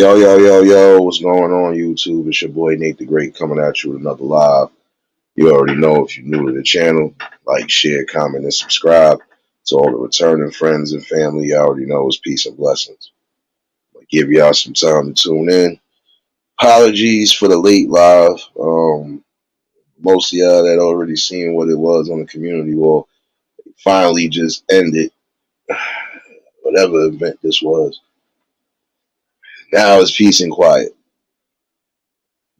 Yo, yo, yo, yo, what's going on, YouTube? It's your boy Nate the Great coming at you with another live. You already know if you're new to the channel, like, share, comment, and subscribe. To all the returning friends and family, you already know it's peace and blessings. I'll give y'all some time to tune in. Apologies for the late live. Most of y'all that already seen what it was on the community wall finally just ended whatever event this was. Now it's peace and quiet.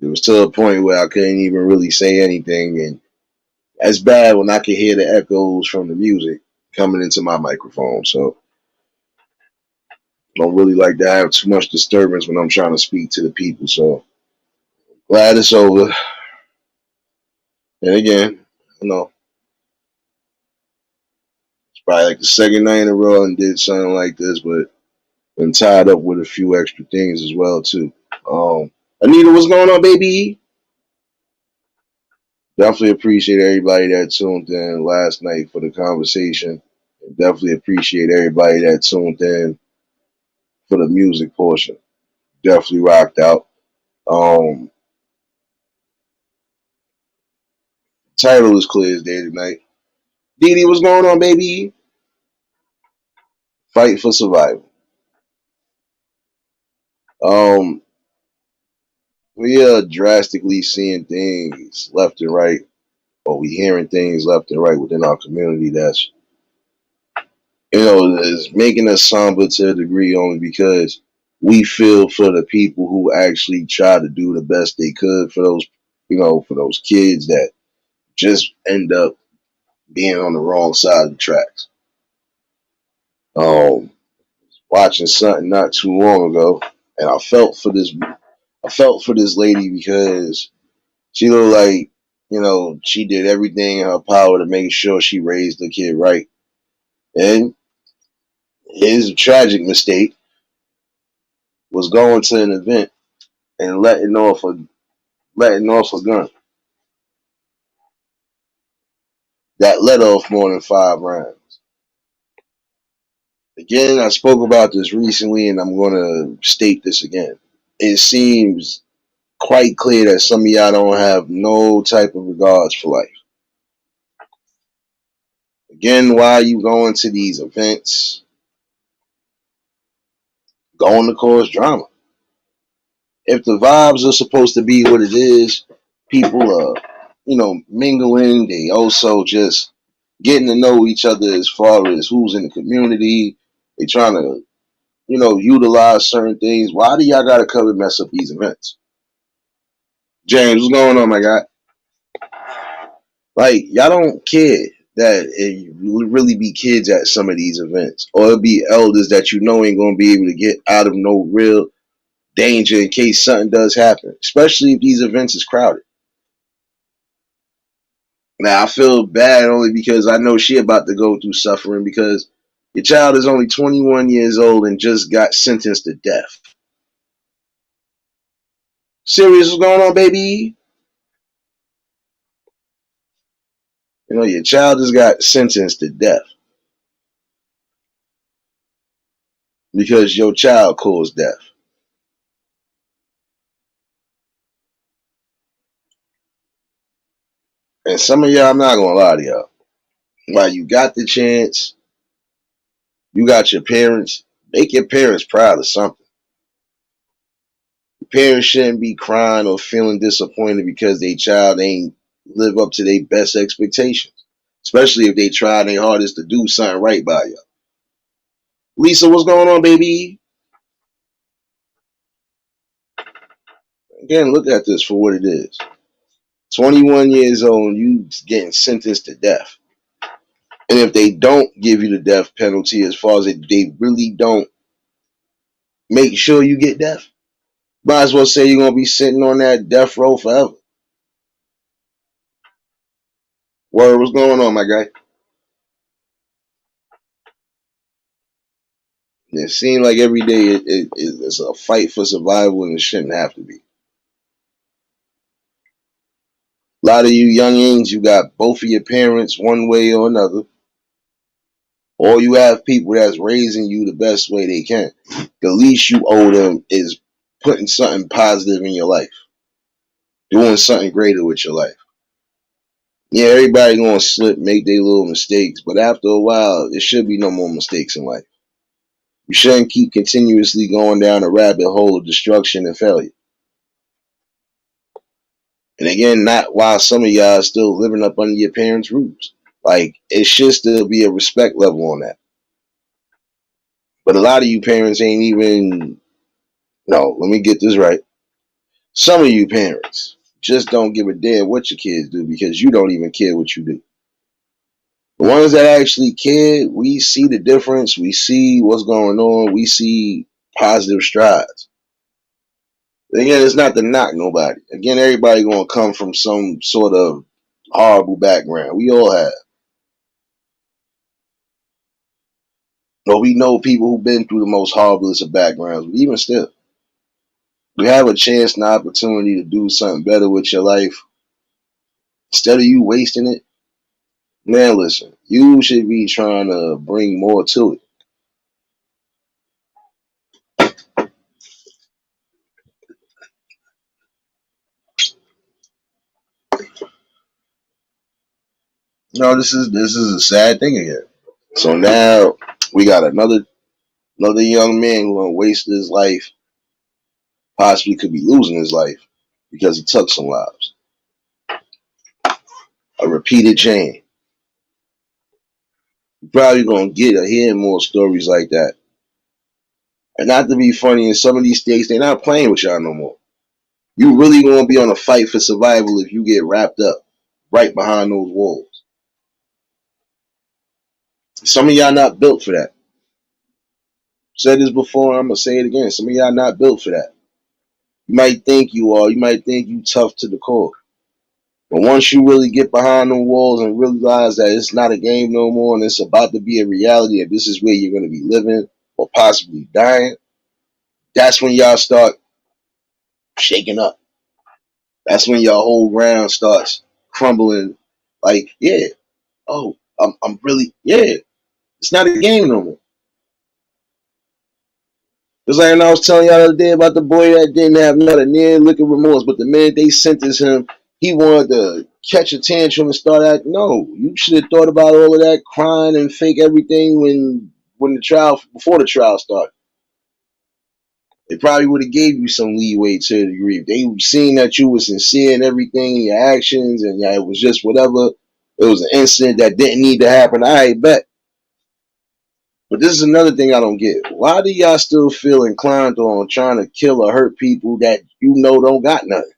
It was to a point where I couldn't even really say anything, and that's bad when I can hear the echoes from the music coming into my microphone. So I don't really like to have too much disturbance when I'm trying to speak to the people. So glad it's over. And again, you know, it's probably like the second night in a row and did something like this, but been tied up with a few extra things as well too. Anita, what's going on, baby? Definitely appreciate everybody that tuned in last night for the conversation. And definitely appreciate everybody that tuned in for the music portion. Definitely rocked out. Um, Title is clear as day tonight. Dee what's going on, baby? Fight for survival. Um, we are drastically seeing things left and right, or we hearing things left and right within our community that's is making us somber to a degree only because we feel for the people who actually try to do the best they could for those for those kids that just end up being on the wrong side of the tracks. Watching something not too long ago, and I felt for this. I felt for this lady because she looked like she did everything in her power to make sure she raised the kid right, and his tragic mistake was going to an event and letting off a gun that let off more than 5 rounds. Again, I spoke about this recently, and I'm going to state this again. It seems quite clear that some of y'all don't have no type of regards for life. Again, why you going to these events? Going to cause drama. If the vibes are supposed to be what it is, people are, mingling. They also just getting to know each other as far as who's in the community. They trying to, utilize certain things. Why do y'all gotta come and mess up these events? James, what's going on, my guy? Like, y'all don't care that it really be kids at some of these events, or it'll be elders that ain't gonna be able to get out of no real danger in case something does happen, especially if these events is crowded. Now I feel bad only because I know she about to go through suffering because your child is only 21 years old and just got sentenced to death. Serious, what's going on, baby? Your child just got sentenced to death because your child caused death. And some of y'all, I'm not gonna lie to y'all. While you got the chance, you got your parents, make your parents proud of something. Your parents shouldn't be crying or feeling disappointed because their child ain't live up to their best expectations. Especially if they try their hardest to do something right by you. Lisa, what's going on, baby? Again, look at this for what it is. 21 years old, you getting sentenced to death. And if they don't give you the death penalty, as far as they really don't make sure you get death, might as well say you're going to be sitting on that death row forever. Word, what's going on, my guy? It seems like every day it's a fight for survival, and it shouldn't have to be. A lot of you youngins, you got both of your parents one way or another, or you have people that's raising you the best way they can. The least you owe them is putting something positive in your life, doing something greater with your life. Yeah, everybody gonna slip, make their little mistakes, but after a while, there should be no more mistakes in life. You shouldn't keep continuously going down a rabbit hole of destruction and failure. And again, not while some of y'all are still living up under your parents' roofs. Like, it should still be a respect level on that. But a lot of you parents ain't even, no, let me get this right. Some of you parents just don't give a damn what your kids do because you don't even care what you do. The ones that actually care, we see the difference. We see what's going on. We see positive strides. Again, it's not to knock nobody. Again, everybody gonna come from some sort of horrible background. We all have. But we know people who've been through the most horriblest of backgrounds. But even still, you have a chance and opportunity to do something better with your life. Instead of you wasting it, man, listen, you should be trying to bring more to it. No, this is a sad thing again. So now we got another young man who gonna waste his life, possibly could be losing his life because he took some lives. A repeated chain. You're probably gonna get or hear more stories like that. And not to be funny, in some of these states, they're not playing with y'all no more. You really gonna be on a fight for survival if you get wrapped up right behind those walls. Some of y'all not built for that. Said this before, I'm gonna say it again. Some of y'all not built for that. You might think you are. You might think you tough to the core. But once you really get behind the walls and realize that it's not a game no more and it's about to be a reality and this is where you're going to be living or possibly dying, that's when y'all start shaking up. That's when your whole ground starts crumbling. Like, yeah, oh, I'm really, yeah, it's not a game no more. It's like I was telling y'all the other day about the boy that didn't have not a near lick of remorse, but the minute they sentenced him, he wanted to catch a tantrum and start acting. No, you should have thought about all of that crying and fake everything when the trial before the trial started. They probably would have gave you some leeway to a degree. If they seen that you were sincere in everything, in your actions, and yeah, it was just whatever. It was an incident that didn't need to happen. I bet. But this is another thing I don't get. Why do y'all still feel inclined on trying to kill or hurt people that you know don't got nothing?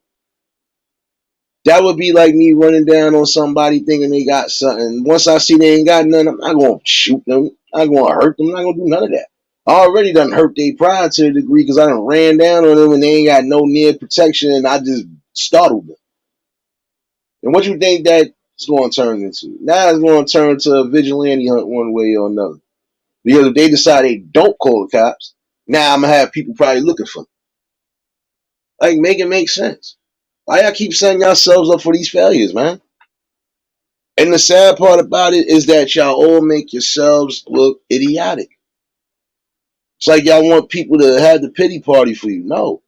That would be like me running down on somebody thinking they got something. Once I see they ain't got nothing, I'm not going to shoot them. I'm not going to hurt them. I'm not going to do none of that. I already done hurt their pride to a degree because I done ran down on them and they ain't got no near protection and I just startled them. And what you think that's going to turn into? Now it's going to turn to a vigilante hunt one way or another. Because if they decide they don't call the cops, now I'm going to have people probably looking for them. Like, make it make sense. Why y'all keep setting yourselves up for these failures, man? And the sad part about it is that y'all all make yourselves look idiotic. It's like y'all want people to have the pity party for you. No.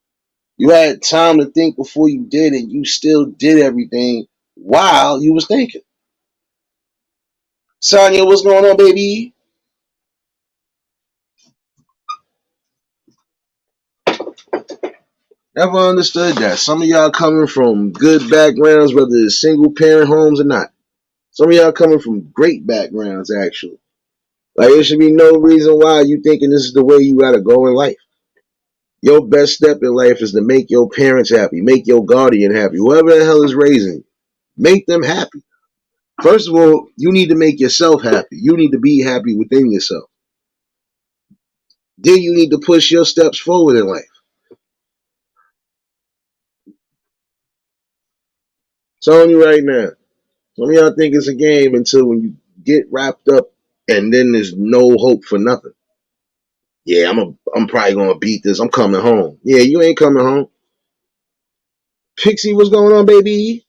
You had time to think before you did, and you still did everything while you was thinking. Sonya, what's going on, baby? Never understood that. Some of y'all coming from good backgrounds, whether it's single parent homes or not. Some of y'all coming from great backgrounds, actually. Like, there should be no reason why you thinking this is the way you gotta go in life. Your best step in life is to make your parents happy, make your guardian happy, whoever the hell is raising you. Make them happy. First of all, you need to make yourself happy. You need to be happy within yourself. Then you need to push your steps forward in life. I'm telling you right now, some of y'all think it's a game until when you get wrapped up and then there's no hope for nothing. Yeah, I'm probably gonna beat this. I'm coming home. Yeah, you ain't coming home. Pixie, what's going on, baby?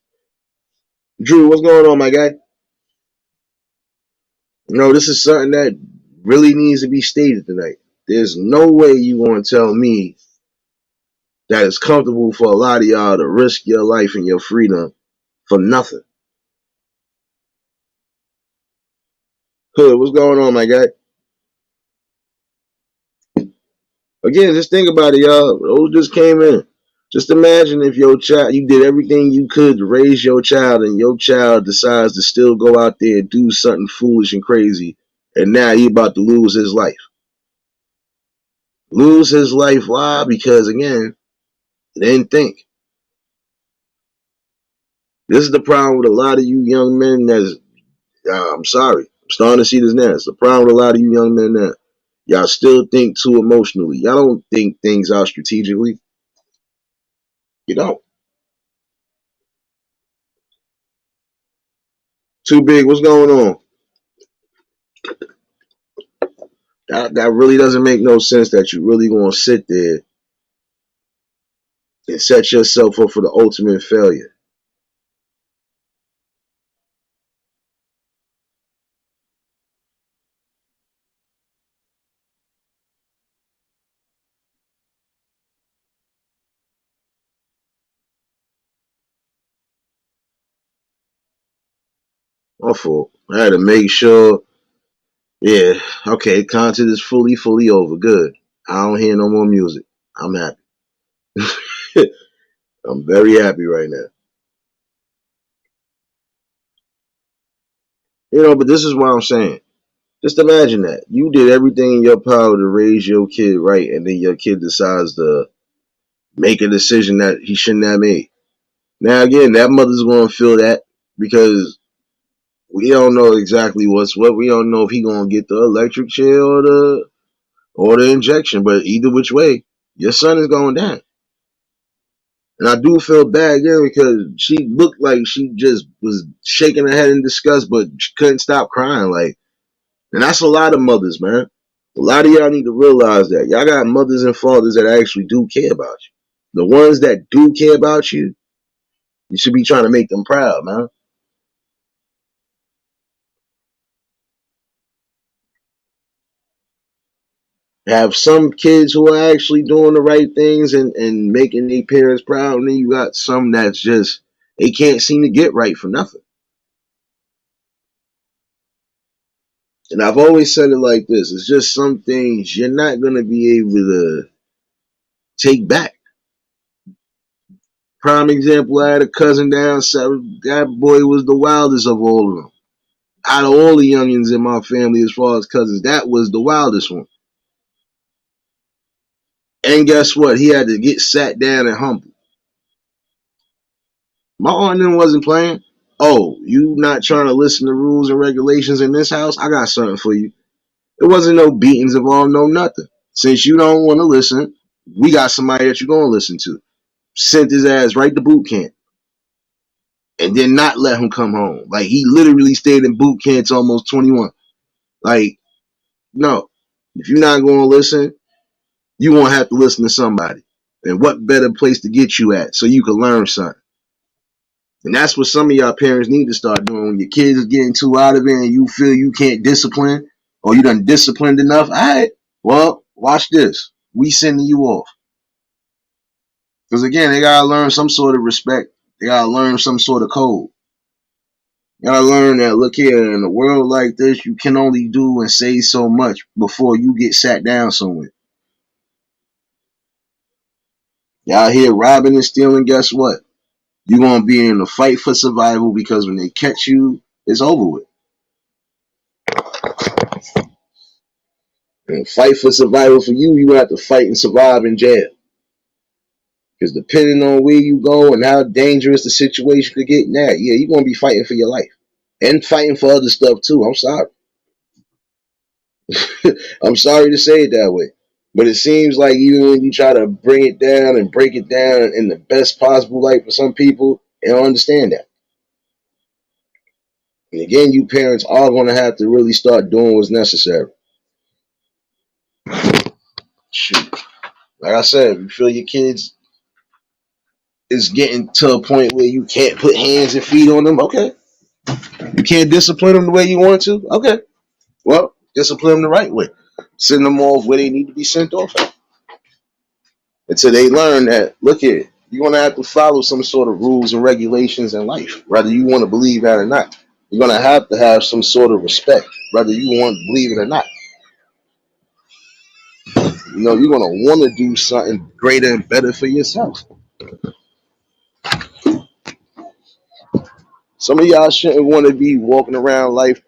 Drew, what's going on, my guy? No, this is something that really needs to be stated tonight. There's no way you gonna tell me that it's comfortable for a lot of y'all to risk your life and your freedom for nothing. Hood, what's going on, my guy? Again, just think about it, y'all. Those just came in. Just imagine if your child, you did everything you could to raise your child, and your child decides to still go out there and do something foolish and crazy, and now he about to lose his life. Lose his life, why? Because again, they didn't think. This is the problem with a lot of you young men. That's, I'm sorry, I'm starting to see this now. It's the problem with a lot of you young men that y'all still think too emotionally. Y'all don't think things out strategically. You don't. Too big. What's going on? That really doesn't make no sense. That you really gonna sit there and set yourself up for the ultimate failure. My fault. I had to make sure. Yeah. Okay. Content is fully over. Good. I don't hear no more music. I'm happy. I'm very happy right now. But this is what I'm saying. Just imagine that. You did everything in your power to raise your kid right, and then your kid decides to make a decision that he shouldn't have made. Now, again, that mother's going to feel that because we don't know exactly what's what. We don't know if he going to get the electric chair or the injection, but either which way, your son is going down. And I do feel bad again because she looked like she just was shaking her head in disgust, but she couldn't stop crying. Like, and that's a lot of mothers, man. A lot of y'all need to realize that. Y'all got mothers and fathers that actually do care about you. The ones that do care about you, you should be trying to make them proud, man. Have some kids who are actually doing the right things and making their parents proud, and then you got some that's just, they can't seem to get right for nothing. And I've always said it like this: it's just some things you're not gonna be able to take back. Prime example, I had a cousin down south. That boy was the wildest of all of them. Out of all the youngins in my family, as far as cousins, that was the wildest one. And guess what? He had to get sat down and humbled. My aunt then wasn't playing. Oh, you not trying to listen to rules and regulations in this house? I got something for you. There wasn't no beatings involved, no nothing. Since you don't want to listen, we got somebody that you're going to listen to. Sent his ass right to boot camp and then not let him come home. Like, he literally stayed in boot camp to almost 21. Like, no. If you're not going to listen, you won't have to listen to somebody. And what better place to get you at so you can learn something? And that's what some of y'all parents need to start doing. When your kids are getting too out of it and you feel you can't discipline or you done disciplined enough, all right, well, watch this. We sending you off. Because again, they got to learn some sort of respect. They got to learn some sort of code. You got to learn that, look here, in a world like this, you can only do and say so much before you get sat down somewhere. Y'all here robbing and stealing, guess what? You're going to be in a fight for survival because when they catch you, it's over with. And fight for survival for you, you have to fight and survive in jail. Because depending on where you go and how dangerous the situation could get, now, yeah, you're going to be fighting for your life. And fighting for other stuff too. I'm sorry. I'm sorry to say it that way. But it seems like even when you try to bring it down and break it down in the best possible light for some people, they don't understand that. And again, you parents are going to have to really start doing what's necessary. Shoot. Like I said, if you feel your kids is getting to a point where you can't put hands and feet on them, okay. You can't discipline them the way you want to, okay. Well, discipline them the right way. Send them off where they need to be sent off at. until they learn that, look here, you're gonna have to follow some sort of rules and regulations in life, whether you want to believe that or not. You're gonna have to have some sort of respect, whether you want to believe it or not. You're gonna want to do something greater and better for yourself. Some of y'all shouldn't want to be walking around life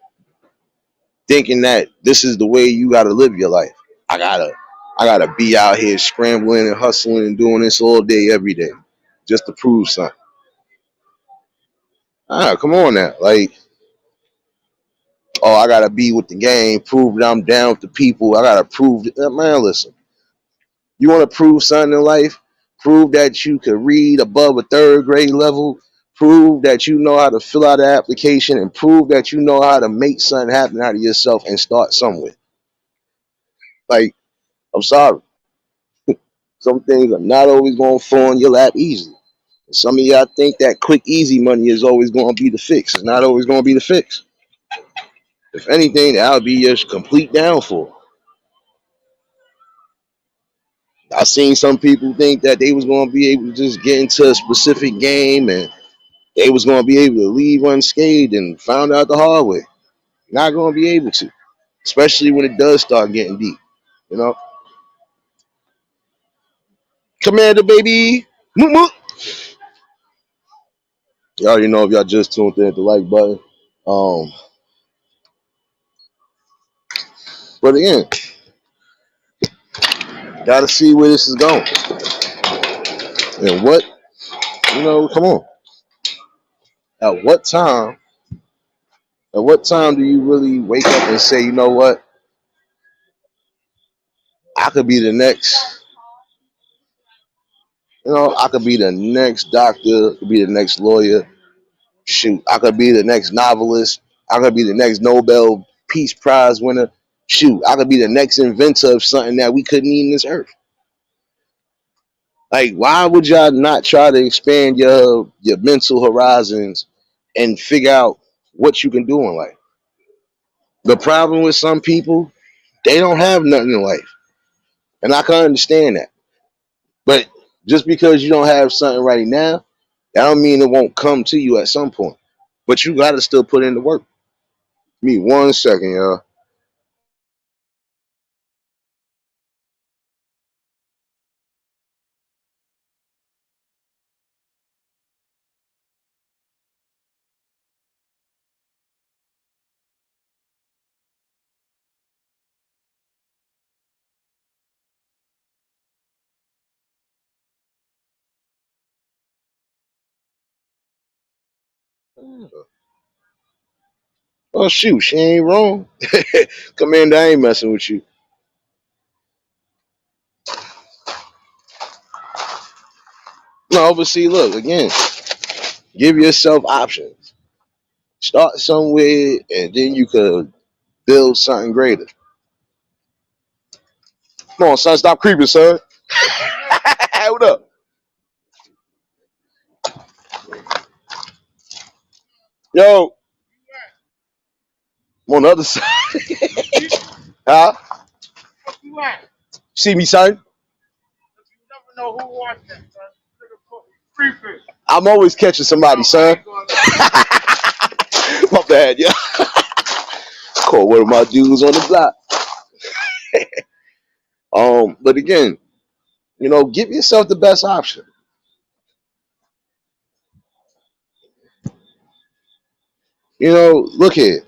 thinking that this is the way you gotta live your life. I gotta I gotta be out here scrambling and hustling and doing this all day, every day, just to prove something. Come on now. Like, oh, I gotta be with the game, prove that I'm down with the people. I gotta prove that, man, listen. You wanna prove something in life? Prove that you could read above a third grade level, prove that you know how to fill out an application, and prove that you know how to make something happen out of yourself and start somewhere. Like, I'm sorry. Some things are not always going to fall in your lap easily. Some of y'all think that quick, easy money is always going to be the fix. It's not always going to be the fix. If anything, that'll be your complete downfall. I seen some people think that they was going to be able to just get into a specific game and they was going to be able to leave unscathed, and found out the hard way. Not going to be able to, especially when it does start getting deep. You know, Commander baby, moot moot. Y'all already know if y'all just tuned in at the like button. Um, but again, gotta see where this is going and what, come on. At what time? At what time do you really wake up and say, you know what? I could be the next. I could be the next doctor. Could be the next lawyer. Shoot, I could be the next novelist. I could be the next Nobel Peace Prize winner. Shoot, I could be the next inventor of something that we couldn't eat in this earth. Like, why would y'all not try to expand your mental horizons and figure out what you can do in life? The problem with some people, they don't have nothing in life. And I can understand that. But just because you don't have something right now, that don't mean it won't come to you at some point. But you gotta still put in the work. Me 1 second, y'all. Oh shoot, she ain't wrong. Commander, I ain't messing with you. No, but see, look, again, give yourself options. Start somewhere and then you could build something greater. Come on, son, stop creeping, son. What up? Yo, I'm on the other side. Huh? See me, son? I'm always catching somebody, son. My bad, yeah. Call one of my dudes on the block. But again, give yourself the best option. Look here.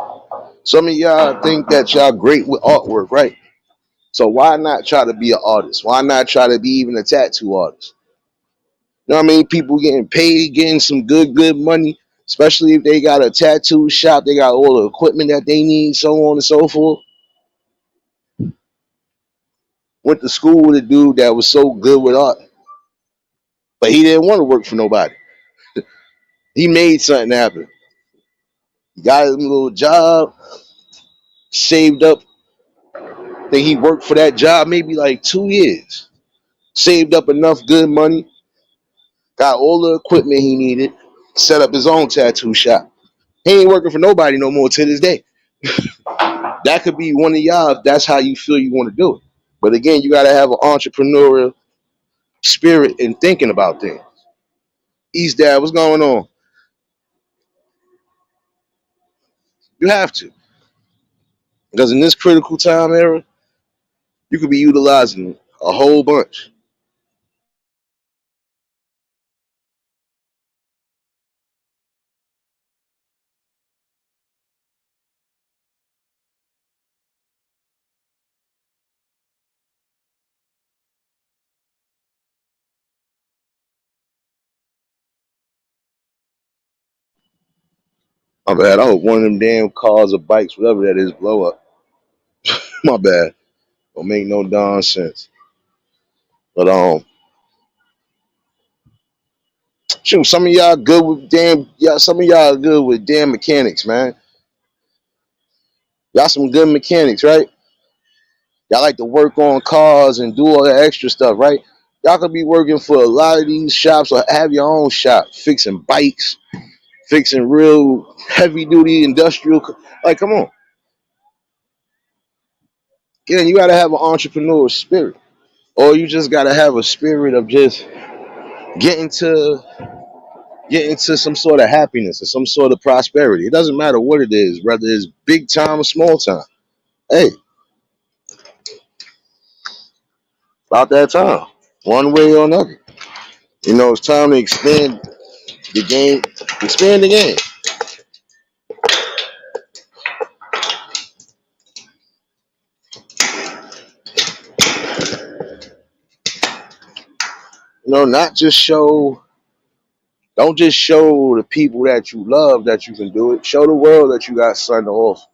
Some of y'all think that y'all great with artwork, right? So why not try to be an artist? Why not try to be even a tattoo artist? You know what I mean? People getting paid, getting some good money, especially if they got a tattoo shop, they got all the equipment that they need, so on and so forth. Went to school with a dude that was so good with art, but he didn't want to work for nobody. He made something happen. He got him a little job, saved up. I think he worked for that job maybe like 2 years. Saved up enough good money, got all the equipment he needed, set up his own tattoo shop. He ain't working for nobody no more to this day. That could be one of y'all if that's how you feel you want to do it. But again, you got to have an entrepreneurial spirit in thinking about things. East Dad, what's going on? You have to. Because in this critical time era, you could be utilizing a whole bunch. My bad. I hope one of them damn cars or bikes, whatever that is, blow up. My bad. Don't make no darn sense. But shoot, some of y'all good with damn, y'all. Some of y'all are good with damn mechanics, man. Y'all some good mechanics, right? Y'all like to work on cars and do all that extra stuff, right? Y'all could be working for a lot of these shops or have your own shop, fixing bikes, fixing real heavy duty industrial. Like, come on. Again, you gotta have an entrepreneur spirit. Or you just gotta have a spirit of just getting to getting to some sort of happiness or some sort of prosperity. It doesn't matter what it is, whether it's big time or small time. Hey, about that time. One way or another. You know, it's time to expand the game. Expand the game. You know, not just show don't just show the people that you love that you can do it. Show the world that you got something to offer.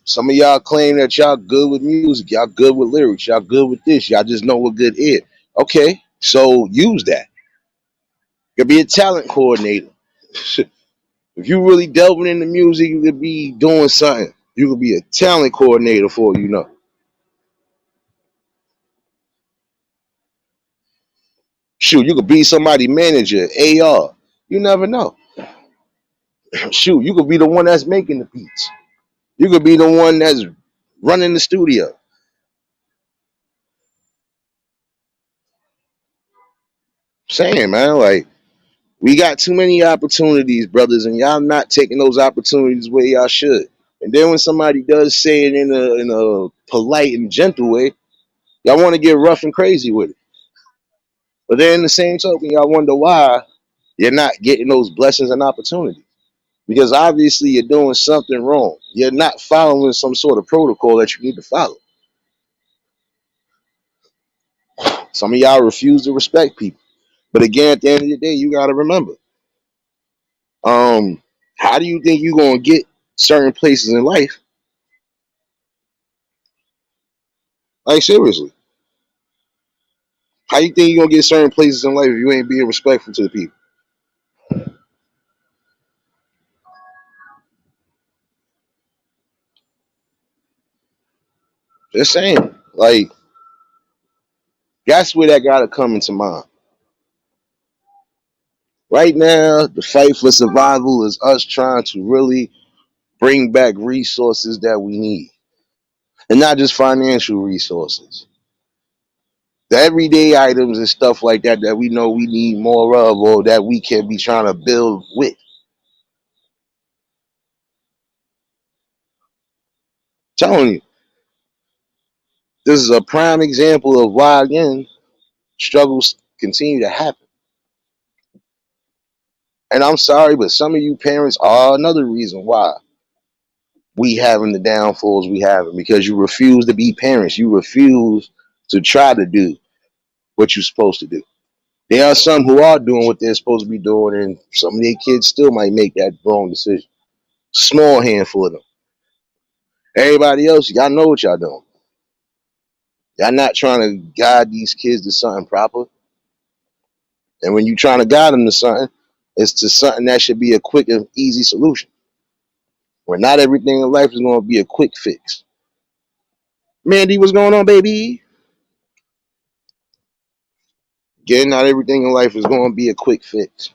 Some of y'all claim that y'all good with music, y'all good with lyrics, y'all good with this, y'all just know what good is. Okay, so use that. You could be a talent coordinator. If you really delving into music, you could be doing something. You could be a talent coordinator for all you know. Shoot, you could be somebody manager, AR. You never know. Shoot, you could be the one that's making the beats. You could be the one that's running the studio. Saying, man, like we got too many opportunities, brothers, and y'all not taking those opportunities where y'all should. And then when somebody does say it in a polite and gentle way, y'all want to get rough and crazy with it. But then in the same token, y'all wonder why you're not getting those blessings and opportunities. Because obviously you're doing something wrong. You're not following some sort of protocol that you need to follow. Some of y'all refuse to respect people. But again, at the end of the day, you gotta remember, um, how do you think you're gonna get certain places in life? Like seriously, how you think you're gonna get certain places in life if you ain't being respectful to the people? Just saying, like that's where that gotta come into mind. Right now, the fight for survival is us trying to really bring back resources that we need, and not just financial resources. The everyday items and stuff like that that we know we need more of, or that we can be trying to build with. Telling you, this is a prime example of why again struggles continue to happen. And I'm sorry, but some of you parents are another reason why we having the downfalls we having, because you refuse to be parents. You refuse to try to do what you're supposed to do. There are some who are doing what they're supposed to be doing, and some of their kids still might make that wrong decision. Small handful of them. Everybody else, y'all know what y'all doing. Y'all not trying to guide these kids to something proper. And when you trying to guide them to something, it's to something that should be a quick and easy solution. Where not everything in life is going to be a quick fix. Mandy, what's going on, baby? Again, not everything in life is going to be a quick fix.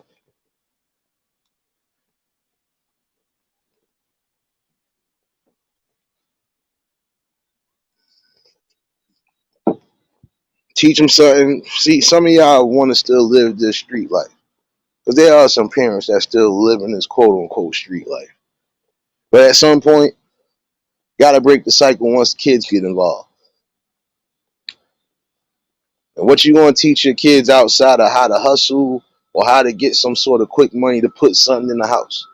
Teach them something. See, some of y'all want to still live this street life. Because there are some parents that still live in this quote unquote street life. But at some point, gotta break the cycle once kids get involved. And what you gonna teach your kids outside of how to hustle or how to get some sort of quick money to put something in the house?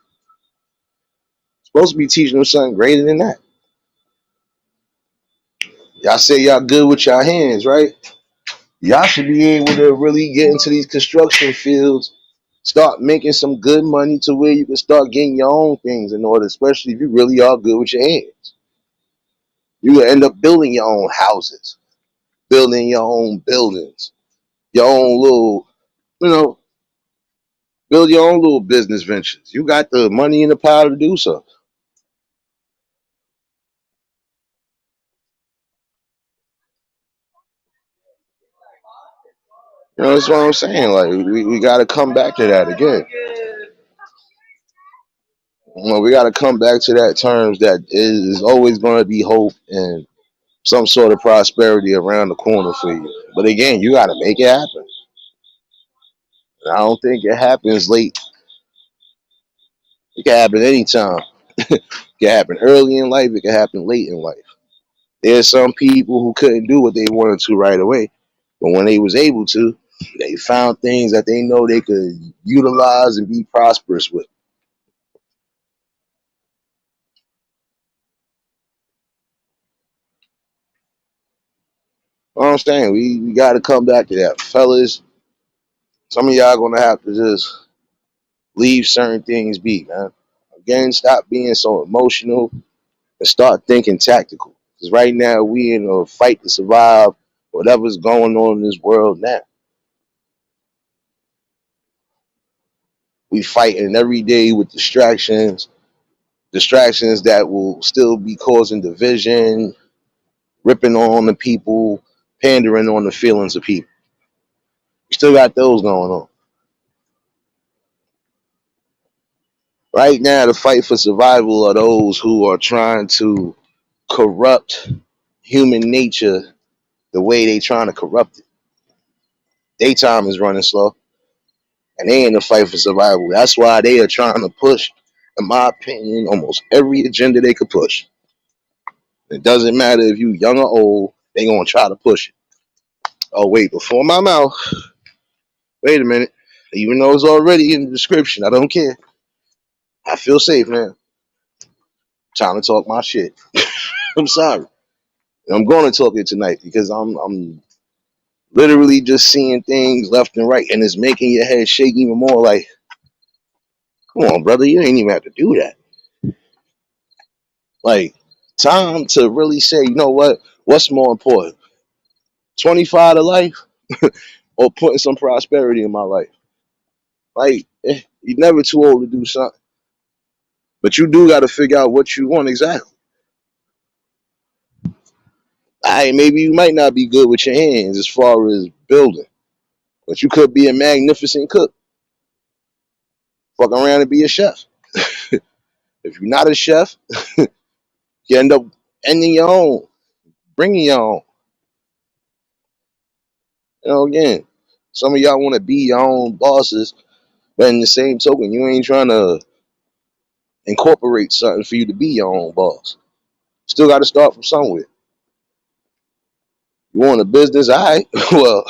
Supposed to be teaching them something greater than that. Y'all say y'all good with your hands, right? Y'all should be able to really get into these construction fields, start making some good money to where you can start getting your own things in order, especially if you really are good with your hands. You will end up building your own houses, building your own buildings, your own little, you know, build your own little business ventures. You got the money and the power to do so. You know, that's what I'm saying. Like, we got to come back to that again. You know, we got to come back to that terms that is always going to be hope and some sort of prosperity around the corner for you. But again, you got to make it happen. And I don't think it happens late. It can happen anytime. It can happen early in life. It can happen late in life. There's some people who couldn't do what they wanted to right away, but when they was able to, they found things that they know they could utilize and be prosperous with. You know what I'm saying? We got to come back to that, fellas. Some of y'all gonna have to just leave certain things be, man. Again, stop being so emotional and start thinking tactical. Because right now we in a fight to survive whatever's going on in this world now. We fighting every day with distractions that will still be causing division, ripping on the people, pandering on the feelings of people. We still got those going on. Right now, the fight for survival are those who are trying to corrupt human nature the way they trying to corrupt it. Their time is running slow, and they in the fight for survival. That's why they are trying to push, in my opinion, almost every agenda they could push. It doesn't matter if you young or old, they gonna try to push it. Oh wait, before my mouth, wait a minute. Even though it's already in the description, I don't care. I feel safe, man. Time to talk my shit. I'm sorry. I'm going to talk it tonight because I'm literally just seeing things left and right, and it's making your head shake even more. Like, come on, brother, you ain't even have to do that. Like, time to really say, you know what? What's more important, 25 to life, or putting some prosperity in my life? Like, you're never too old to do something, but you do got to figure out what you want exactly. Maybe you might not be good with your hands as far as building, but you could be a magnificent cook. Fuck around and be a chef. If you're not a chef, you end up ending your own, bringing your own. You know, again, some of y'all want to be your own bosses, but in the same token, you ain't trying to incorporate something for you to be your own boss. Still got to start from somewhere. You want a business? All right. Well,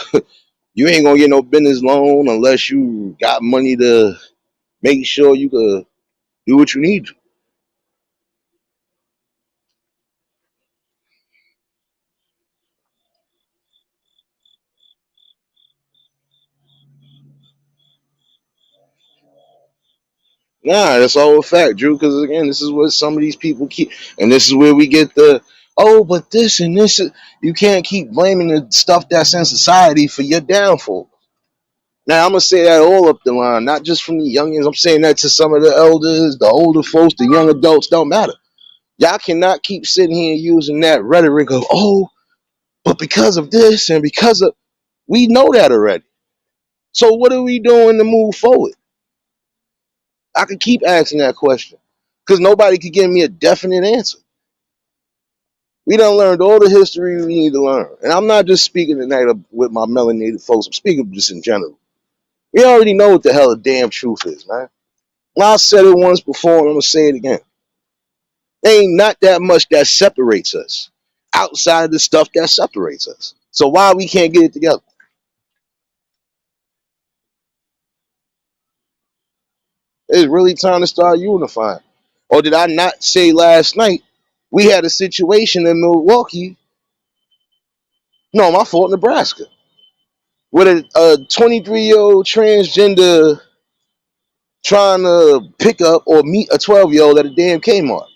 you ain't gonna get no business loan unless you got money to make sure you could do what you need to. Nah, that's all a fact, Drew. Because again, this is what some of these people keep, and this is where we get the oh, but this and this. You can't keep blaming the stuff that's in society for your downfall. Now I'm gonna say that all up the line, not just from the youngins. I'm saying that to some of the elders, the older folks, the young adults. Don't matter. Y'all cannot keep sitting here using that rhetoric of oh, but because of this and because of we know that already. So what are we doing to move forward? I could keep asking that question because nobody could give me a definite answer. We done learned all the history we need to learn. And I'm not just speaking tonight with my melanated folks. I'm speaking just in general. We already know what the hell the damn truth is, man. I said it once before and I'm going to say it again. There ain't not that much that separates us outside of the stuff that separates us. So why we can't get it together? It's really time to start unifying. Or did I not say last night we had a situation in Milwaukee? No, my fault, Nebraska, with a 23-year-old transgender trying to pick up or meet a 12-year-old at a damn Kmart.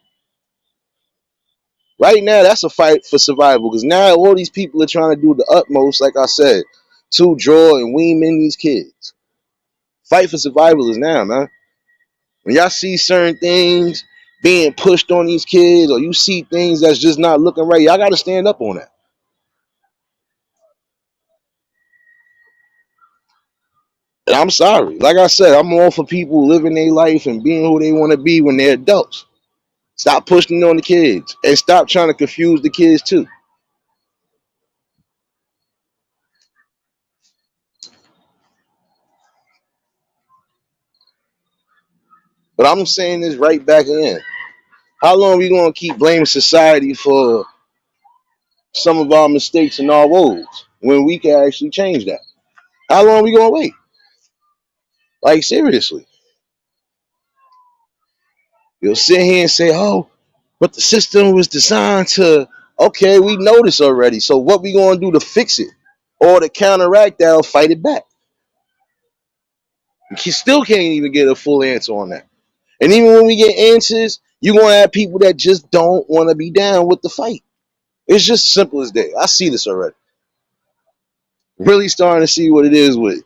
Right now, that's a fight for survival because now all these people are trying to do the utmost, like I said, to draw and wean in these kids. Fight for survival is now, man. When y'all see certain things being pushed on these kids or you see things that's just not looking right, y'all got to stand up on that. And I'm sorry. Like I said, I'm all for people living their life and being who they want to be when they're adults. Stop pushing it on the kids and stop trying to confuse the kids too. But I'm saying this right back in. How long are we going to keep blaming society for some of our mistakes and our woes when we can actually change that? How long are we going to wait? Like, seriously. You'll sit here and say, oh, but the system was designed to, okay, we know this already. So what we going to do to fix it or to counteract that or fight it back? You still can't even get a full answer on that. And even when we get answers, you're going to have people that just don't want to be down with the fight. It's just as simple as that. I see this already. Really starting to see what it is with it.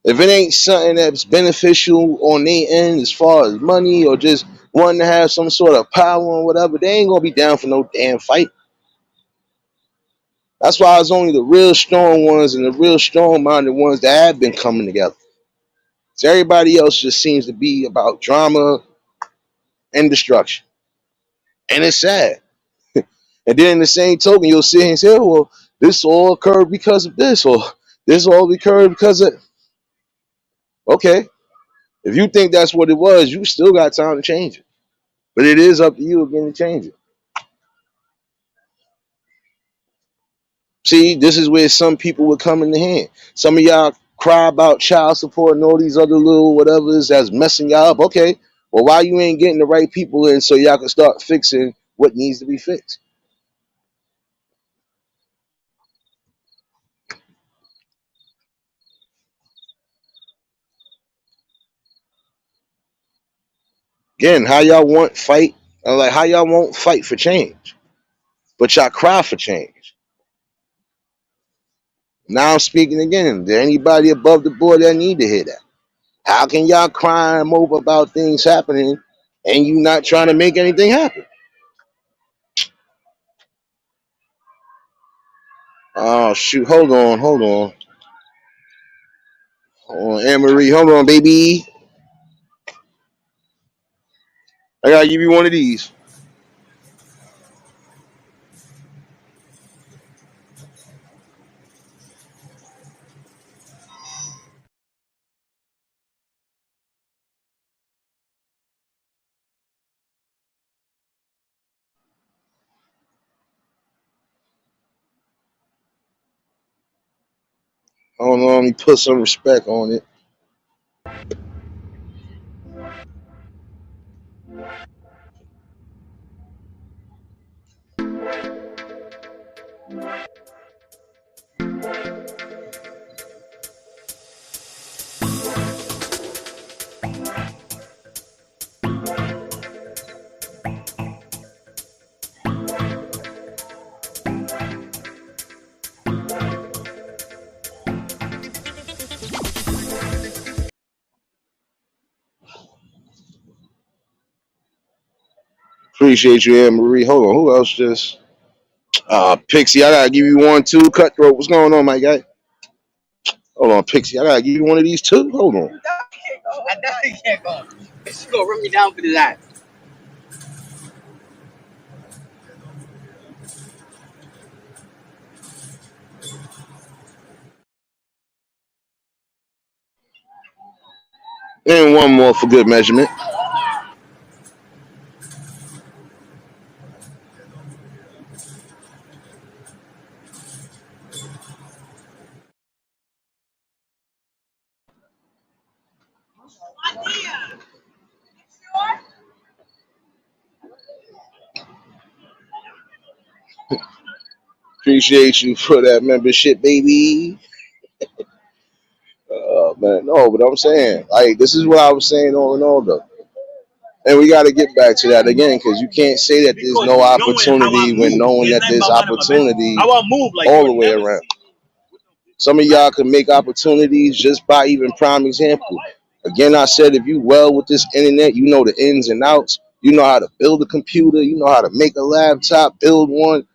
If it ain't something that's beneficial on their end as far as money or just wanting to have some sort of power or whatever, they ain't going to be down for no damn fight. That's why it's only the real strong ones and the real strong-minded ones that have been coming together. So everybody else just seems to be about drama and destruction. And it's sad. And then in the same token, you'll sit here and say, oh, well, this all occurred because of this, or this all occurred because of... Okay, if you think that's what it was, you still got time to change it. But it is up to you again to change it. See, this is where some people would come in the hand. Some of y'all cry about child support and all these other little whatevers that's messing y'all up. Okay, well, why you ain't getting the right people in so y'all can start fixing what needs to be fixed? Again, how y'all want fight, like how y'all won't fight for change, but y'all cry for change. Now I'm speaking again. Is there anybody above the board that need to hear that? How can y'all cry and mope about things happening and you not trying to make anything happen? Oh shoot, hold on, Anne Marie, hold on, baby. I gotta give you one of these. Hold on, let me put some respect on it. Appreciate you, Anne Marie. Hold on, who else just? Pixie, I gotta give you one too. Cutthroat, what's going on, my guy? Hold on, Pixie, I gotta give you one of these too. Hold on. I definitely can't go. She's gonna run me down for that. And one more for good measurement. Appreciate you for that membership, baby. Man, no, but I'm saying, like, this is what I was saying all in all, though. And we got to get back to that again, because you can't say that there's no opportunity when knowing that there's opportunity all the way around. Some of y'all can make opportunities just by even prime example. Again, I said, if you well with this internet, you know the ins and outs. You know how to build a computer. You know how to make a laptop, build one,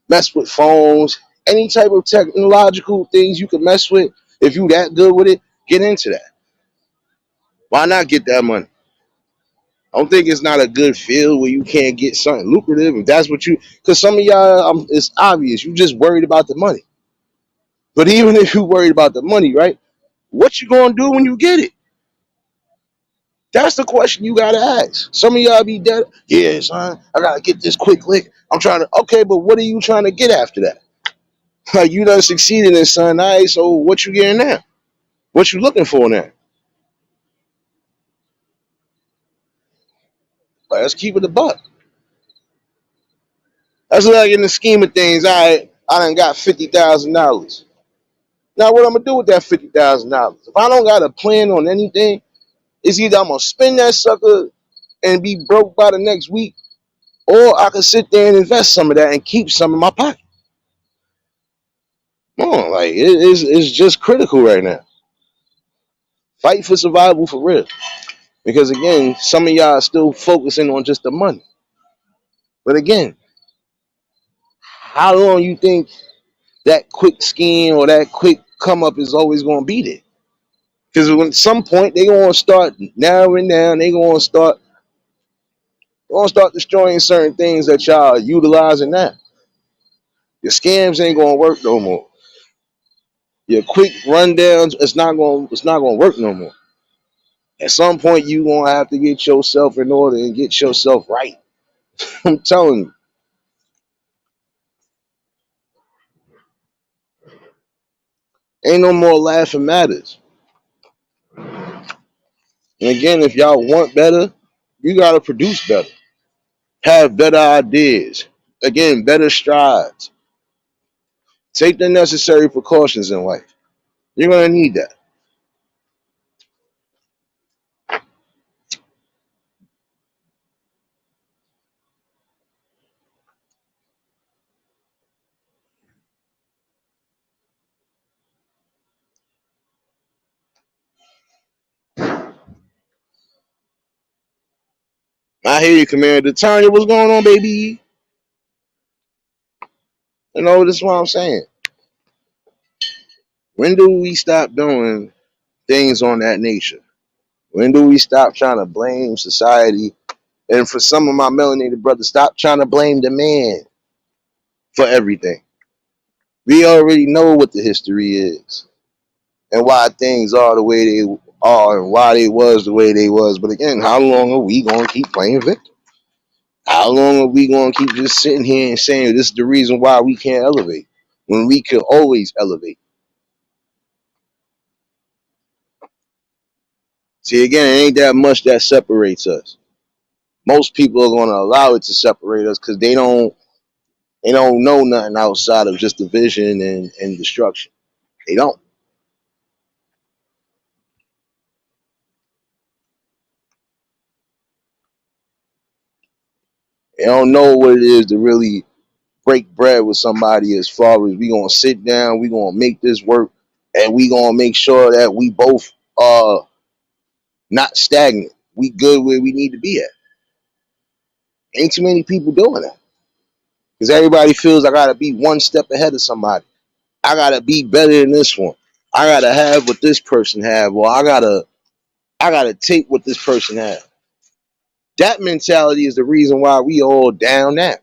mess with phones, any type of technological things you can mess with. If you that good with it, get into that. Why not get that money? I don't think it's not a good field where you can't get something lucrative. If that's what you, because some of y'all, it's obvious you just worried about the money. But even if you worried about the money, right? What you gonna do when you get it? That's the question you gotta ask. Some of y'all be dead. Yeah, son, I gotta get this quick lick. I'm trying to. Okay, but what are you trying to get after that? Like you done succeeded in son. All right, so what you getting now? What you looking for now? Like, let's keep it a buck. That's like in the scheme of things. I done got $50,000. Now what I'm gonna do with that $50,000? If I don't got a plan on anything, it's either I'm gonna spend that sucker and be broke by the next week, or I can sit there and invest some of that and keep some in my pocket. Come on, like it's just critical right now. Fight for survival for real. Because again, some of y'all are still focusing on just the money. But again, how long you think that quick scheme or that quick come up is always gonna be there? Because at some point they gonna start narrowing down, they gonna start destroying certain things that y'all are utilizing now. Your scams ain't gonna work no more. Your quick rundowns, it's not gonna work no more. At some point you gonna have to get yourself in order and get yourself right. I'm telling you. Ain't no more laughing matters. And again, if y'all want better, you gotta produce better. Have better ideas. Again, better strides. Take the necessary precautions in life. You're gonna need that. I hear you, Commander Tanya. What's going on, baby? This is what I'm saying. When do we stop doing things on that nature? When do we stop trying to blame society? And for some of my melanated brothers, stop trying to blame the man for everything. We already know what the history is and why things are the way they are and why they was the way they was. But again, how long are we gonna keep playing victim? How long are we gonna keep just sitting here and saying this is the reason why we can't elevate when we could always elevate? See, again, it ain't that much that separates us. Most people are gonna allow it to separate us because they don't know nothing outside of just division and destruction. They don't. They don't know what it is to really break bread with somebody as far as we gonna sit down, we gonna make this work, and we gonna make sure that we both are not stagnant. We good where we need to be at. Ain't too many people doing that. Because everybody feels I gotta be one step ahead of somebody. I gotta be better than this one. I gotta have what this person have, or I gotta take what this person have. That mentality is the reason why we all down now.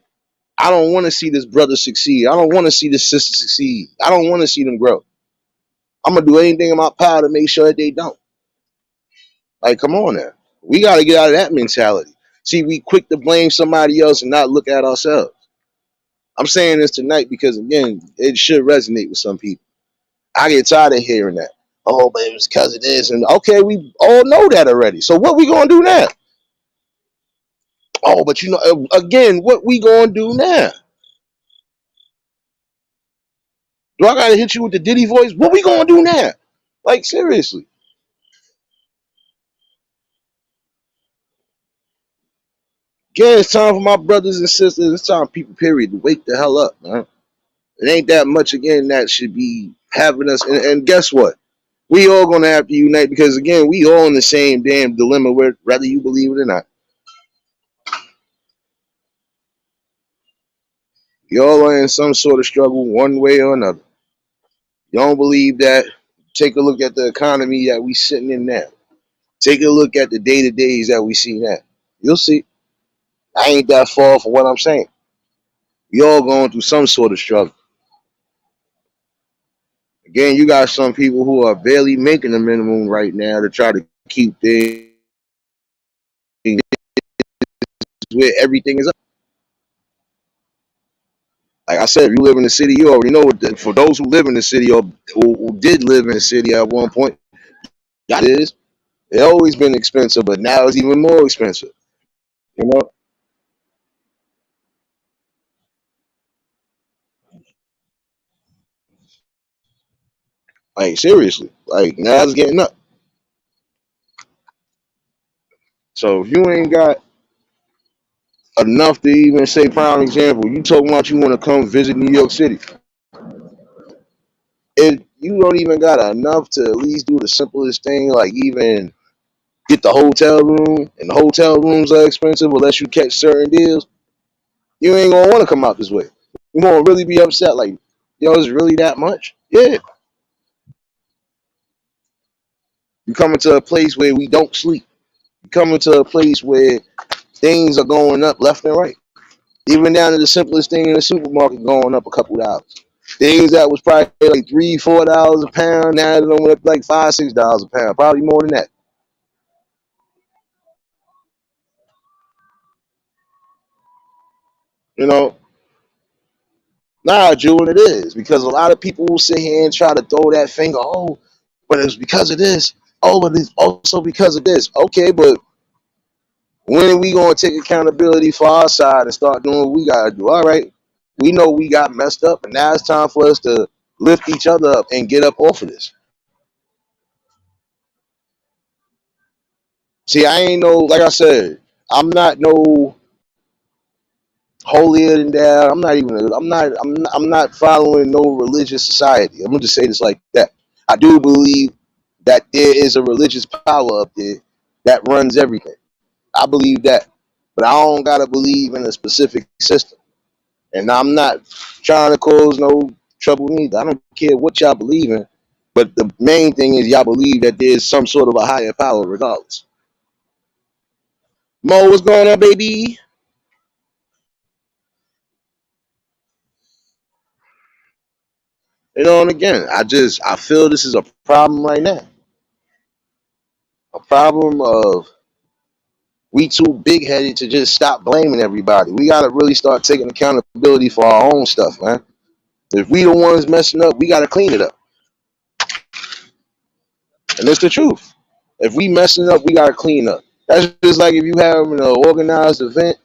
I don't want to see this brother succeed. I don't want to see this sister succeed. I don't want to see them grow. I'm gonna do anything in my power to make sure that they don't. Like, come on now. We got to get out of that mentality. See, we quick to blame somebody else and not look at ourselves. I'm saying this tonight because, again, it should resonate with some people. I get tired of hearing that. Oh, but it was because of this. And okay, we all know that already. So what we going to do now? Oh, but you know, again, what we going to do now? Do I got to hit you with the Diddy voice? What we going to do now? Like, seriously. Again, it's time for my brothers and sisters. It's time, people, period, to wake the hell up, man. It ain't that much, again, that should be having us. And guess what? We all going to have to unite because, again, we all in the same damn dilemma, whether you believe it or not. Y'all are in some sort of struggle one way or another. You don't believe that? Take a look at the economy that we sitting in now. Take a look at the day-to-days that we see now. You'll see. I ain't that far from what I'm saying. We all going through some sort of struggle. Again, you got some people who are barely making the minimum right now to try to keep things where everything is up. Like I said, if you live in the city, you already know what. For those who live in the city or who did live in the city at one point, that is. It's always been expensive, but now it's even more expensive. You know, like seriously, like now it's getting up. So if you ain't got enough to even say, prime example, you talking about you want to come visit New York City, if you don't even got enough to at least do the simplest thing, like even get the hotel room, and the hotel rooms are expensive unless you catch certain deals, you ain't gonna want to come out this way. You gonna really be upset, like, yo, it's really that much? Yeah. You coming to a place where we don't sleep. You coming to a place where things are going up left and right. Even down to the simplest thing in the supermarket going up a couple dollars. Things that was probably like $3, $4 a pound, now it went up like $5, $6 a pound, probably more than that. You know, nah, Jew, and it is because a lot of people will sit here and try to throw that finger. Oh, but it's because of this. Oh, but it's also because of this. Okay, but when are we going to take accountability for our side and start doing what we got to do? All right, we know we got messed up, and now it's time for us to lift each other up and get up off of this. See, I ain't no, like I said, I'm not no holier than thou. I'm not even. I'm not following no religious society. I'm gonna just say this like that. I do believe that there is a religious power up there that runs everything. I believe that, but I don't gotta believe in a specific system. And I'm not trying to cause no trouble either. I don't care what y'all believe in, but the main thing is y'all believe that there's some sort of a higher power, regardless. Mo, what's going on, baby? You know, and again, I feel this is a problem right now. A problem of we too big headed to just stop blaming everybody. We gotta really start taking accountability for our own stuff, man. If we the ones messing up, we gotta clean it up. And it's the truth. If we messing up, we gotta clean up. That's just like if you have an organized event,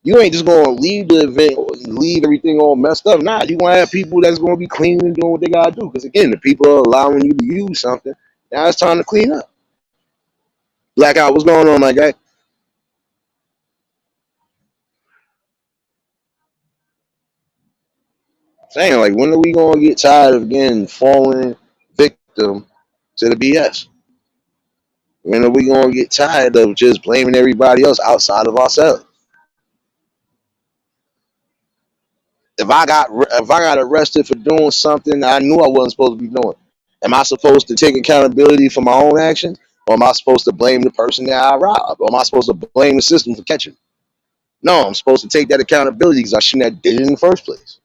you ain't just gonna leave the event or leave everything all messed up. Nah, you gonna have people that's gonna be cleaning and doing what they gotta do. Because again, the people are allowing you to use something. Now it's time to clean up. Blackout, what's going on, my guy? Saying like, when are we gonna get tired of again falling victim to the BS? When are we gonna get tired of just blaming everybody else outside of ourselves? If I got arrested for doing something I knew I wasn't supposed to be doing, am I supposed to take accountability for my own actions, or am I supposed to blame the person that I robbed, or am I supposed to blame the system for catching me? No, I'm supposed to take that accountability because I shouldn't have did it in the first place.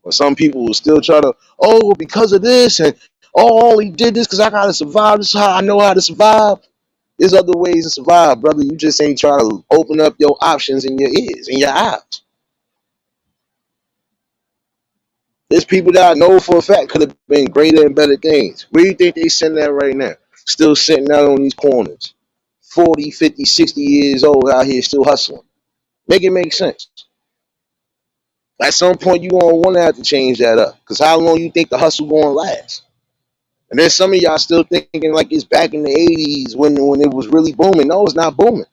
But some people will still try to, oh, well, because of this, and Oh, I only did this because I gotta survive. This is how I know how to survive. There's other ways to survive, brother. You just ain't trying to open up your options in your ears and your eyes. There's people that I know for a fact could have been greater and better things. Where do you think they sitting at right now? Still sitting out on these corners. 40, 50, 60 years old out here still hustling. Make it make sense. At some point, you gonna want to have to change that up. Because how long you think the hustle gonna last? And then some of y'all still thinking like it's back in the 80s when it was really booming. No, it's not booming.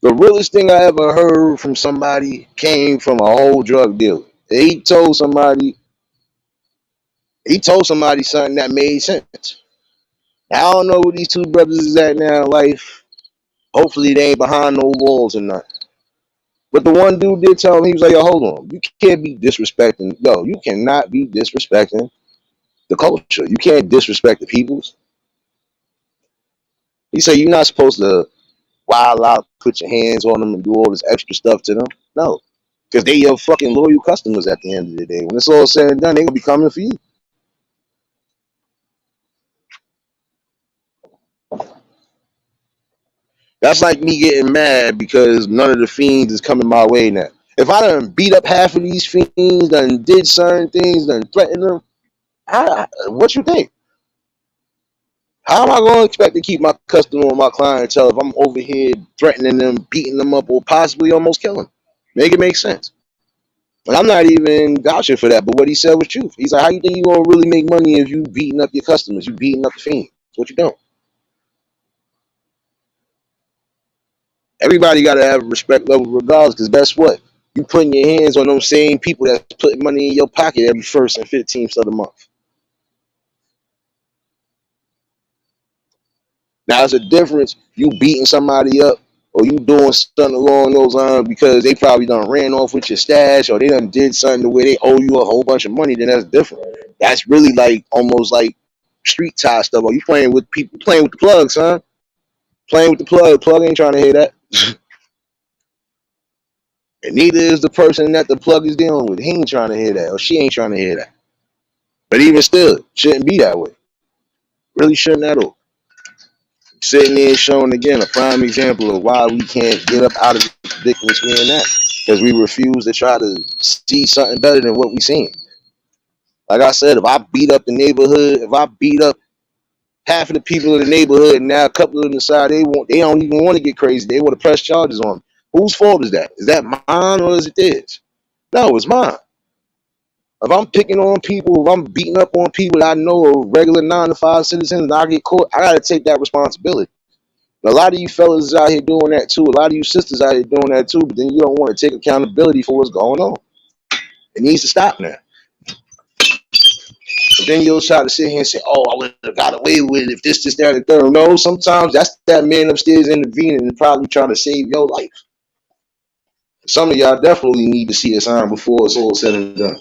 The realest thing I ever heard from somebody came from a whole drug dealer. He told somebody something that made sense. I don't know where these two brothers is at now in life. Hopefully they ain't behind no walls or nothing. But the one dude did tell him, he was like, yo, hold on. You can't be disrespecting. Yo, you cannot be disrespecting the culture. You can't disrespect the peoples. He said you're not supposed to wild out, put your hands on them and do all this extra stuff to them. No. Because they your fucking loyal customers at the end of the day. When it's all said and done, they gonna be coming for you. That's like me getting mad because none of the fiends is coming my way now. If I done beat up half of these fiends, done did certain things, done threatened them, what you think? How am I going to expect to keep my customer or my clientele if I'm over here threatening them, beating them up, or possibly almost killing them? Make it make sense. And I'm not even vouching for that, but what he said was truth. He's like, how you think you gonna really make money if you beating up your customers, you beating up the fiends? What you don't. Everybody gotta have a respect level regardless, because guess what? You putting your hands on those same people that's putting money in your pocket every 1st and 15th of the month. Now there's a difference you beating somebody up or you doing something along those lines because they probably done ran off with your stash or they done did something the way they owe you a whole bunch of money, then that's different. That's really like almost like street tie stuff. Or you playing with people, playing with the plug, son. Playing with the plug. Plug ain't trying to hear that. And neither is the person that the plug is dealing with. He ain't trying to hear that, or she ain't trying to hear that. But even still, shouldn't be that way. Really shouldn't at all. Sitting there showing again a prime example of why we can't get up out of the ridiculous we're in that. Because we refuse to try to see something better than what we seen. Like I said, if I beat up the neighborhood, if I beat up half of the people in the neighborhood, and now a couple of them decide they don't even want to get crazy. They want to press charges on me. Whose fault is that? Is that mine or is it theirs? No, it's mine. If I'm picking on people, if I'm beating up on people that I know are regular 9 to 5 citizens, and I get caught, I gotta take that responsibility. And a lot of you fellas is out here doing that too. A lot of you sisters out here doing that too. But then you don't want to take accountability for what's going on. It needs to stop now. But then you'll try to sit here and say, "Oh, I would have got away with it if this, that, and the third." No, sometimes that's that man upstairs intervening and probably trying to save your life. Some of y'all definitely need to see a sign before it's all said and done.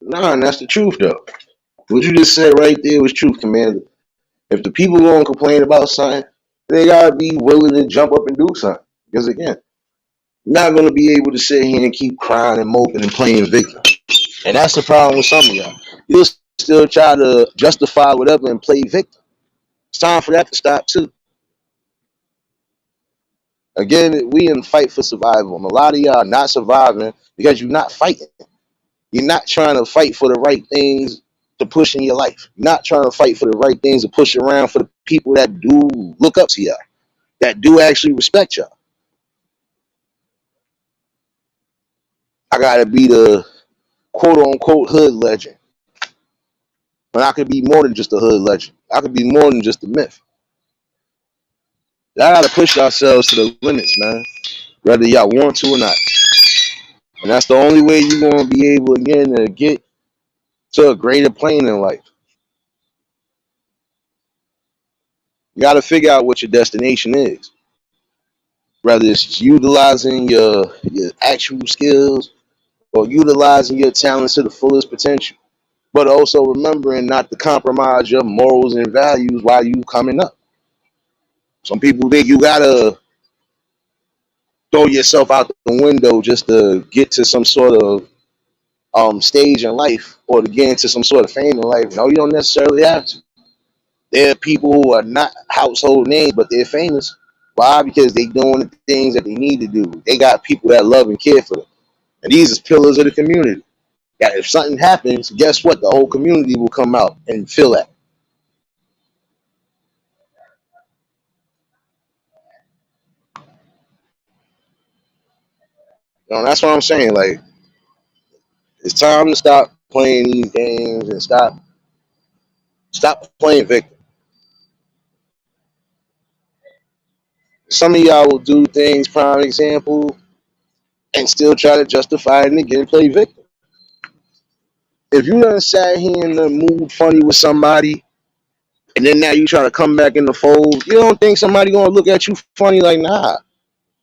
Nah, and that's the truth though. What you just said right there was truth, Commander. If the people gonna complain about something, they gotta be willing to jump up and do something. Because again, you're not gonna be able to sit here and keep crying and moping and playing victim. And that's the problem with some of y'all. You'll still try to justify whatever and play victim. It's time for that to stop too. Again, we in fight for survival. And a lot of y'all are not surviving because you're not fighting. You're not trying to fight for the right things to push in your life. You're not trying to fight for the right things to push around for the people that do look up to y'all, that do actually respect y'all. I gotta be the quote unquote hood legend. But I could be more than just a hood legend. I could be more than just a myth. Y'all gotta push yourselves to the limits, man. Whether y'all want to or not. And that's the only way you're gonna be able again to get to a greater plane in life. You got to figure out what your destination is. Whether it's utilizing your actual skills or utilizing your talents to the fullest potential, but also remembering not to compromise your morals and values while you coming up. Some people think you gotta throw yourself out the window just to get to some sort of stage in life or to get into some sort of fame in life. No, you don't necessarily have to. There are people who are not household names, but they're famous. Why? Because they doing the things that they need to do. They got people that love and care for them. And these is pillars of the community. That if something happens, guess what? The whole community will come out and feel that. That's what I'm saying. Like, it's time to stop playing these games and stop playing victim. Some of y'all will do things, prime example, and still try to justify it and again play victim. If you done sat here in the mood funny with somebody, and then now you try to come back in the fold, you don't think somebody gonna look at you funny like, nah,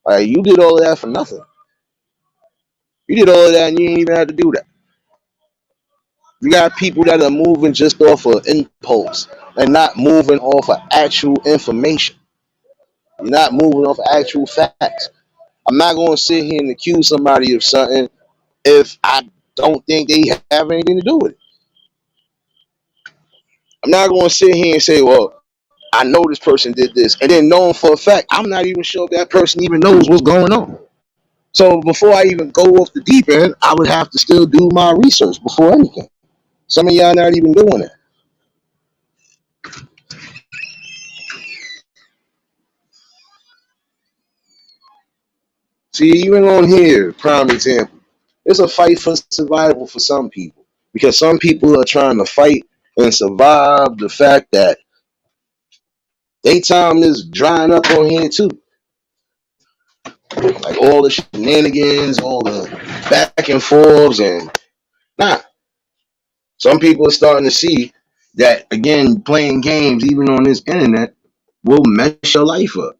like you did all of that for nothing. You did all of that and you didn't even have to do that. You got people that are moving just off of impulse and not moving off of actual information. You're not moving off of actual facts. I'm not gonna sit here and accuse somebody of something if I don't think they have anything to do with it. I'm not gonna sit here and say, well, I know this person did this, and then knowing for a fact, I'm not even sure if that person even knows what's going on. So before I even go off the deep end, I would have to still do my research before anything. Some of y'all not even doing that. See, even on here, prime example, it's a fight for survival for some people because some people are trying to fight and survive the fact that they time is drying up on here too. Like all the shenanigans, all the back and forths, and nah. Some people are starting to see that again, playing games even on this internet will mess your life up.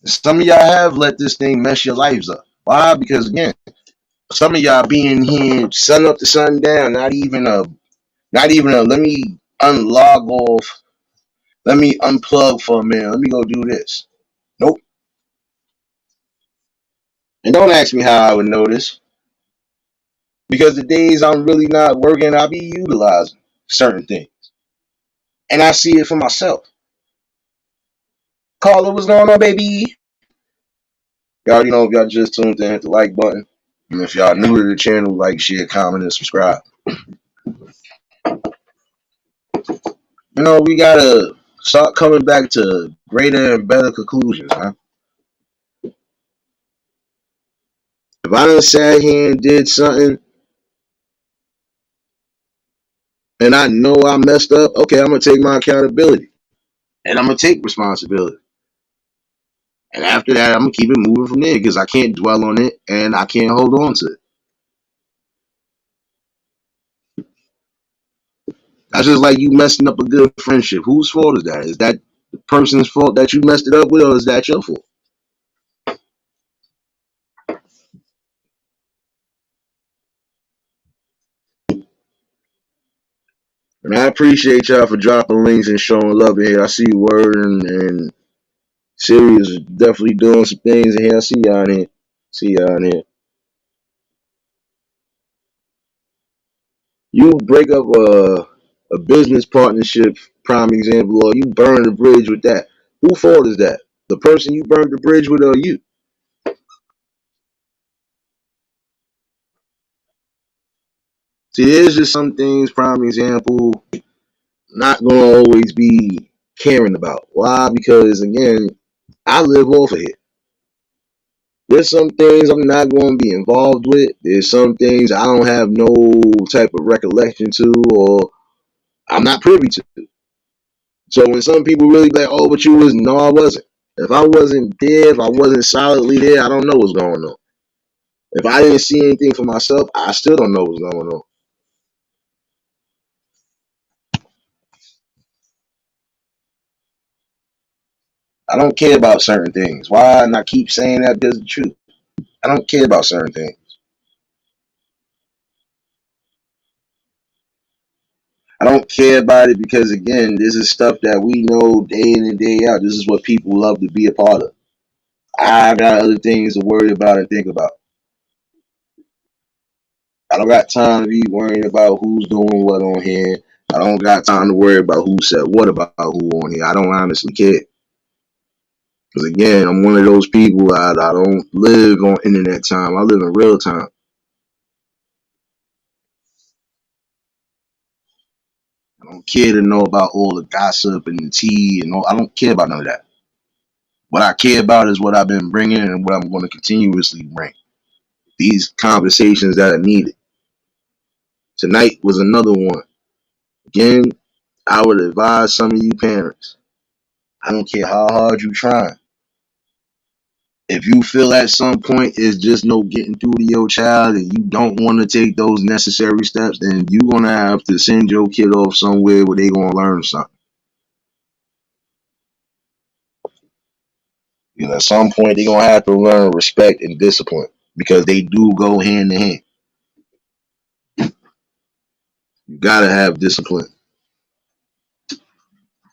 Some of y'all have let this thing mess your lives up. Why? Because again, some of y'all being here sun up to sundown, not even a let me unlog off, let me unplug for a minute, let me go do this. Nope. And don't ask me how I would know this. Because the days I'm really not working, I'll be utilizing certain things. And I see it for myself. Carla, what's going on, baby? Y'all already know if y'all just tuned in, hit the like button. And if y'all new to the channel, like, share, comment, and subscribe. We gotta start coming back to greater and better conclusions, huh? If I done sat here and did something and I know I messed up, okay, I'm gonna take my accountability. And I'm gonna take responsibility. And after that, I'm gonna keep it moving from there because I can't dwell on it and I can't hold on to it. That's just like you messing up a good friendship. Whose fault is that? Is that the person's fault that you messed it up with, or is that your fault? And I appreciate y'all for dropping links and showing love in here. I see Word and Siri is definitely doing some things in here. I see y'all in here. See y'all in here. You break up a business partnership, prime example, or you burn the bridge with that. Who fault is that? The person you burned the bridge with, or you? See, there's just some things, prime example, not gonna always be caring about. Why? Because again, I live off of it. There's some things I'm not going to be involved with. There's some things I don't have no type of recollection to, or I'm not privy to. So when some people really be like, "Oh, but you was," no, I wasn't. If I wasn't there, if I wasn't solidly there, I don't know what's going on. If I didn't see anything for myself, I still don't know what's going on. I don't care about certain things. Why? And I keep saying that because it's the truth. I don't care about certain things. I don't care about it because, again, this is stuff that we know day in and day out. This is what people love to be a part of. I got other things to worry about and think about. I don't got time to be worrying about who's doing what on here. I don't got time to worry about who said what about who on here. I don't honestly care. Because again, I'm one of those people, I don't live on internet time. I live in real time. I don't care to know about all the gossip and the tea and all. I don't care about none of that. What I care about is what I've been bringing and what I'm going to continuously bring. These conversations that are needed. Tonight was another one. Again, I would advise some of you parents. I don't care how hard you try. If you feel at some point it's just no getting through to your child and you don't want to take those necessary steps, then you're going to have to send your kid off somewhere where they're going to learn something. You know, at some point they're going to have to learn respect and discipline because they do go hand in hand. You got to have discipline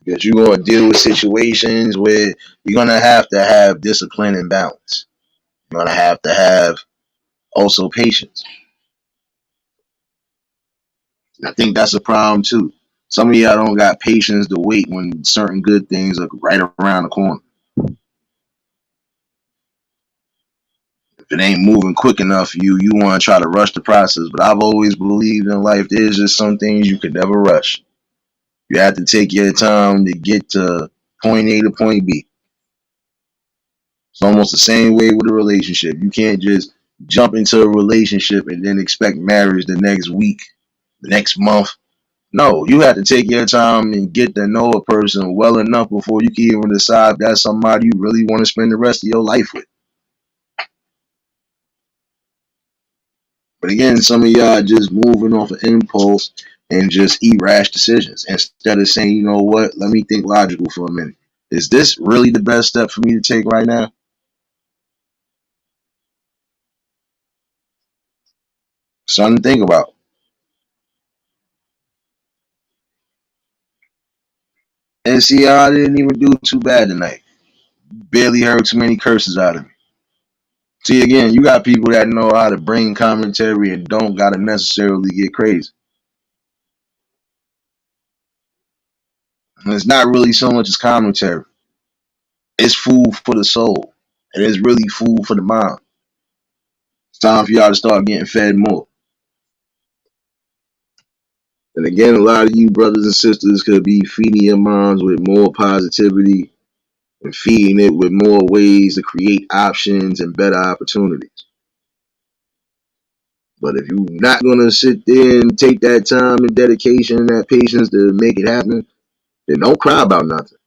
because you're going to deal with situations where you're going to have discipline and balance. You're going to have also patience. I think that's a problem too. Some of y'all don't got patience to wait when certain good things are right around the corner. If it ain't moving quick enough, you want to try to rush the process. But I've always believed in life there's just some things you could never rush. You have to take your time to get to point A to point B. It's almost the same way with a relationship. You can't just jump into a relationship and then expect marriage the next week, the next month. No, you have to take your time and get to know a person well enough before you can even decide if that's somebody you really want to spend the rest of your life with. But again, some of y'all just moving off of impulse and just eat rash decisions instead of saying, you know what, let me think logical for a minute. Is this really the best step for me to take right now? Something to think about. And see, I didn't even do too bad tonight. Barely heard too many curses out of me. See, again, you got people that know how to bring commentary and don't got to necessarily get crazy. And it's not really so much as commentary. It's food for the soul. And it's really food for the mind. It's time for y'all to start getting fed more. And again, a lot of you brothers and sisters could be feeding your minds with more positivity and feeding it with more ways to create options and better opportunities. But if you're not going to sit there and take that time and dedication and that patience to make it happen, then don't cry about nothing.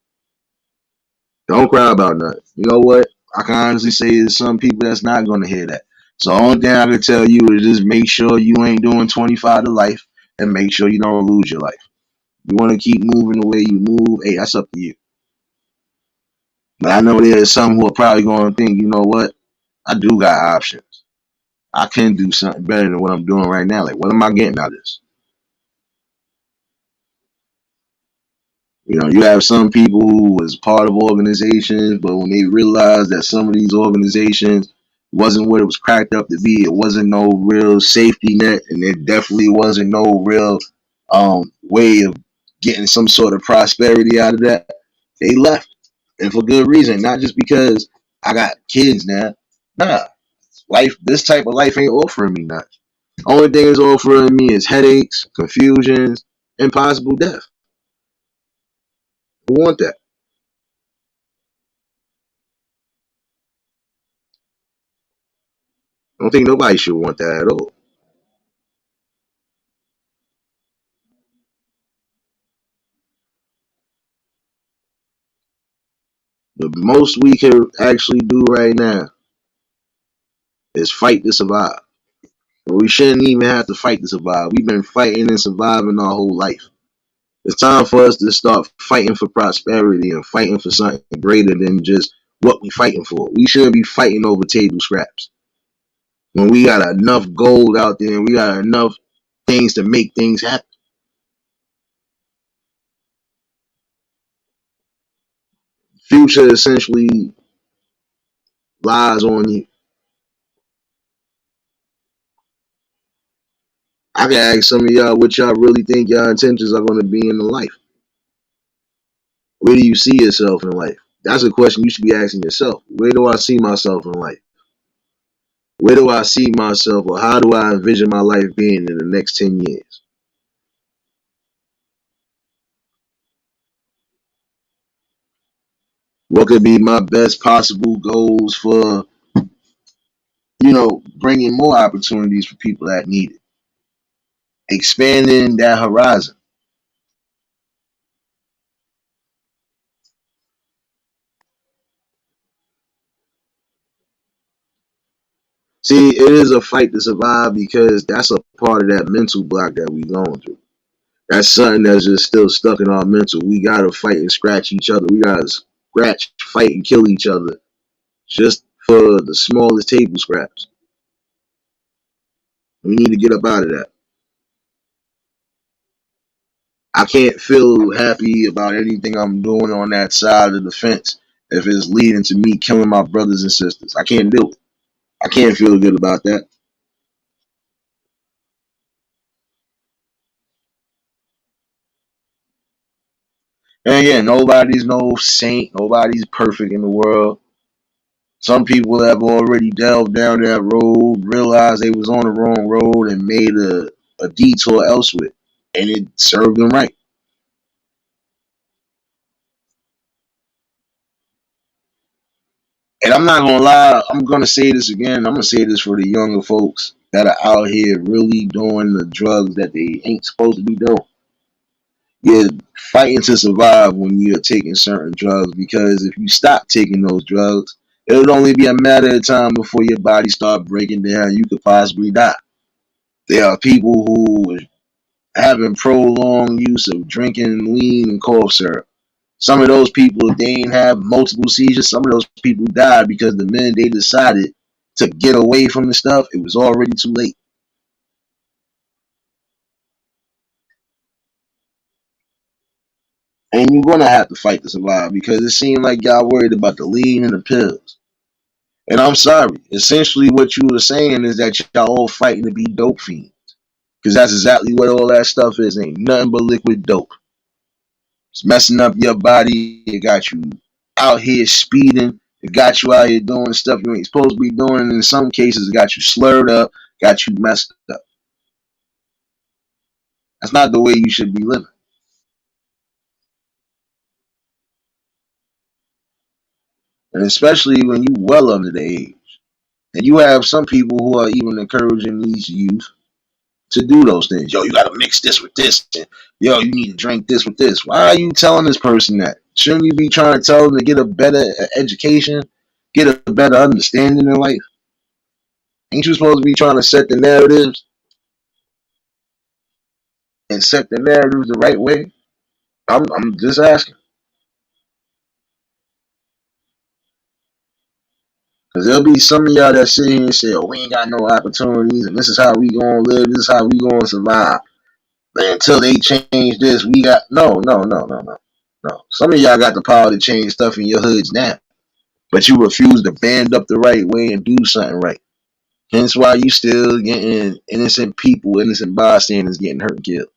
Don't cry about nothing. You know what? I can honestly say there's some people that's not going to hear that. So the only thing I can tell you is just make sure you ain't doing 25 to life and make sure you don't lose your life. You want to keep moving the way you move, hey, that's up to you. But I know there's some who are probably going to think, you know what? I do got options. I can do something better than what I'm doing right now. Like, what am I getting out of this? You know, you have some people who was part of organizations, but when they realized that some of these organizations wasn't what it was cracked up to be, it wasn't no real safety net, and it definitely wasn't no real way of getting some sort of prosperity out of that, they left. And for good reason, not just because I got kids now. Nah, life, this type of life ain't offering me nothing. Only thing it's offering me is headaches, confusions, and possible death. Who want that? I don't think nobody should want that at all. The most we can actually do right now is fight to survive. But we shouldn't even have to fight to survive. We've been fighting and surviving our whole life. It's time for us to start fighting for prosperity and fighting for something greater than just what we fighting for. We shouldn't be fighting over table scraps. When we got enough gold out there and we got enough things to make things happen. Future essentially lies on you. I can ask some of y'all what y'all really think y'all intentions are going to be in the life. Where do you see yourself in life? That's a question you should be asking yourself. Where do I see myself in life? Where do I see myself, or how do I envision my life being in the next 10 years? What could be my best possible goals for, bringing more opportunities for people that need it? Expanding that horizon. See, it is a fight to survive because that's a part of that mental block that we going through. That's something that's just still stuck in our mental. We gotta fight and scratch each other. We gotta scratch, fight, and kill each other just for the smallest table scraps. We need to get up out of that. I can't feel happy about anything I'm doing on that side of the fence if it's leading to me killing my brothers and sisters. I can't do it. I can't feel good about that. And yeah, nobody's no saint. Nobody's perfect in the world. Some people have already delved down that road, realized they was on the wrong road, and made a detour elsewhere, and it served them right. And I'm not gonna lie, I'm gonna say this again. I'm gonna say this for the younger folks that are out here really doing the drugs that they ain't supposed to be doing. You're fighting to survive when you're taking certain drugs, because if you stop taking those drugs, it would only be a matter of time before your body start breaking down. You could possibly die. There are people who are having prolonged use of drinking lean and cough syrup. Some of those people, they ain't have multiple seizures. Some of those people died because the minute they decided to get away from the stuff, it was already too late. And you're gonna have to fight to survive because it seemed like y'all worried about the lean and the pills. And I'm sorry. Essentially, what you were saying is that y'all all fighting to be dope fiends, because that's exactly what all that stuff is. Ain't nothing but liquid dope. It's messing up your body. It got you out here speeding. It got you out here doing stuff you ain't supposed to be doing. And in some cases, it got you slurred up, got you messed up. That's not the way you should be living. And especially when you well under the age. And you have some people who are even encouraging these youth to do those things. Yo, you got to mix this with this. And, yo, you need to drink this with this. Why are you telling this person that? Shouldn't you be trying to tell them to get a better education, get a better understanding in life? Ain't you supposed to be trying to set the narratives and set the narratives the right way? I'm just asking. Because there'll be some of y'all that sit here and say, oh, we ain't got no opportunities, and this is how we going to live, this is how we going to survive. But until they change this, we got. No, no, no, no, no. No. Some of y'all got the power to change stuff in your hoods now, but you refuse to band up the right way and do something right. Hence why you still getting innocent people, innocent bystanders getting hurt and killed.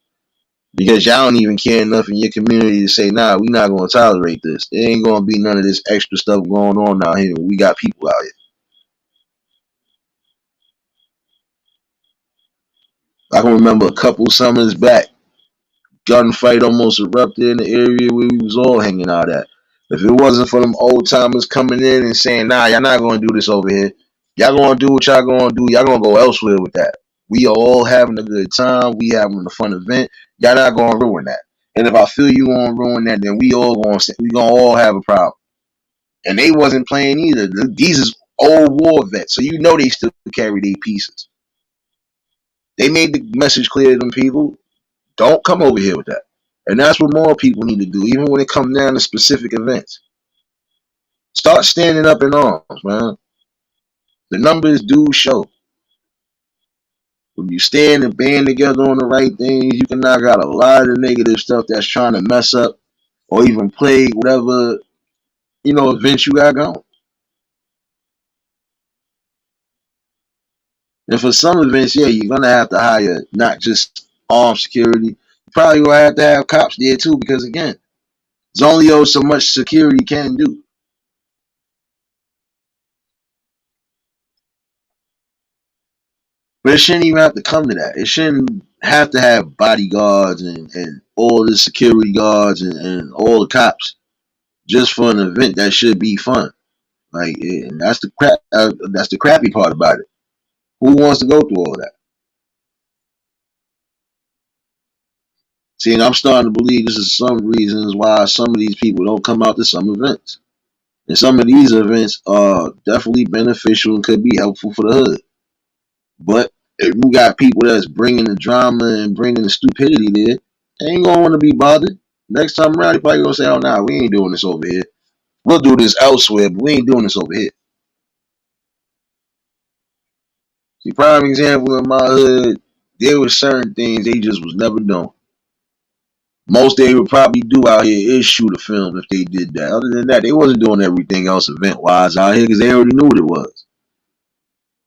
Because y'all don't even care enough in your community to say, nah, we not going to tolerate this. There ain't going to be none of this extra stuff going on out here. We got people out here. I can remember a couple summers back, gunfight almost erupted in the area where we was all hanging out at. If it wasn't for them old timers coming in and saying, nah, y'all not going to do this over here. Y'all going to do what y'all going to do. Y'all going to go elsewhere with that. We are all having a good time. We having a fun event. Y'all not going to ruin that. And if I feel you going to ruin that, then we gonna all have a problem. And they wasn't playing either. These is old war vets, so you know they still carry their pieces. They made the message clear to them people: don't come over here with that. And that's what more people need to do, even when it comes down to specific events. Start standing up in arms, man. The numbers do show. When you stand and band together on the right things, you can knock out a lot of negative stuff that's trying to mess up or even plague whatever, events you got going. And for some events, yeah, you're gonna have to hire not just armed security. You probably gonna have to have cops there too, because again, there's only so much security can do. But it shouldn't even have to come to that. It shouldn't have to have bodyguards and all the security guards and all the cops just for an event that should be fun. Like, and that's the crap. That's the crappy part about it. Who wants to go through all that? See, and I'm starting to believe this is some reasons why some of these people don't come out to some events. And some of these events are definitely beneficial and could be helpful for the hood. But if you got people that's bringing the drama and bringing the stupidity there, they ain't gonna want to be bothered. Next time around, they probably gonna say, "Oh, nah, we ain't doing this over here. We'll do this elsewhere, but we ain't doing this over here." See, prime example in my hood, there were certain things they just was never doing. Most they would probably do out here is shoot a film if they did that. Other than that, they wasn't doing everything else event wise out here because they already knew what it was.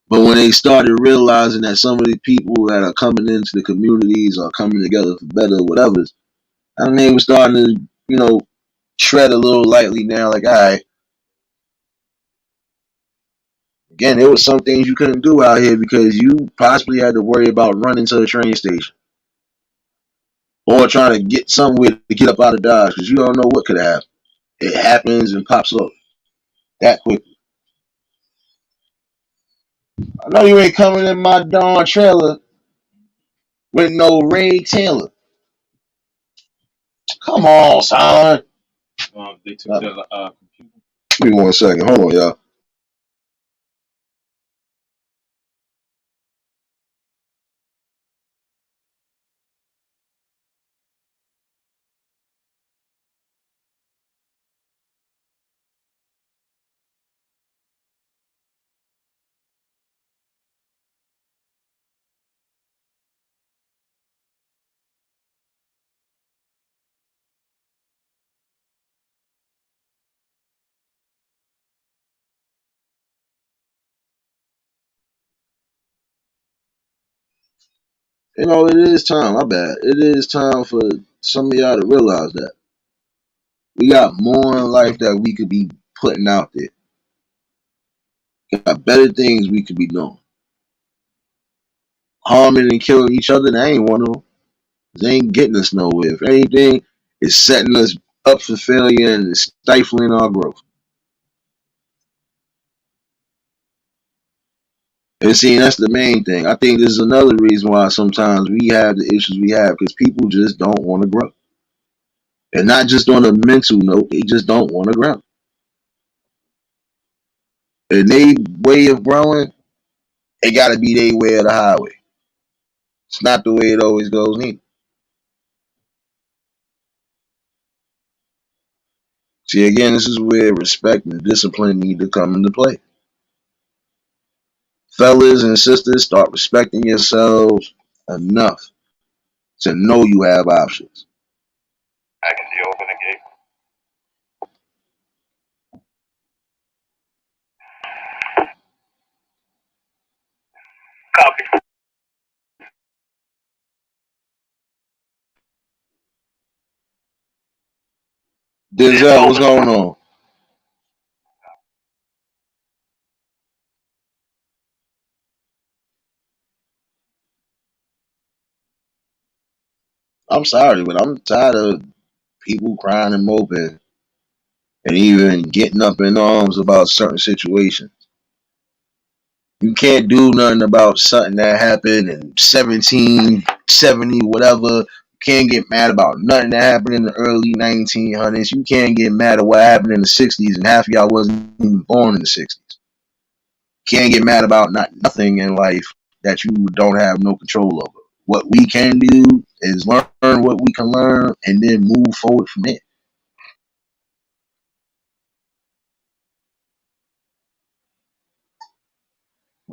But when they started realizing that some of the people that are coming into the communities are coming together for better or whatever, I mean, they were starting to, tread a little lightly now. Like, all right, again, there was some things you couldn't do out here because you possibly had to worry about running to the train station or trying to get somewhere to get up out of Dodge because you don't know what could happen. It happens and pops up that quickly. I know you ain't coming in my darn trailer with no Ray Taylor. Come on, son. They took the computer. Give me 1 second. Hold on, y'all. It is time. My bad. It is time for some of y'all to realize that we got more in life that we could be putting out there. Got better things we could be doing. Harming and killing each other, that ain't one of them. They ain't getting us nowhere. If anything, it's setting us up for failure and it's stifling our growth. And see, that's the main thing. I think this is another reason why sometimes we have the issues we have because people just don't want to grow. And not just on a mental note, they just don't want to grow. And they way of growing, it got to be their way of the highway. It's not the way it always goes neither. See, again, this is where respect and discipline need to come into play. Fellas and sisters, start respecting yourselves enough to know you have options. I can see open a gate. Copy. Denzel, what's going on? I'm sorry, but I'm tired of people crying and moping and even getting up in arms about certain situations. You can't do nothing about something that happened in 1770, whatever. You can't get mad about nothing that happened in the early 1900s. You can't get mad at what happened in the 60s, and half of y'all wasn't even born in the 60s. You can't get mad about nothing in life that you don't have no control over. What we can do is learn what we can learn and then move forward from there.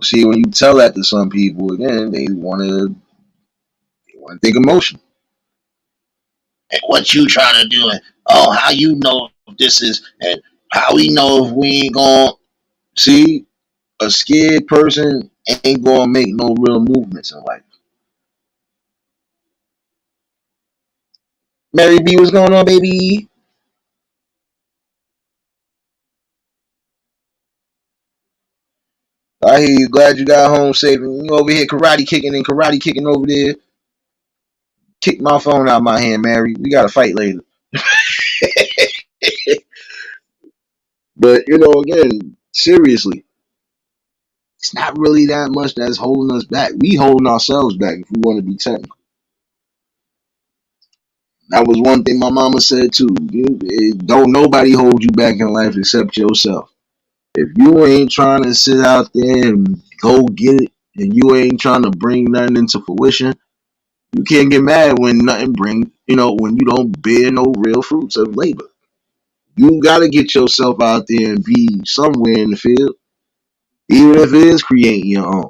See, when you tell that to some people, again, they want to think emotion. And what you trying to do? And oh, how you know if this is, and how we know if we ain't going? See, a scared person ain't gonna make no real movements in life. Mary B, what's going on, baby? I hear you. Glad you got home safe. And you over here karate kicking and karate kicking over there. Kick my phone out of my hand, Mary. We got to fight later. But again, seriously, it's not really that much that's holding us back. We holding ourselves back if we want to be technical. That was one thing my mama said too. Don't nobody hold you back in life except yourself. If you ain't trying to sit out there and go get it, and you ain't trying to bring nothing into fruition, you can't get mad when nothing when you don't bear no real fruits of labor. You gotta get yourself out there and be somewhere in the field, even if it is creating your own.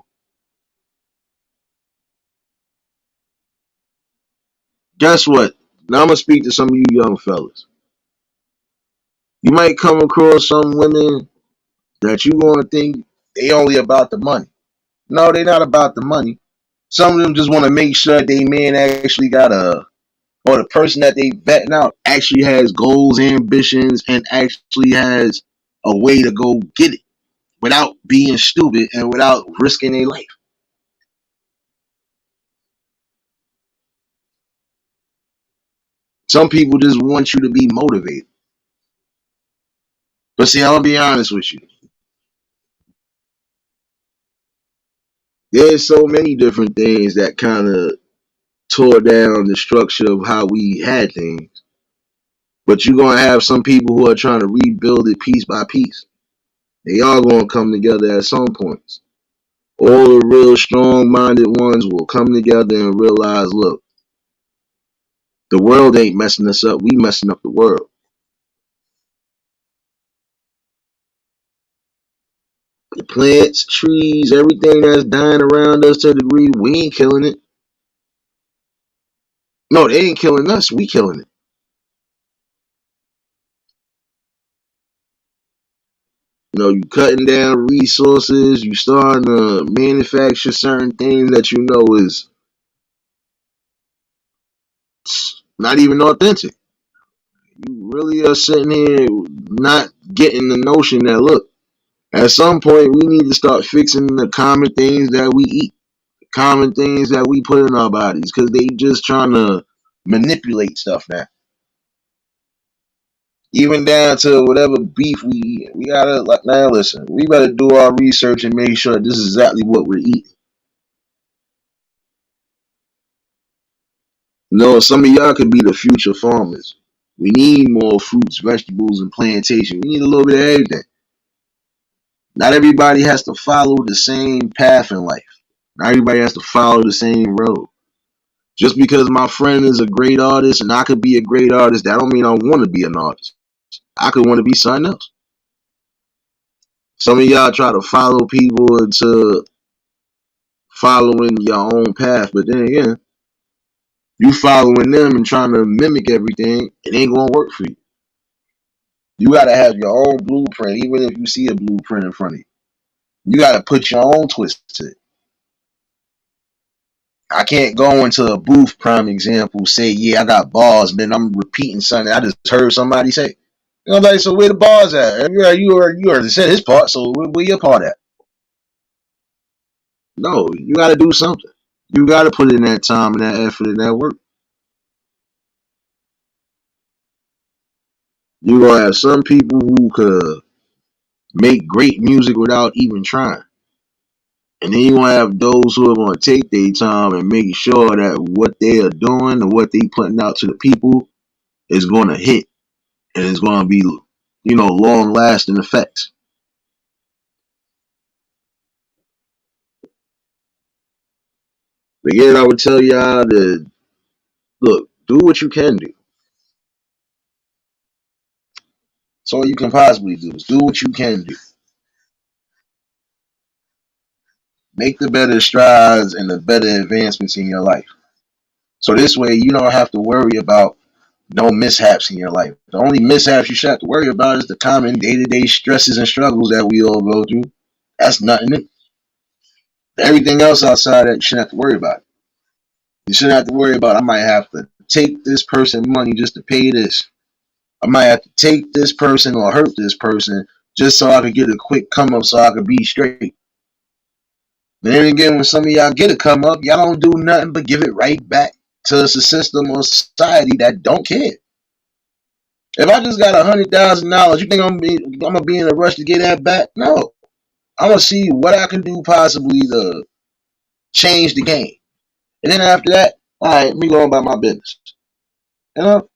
Guess what? Now I'm gonna speak to some of you young fellas. You might come across some women that you gonna think they only about the money. No, they not about the money. Some of them just want to make sure they man actually got or the person that they vetting out actually has goals, ambitions, and actually has a way to go get it without being stupid and without risking their life. Some people just want you to be motivated. But see, I'm gonna be honest with you. There's so many different things that kind of tore down the structure of how we had things. But you're gonna have some people who are trying to rebuild it piece by piece. They are gonna come together at some points. All the real strong minded ones will come together and realize, look, the world ain't messing us up, we messing up the world. The plants, trees, everything that's dying around us to a degree, we ain't killing it. No, they ain't killing us, we killing it. You cutting down resources, you starting to manufacture certain things that is not even authentic. You really are sitting here not getting the notion that, look, at some point we need to start fixing the common things that we eat, common things that we put in our bodies, because they just trying to manipulate stuff now. Even down to whatever beef we eat. We gotta, like, now listen, we better do our research and make sure this is exactly what we're eating. Some of y'all could be the future farmers. We need more fruits, vegetables, and plantation. We need a little bit of everything. Not everybody has to follow the same path in life. Not everybody has to follow the same road. Just because my friend is a great artist and I could be a great artist, that don't mean I want to be an artist. I could want to be something else. Some of y'all try to follow people into following your own path, but then again, you following them and trying to mimic everything, it ain't gonna work for you. You gotta have your own blueprint, even if you see a blueprint in front of you. You gotta put your own twist to it. I can't go into a booth, prime example, say, yeah, I got bars, then I'm repeating something I just heard somebody say. Like, so where the bars at? You already said his part, so where your part at? No, you gotta do something. You gotta put in that time and that effort and that work. You gonna have some people who could make great music without even trying. And then you gonna have those who are gonna take their time and make sure that what they are doing and what they putting out to the people is gonna hit and it's gonna be, long lasting effects. Again, I would tell y'all to Look, do what you can do. That's all you can possibly do is do what you can do. Make the better strides and the better advancements in your life. So this way you don't have to worry about no mishaps in your life. The only mishaps you should have to worry about is the common day-to-day stresses and struggles that we all go through. That's nothing new. Everything else outside that you shouldn't have to worry about. You shouldn't have to worry about I might have to take this person money just to pay this. I might have to take this person or hurt this person just so I could get a quick come up so I could be straight. And then again, when some of y'all get a come up, y'all don't do nothing but give it right back to a system or society that don't care. If I just got $100,000, you think I'm gonna be in a rush to get that back? No, I'm gonna see what I can do possibly to change the game, and then after that, all right, let me go about my business. You know,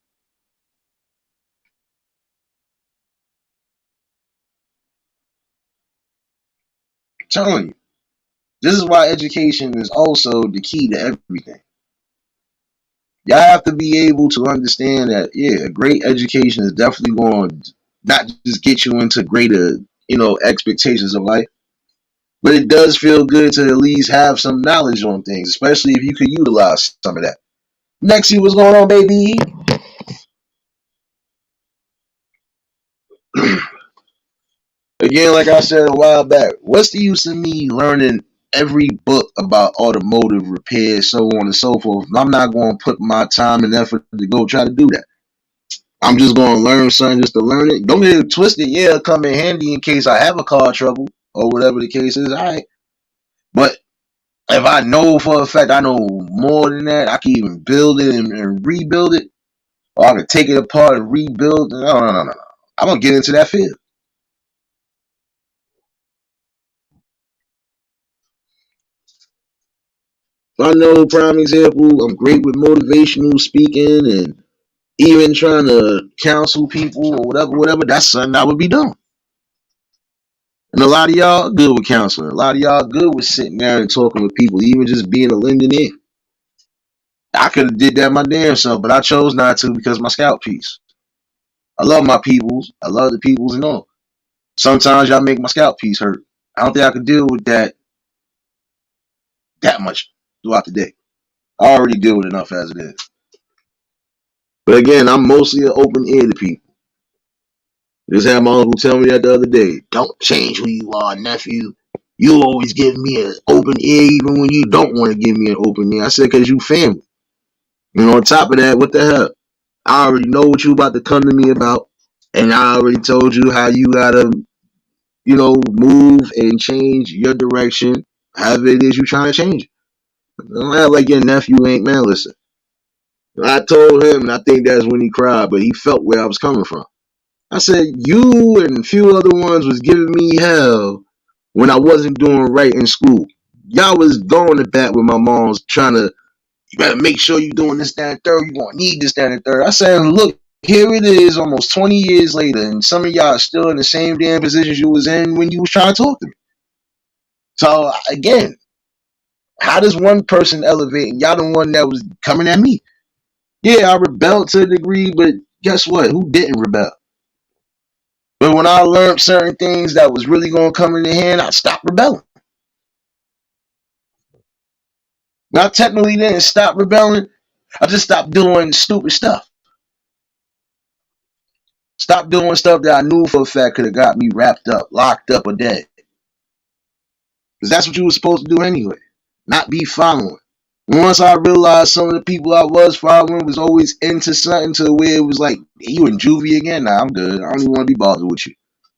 I'm telling you, this is why education is also the key to everything. Y'all have to be able to understand that, yeah, a great education is definitely going to not just get you into greater, expectations of life, but it does feel good to at least have some knowledge on things, especially if you could utilize some of that. Next, what's going on, baby? Again, like I said a while back, what's the use of me learning every book about automotive repair, so on and so forth? I'm not going to put my time and effort to go try to do that. I'm just going to learn something just to learn it. Don't get it twisted. Yeah, it'll come in handy in case I have a car trouble or whatever the case is. All right. But if I know for a fact I know more than that, I can even build it and rebuild it, or I can take it apart and rebuild. No. I'm going to get into that field. I know, prime example, I'm great with motivational speaking and even trying to counsel people or whatever. That's something I would be doing. And a lot of y'all good with counseling. A lot of y'all good with sitting down and talking with people, even just being a lending ear. I could have did that my damn self, but I chose not to because of my scout piece. I love my peoples. I love the peoples and all. Sometimes y'all make my scout piece hurt. I don't think I could deal with that much throughout the day. I already deal with enough as it is. But again, I'm mostly an open ear to people. Just had my uncle tell me that the other day. Don't change who you are, nephew. You always give me an open ear even when you don't want to give me an open ear. I said, because you family. And on top of that, what the hell? I already know what you about to come to me about. And I already told you how you gotta, move and change your direction, however it is you trying to change it. Don't act like your nephew ain't, man. Listen. I told him, and I think that's when he cried, but he felt where I was coming from. I said, you and a few other ones was giving me hell when I wasn't doing right in school. Y'all was going to bat with my moms trying to, you better make sure you're doing this, that, and third. You're going to need this, that, and third. I said, look, here it is almost 20 years later, and some of y'all are still in the same damn positions you was in when you was trying to talk to me. So, again, how does one person elevate and y'all the one that was coming at me? Yeah, I rebelled to a degree, but guess what? Who didn't rebel? But when I learned certain things that was really going to come in the hand, I stopped rebelling. I technically didn't stop rebelling. I just stopped doing stupid stuff. Stop doing stuff that I knew for a fact could have got me wrapped up, locked up, or dead. Because that's what you were supposed to do anyway. Not be following. And once I realized some of the people I was following was always into something to where it was like, hey, you in juvie again? Nah, I'm good. I don't even want to be bothered with you.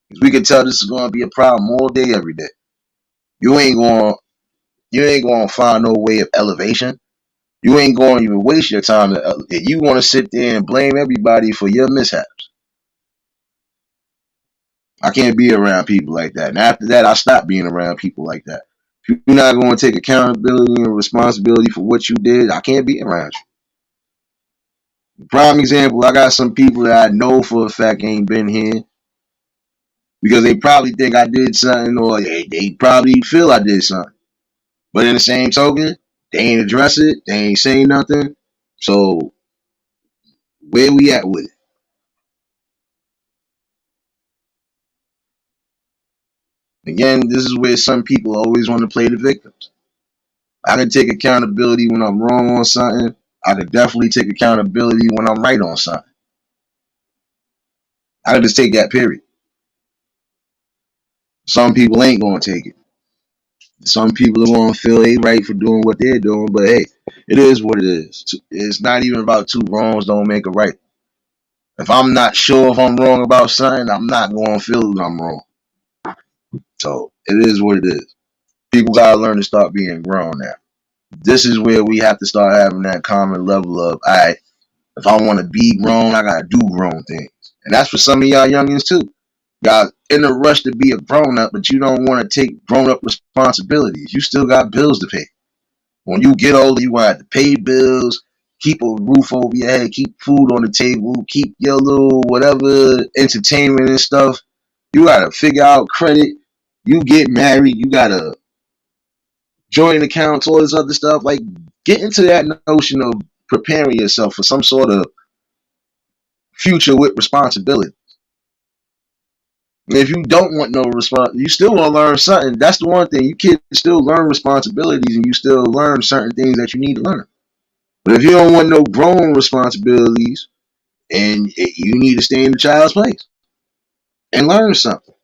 Because we can tell this is going to be a problem all day, every day. You ain't going to find no way of elevation. You ain't going to even waste your time. You want to sit there and blame everybody for your mishaps. I can't be around people like that. And after that, I stopped being around people like that. If you're not going to take accountability and responsibility for what you did, I can't be around you. Prime example, I got some people that I know for a fact ain't been here because they probably think I did something, or they probably feel I did something. But in the same token, they ain't address it. They ain't saying nothing. So Where we at with it? Again, this is where some people always want to play the victims. I can take accountability when I'm wrong on something. I could definitely take accountability when I'm right on something. I can just take that period. Some people ain't gonna take it. Some people are gonna feel they right for doing what they're doing, but hey, it is what it is. It's not even about two wrongs don't make a right. If I'm not sure if I'm wrong about something, I'm not gonna feel that I'm wrong. So it is what it is. People gotta learn to start being grown now. This is where we have to start having that common level of, all right, if I want to be grown, I gotta do grown things, and that's for some of y'all youngins too. Y'all in a rush to be a grown up, but you don't want to take grown up responsibilities. You still got bills to pay. When you get older, you want to have to pay bills, keep a roof over your head, keep food on the table, keep your little whatever entertainment and stuff. You gotta figure out credit. You get married, you gotta joint accounts, all this other stuff. Like, get into that notion of preparing yourself for some sort of future with responsibility. And if you don't want no you still want to learn something. That's the one thing. You can still learn responsibilities and you still learn certain things that you need to learn. But if you don't want no grown responsibilities and you need to stay in the child's place and learn something.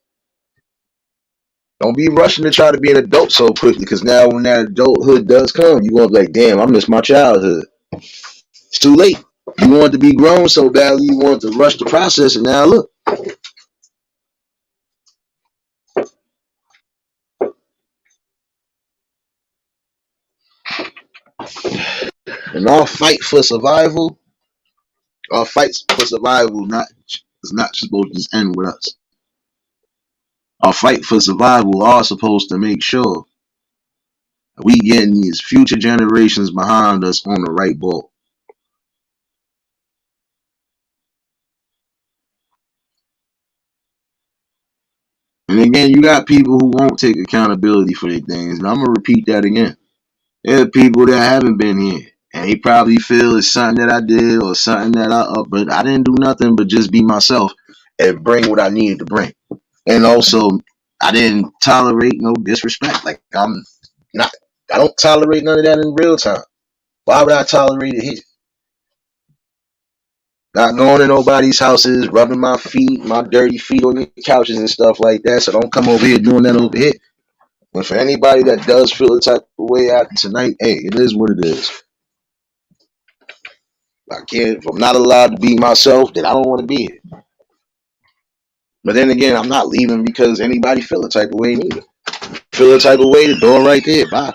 Don't be rushing to try to be an adult so quickly, because now when that adulthood does come, you're going to be like, damn, I missed my childhood. It's too late. You want to be grown so badly, you want to rush the process, and now look. And our fight for survival, our fights for survival is not supposed to just end with us. Our fight for survival are supposed to make sure we getting these future generations behind us on the right ball. And again, you got people who won't take accountability for their things, and I'm gonna repeat that again. There are people that haven't been here, and they probably feel it's something that I did or something that but I didn't do nothing but just be myself and bring what I needed to bring. And also, I didn't tolerate no disrespect. Like, I don't tolerate none of that in real time. Why would I tolerate it here? Not going to nobody's houses, rubbing my feet, my dirty feet on your couches and stuff like that. So don't come over here doing that over here. But for anybody that does feel the type of way after tonight, hey, it is what it is. I can't. If I'm not allowed to be myself, then I don't want to be here. But then again, I'm not leaving because anybody feel the type of way neither. Feel the type of way, the door right there. Bye.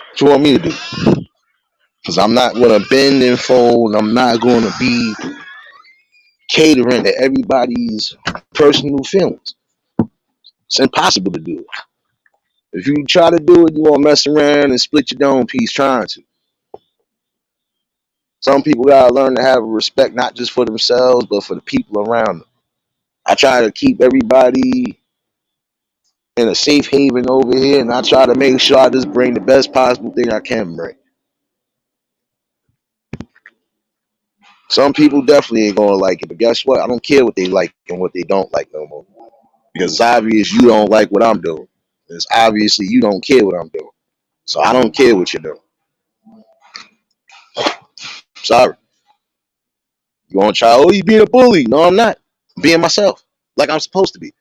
What you want me to do? Because I'm not going to bend and fold. I'm not going to be catering to everybody's personal feelings. It's impossible to do it. If you try to do it, you won't mess around and split your dome piece trying to. Some people gotta learn to have respect not just for themselves, but for the people around them. I try to keep everybody in a safe haven over here, and I try to make sure I just bring the best possible thing I can bring. Some people definitely ain't gonna like it, but guess what? I don't care what they like and what they don't like no more. Because it's obvious you don't like what I'm doing. It's obviously you don't care what I'm doing. So I don't care what you're doing. Sorry. You wanna try, oh, you being a bully. No, I'm not. I'm being myself. Like I'm supposed to be.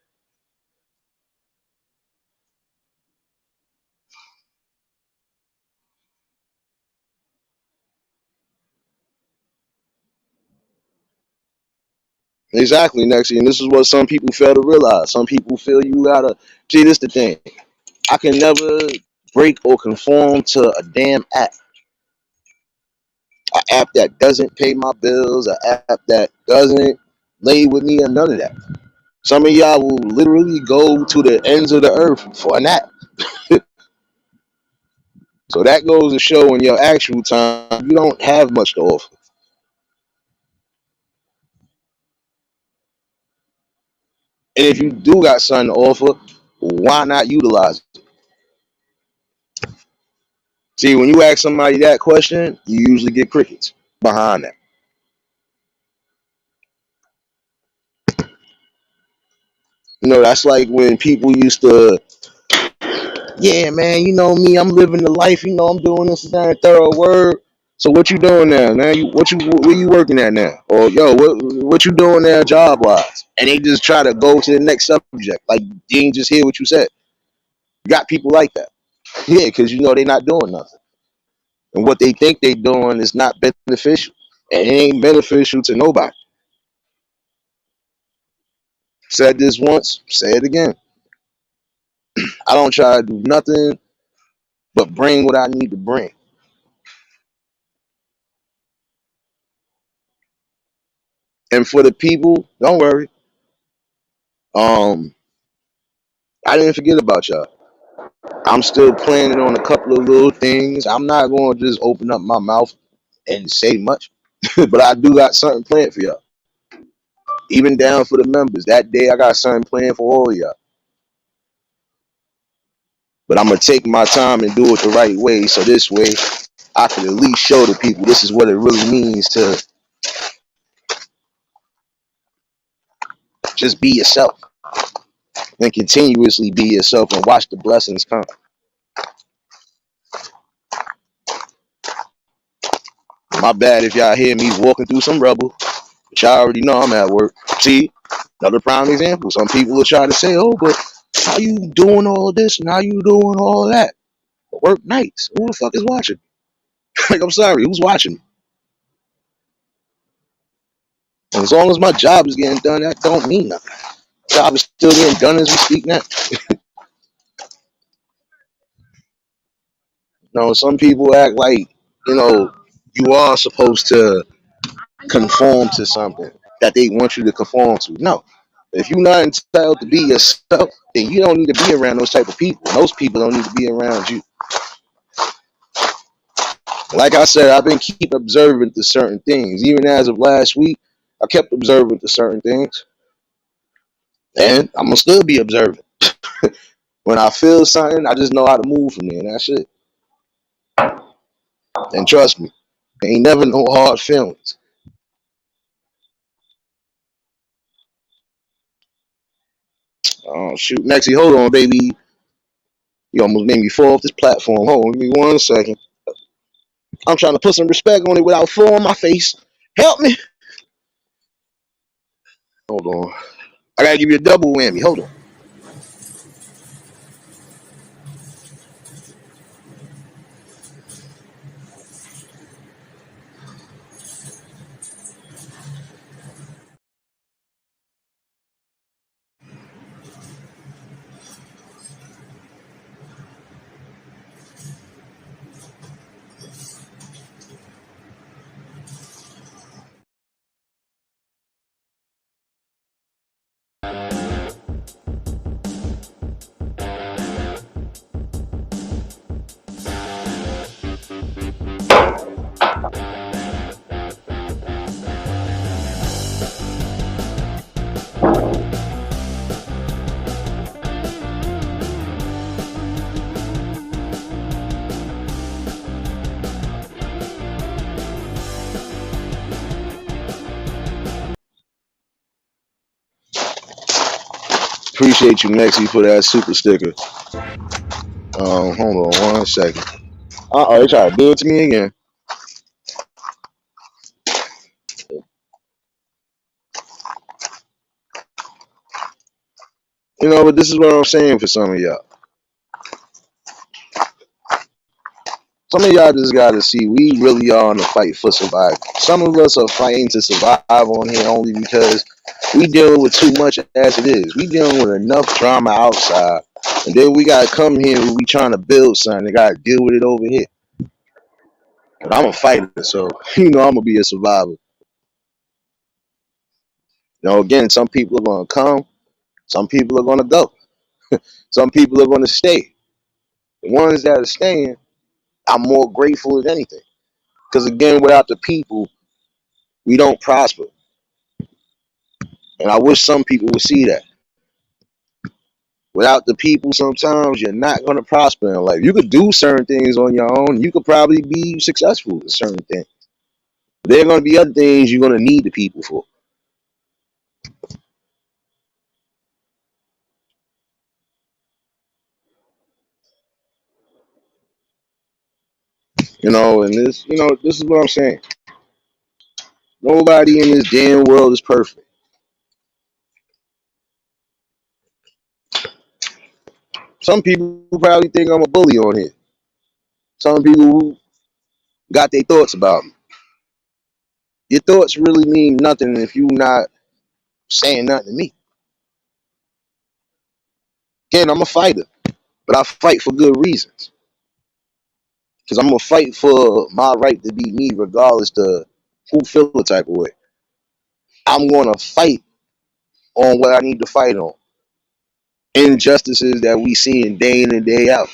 Exactly, Nexie. And this is what some people fail to realize. Some people feel you gotta see this the thing. I can never break or conform to a damn app. An app that doesn't pay my bills, an app that doesn't lay with me, and none of that. Some of y'all will literally go to the ends of the earth for an app. So that goes to show in your actual time, you don't have much to offer. And if you do got something to offer, why not utilize it? See, when you ask somebody that question, you usually get crickets behind that. You know, that's like when people used to, yeah, man, you know me, I'm living the life, you know, I'm doing this and that thorough word. So what you doing now? Now you where you working at now? Or yo, what you doing now job wise? And they just try to go to the next subject. Like they ain't just hear what you said. You got people like that. Yeah, because you know they not doing nothing. And what they think they doing is not beneficial. And it ain't beneficial to nobody. Said this once, say it again. I don't try to do nothing but bring what I need to bring. And for the people, don't worry. Um, I didn't forget about y'all. I'm still planning on a couple of little things. I'm not going to just open up my mouth and say much, but I do got something planned for y'all. Even down for the members. That day, I got something planned for all of y'all. But I'm going to take my time and do it the right way. So this way, I can at least show the people this is what it really means to just be yourself and continuously be yourself and watch the blessings come. My bad if y'all hear me walking through some rubble, but y'all already know I'm at work. See, another prime example. Some people will try to say, oh, but how you doing all this and how you doing all that? But work nights. Who the fuck is watching? Like, I'm sorry, who's watching? And as long as my job is getting done, that don't mean nothing. My job is still getting done as we speak now. You know, some people act like, you know, you are supposed to conform to something that they want you to conform to. No. If you're not entitled to be yourself, then you don't need to be around those type of people. Most people don't need to be around you. Like I said, I've been keep observant to certain things. Even as of last week, I kept observant to certain things. And I'm gonna still be observant. When I feel something, I just know how to move from there, and that's it. And trust me, ain't never no hard feelings. Oh shoot, Nexie, hold on, baby. You almost made me fall off this platform. Hold on, give me 1 second. I'm trying to put some respect on it without falling on my face. Help me. Hold on. I gotta give you a double whammy. Hold on. Appreciate you, Nexie, for that super sticker. Hold on 1 second. They try to do it to me again. You know, but this is what I'm saying for some of y'all. Some of y'all just gotta see we really are in a fight for survival. Some of us are fighting to survive on here only because we dealing with too much as it is. We dealing with enough drama outside. And then we gotta come here and we trying to build something. They gotta deal with it over here. But I'm a fighter, so you know I'm gonna be a survivor. You know, again, some people are gonna come, some people are gonna go. Some people are gonna stay. The ones that are staying, I'm more grateful than anything. Because again, without the people, we don't prosper. And I wish some people would see that. Without the people, sometimes you're not going to prosper in life. You could do certain things on your own. You could probably be successful in certain things. But there are going to be other things you're going to need the people for. You know, and this is what I'm saying. Nobody in this damn world is perfect. Some people probably think I'm a bully on here. Some people got their thoughts about me. Your thoughts really mean nothing if you not saying nothing to me. Again, I'm a fighter, but I fight for good reasons. Because I'm gonna fight for my right to be me, regardless to who feel the type of way. I'm gonna fight on what I need to fight on. Injustices that we see in day in and day out.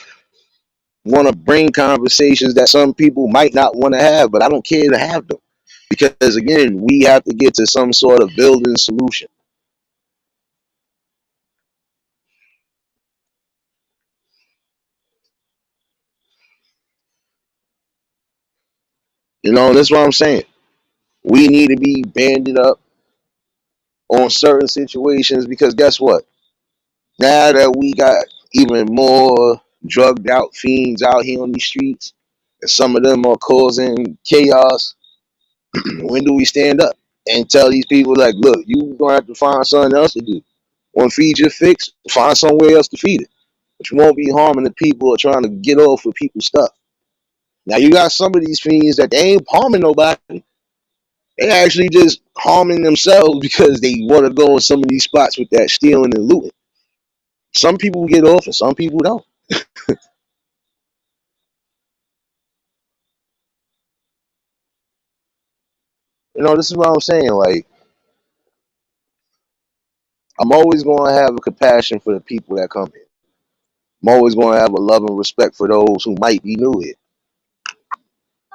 Want to bring conversations that some people might not want to have, but I don't care to have them. Because again, we have to get to some sort of building solution. You know, that's what I'm saying. We need to be banded up on certain situations because guess what? Now that we got even more drugged out fiends out here on these streets, and some of them are causing chaos, when do we stand up and tell these people, like, look, you gonna have to find something else to do. Want to feed your fix? Find somewhere else to feed it. But you won't be harming the people or trying to get off with people's stuff. Now you got some of these fiends that they ain't harming nobody. They actually just harming themselves because they want to go in some of these spots with that stealing and looting. Some people get off and some people don't. You know, this is what I'm saying. Like, I'm always going to have a compassion for the people that come here. I'm always going to have a love and respect for those who might be new here.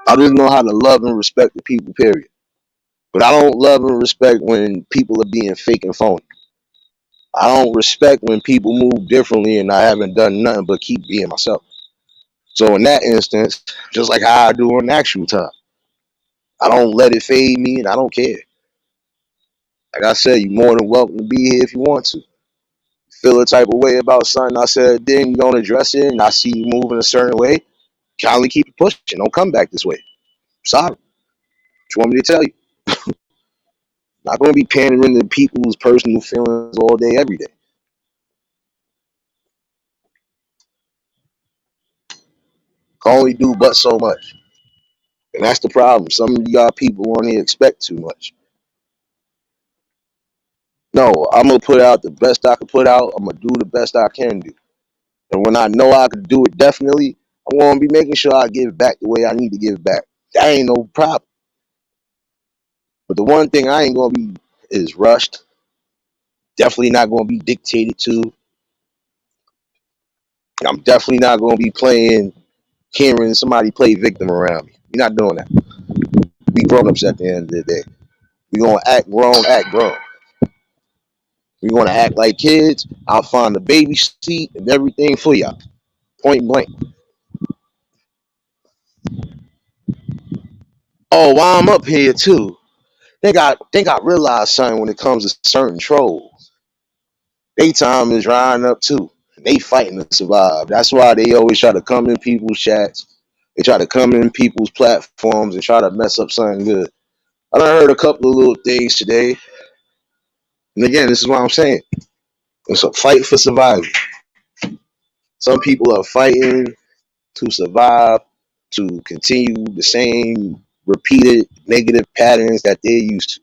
I just know how to love and respect the people, period. But I don't love and respect when people are being fake and phony. I don't respect when people move differently and I haven't done nothing but keep being myself. So in that instance, just like how I do on actual time, I don't let it fade me and I don't care. Like I said, you're more than welcome to be here if you want to. Feel a type of way about something I said, then you don't address it and I see you moving a certain way, kindly keep it pushing. Don't come back this way. Sorry. What you want me to tell you? Not going to be pandering to people's personal feelings all day, every day. Can only do but so much. And that's the problem. Some of y'all people only expect too much. No, I'm going to put out the best I can put out. I'm going to do the best I can do. And when I know I can do it definitely, I'm going to be making sure I give back the way I need to give back. That ain't no problem. But the one thing I ain't going to be is rushed. Definitely not going to be dictated to. I'm definitely not going to be hearing somebody play victim around me. We're not doing that. We grown ups at the end of the day. We're going to act grown, act grown. We're going to act like kids. I'll find the baby seat and everything for y'all. Point blank. Oh, while I'm up here too, they got realized something when it comes to certain trolls. They time is riding up too. They fighting to survive. That's why they always try to come in people's chats. They try to come in people's platforms and try to mess up something good. I done heard a couple of little things today. And again, this is what I'm saying. It's a fight for survival. Some people are fighting to survive, to continue the same repeated negative patterns that they're used to.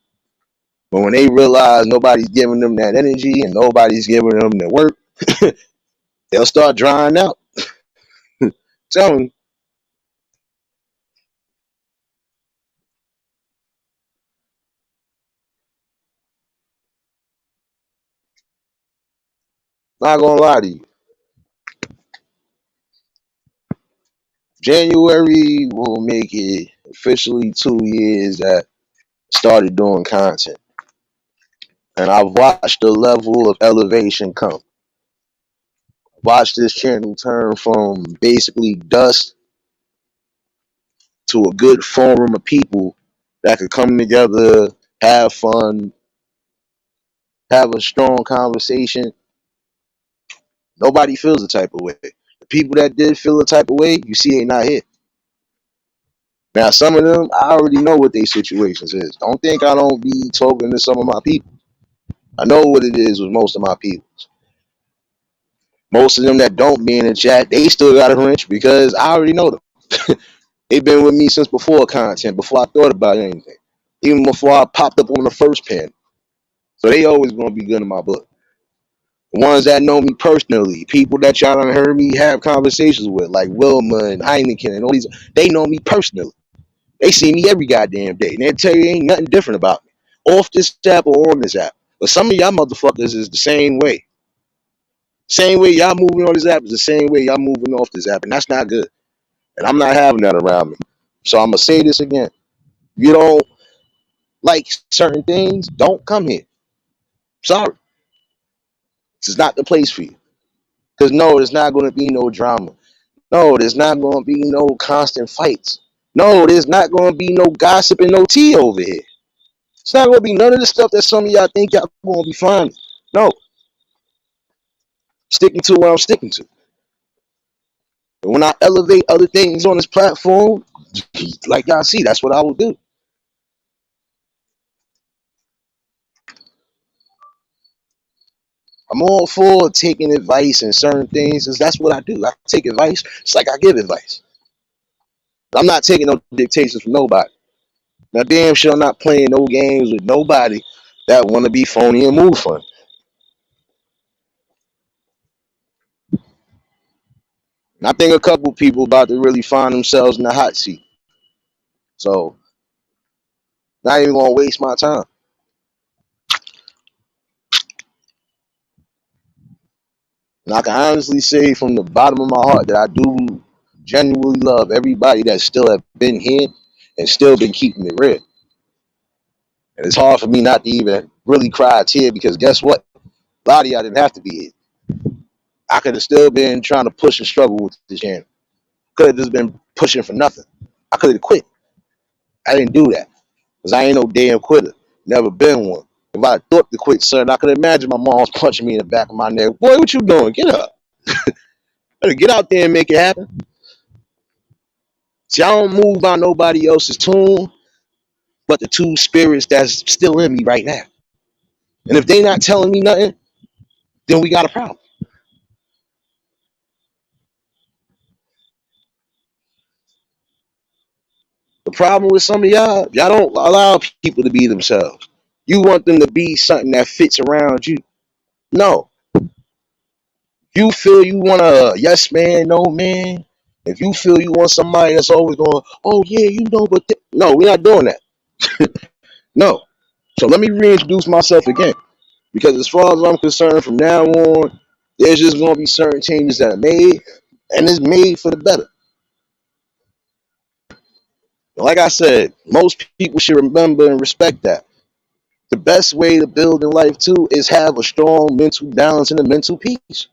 But when they realize nobody's giving them that energy and nobody's giving them the work, they'll start drying out. Tell them, not gonna lie to you. January will make it officially 2 years that I started doing content. And I've watched the level of elevation come. Watched this channel turn from basically dust to a good forum of people that could come together, have fun, have a strong conversation. Nobody feels the type of way. The people that did feel the type of way, you see, they not here. Now, some of them, I already know what their situations is. Don't think I don't be talking to some of my people. I know what it is with most of my people. Most of them that don't be in the chat, they still got a wrench because I already know them. They've been with me since before content, before I thought about anything, even before I popped up on the first pen. So they always gonna be good in my book. The ones that know me personally, people that y'all done heard me have conversations with, like Wilma and Heineken and all these, they know me personally. They see me every goddamn day, and they tell you ain't nothing different about me, off this app or on this app. But some of y'all motherfuckers is the same way. Same way y'all moving on this app is the same way y'all moving off this app, and that's not good. And I'm not having that around me. So I'm gonna say this again. If you don't like certain things, don't come here. Sorry. This is not the place for you. Because no, there's not gonna be no drama. No, there's not gonna be no constant fights. No, there's not gonna be no gossip and no tea over here. It's not gonna be none of the stuff that some of y'all think y'all gonna be finding. No. Sticking to what I'm sticking to. And when I elevate other things on this platform, like y'all see, that's what I will do. I'm all for taking advice and certain things, because that's what I do. I take advice. It's like I give advice. I'm not taking no dictations from nobody. Now, damn sure I'm not playing no games with nobody that want to be phony and move funny. And I think a couple people about to really find themselves in the hot seat. So, not even gonna waste my time. And I can honestly say from the bottom of my heart that I do genuinely love everybody that still have been here and still been keeping it real. And it's hard for me not to even really cry a tear because guess what? A lot of y'all didn't have to be here. I could have still been trying to push and struggle with this channel. Could have just been pushing for nothing. I could have quit. I didn't do that because I ain't no damn quitter. Never been one. If I thought to quit, son, I could imagine my mom's punching me in the back of my neck. Boy, what you doing? Get up. Better get out there and make it happen. See, I don't move by nobody else's tune, but the two spirits that's still in me right now. And if they not telling me nothing, then we got a problem. The problem with some of y'all don't allow people to be themselves. You want them to be something that fits around you. No. You feel you want a yes man, no man. If you feel you want somebody that's always going, oh yeah, you know, but no, we're not doing that. No. So let me reintroduce myself again. Because as far as I'm concerned, from now on, there's just going to be certain changes that are made, and it's made for the better. Like I said, most people should remember and respect that. The best way to build in life too is have a strong mental balance and a mental peace.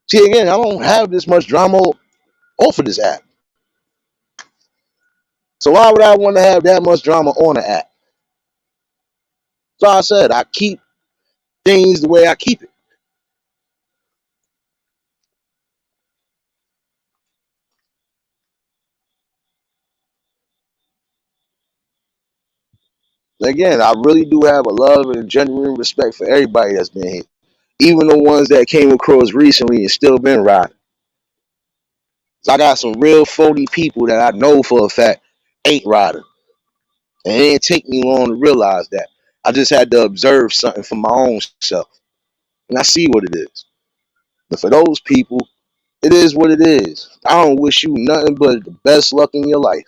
See, again, I don't have this much drama off of this app. So why would I want to have that much drama on the app? So I said I keep things the way I keep it. Again, I really do have a love and a genuine respect for everybody that's been here. Even the ones that came across recently and still been riding. So I got some real phony people that I know for a fact ain't riding. And it didn't take me long to realize that. I just had to observe something for my own self. And I see what it is. But for those people, it is what it is. I don't wish you nothing but the best luck in your life.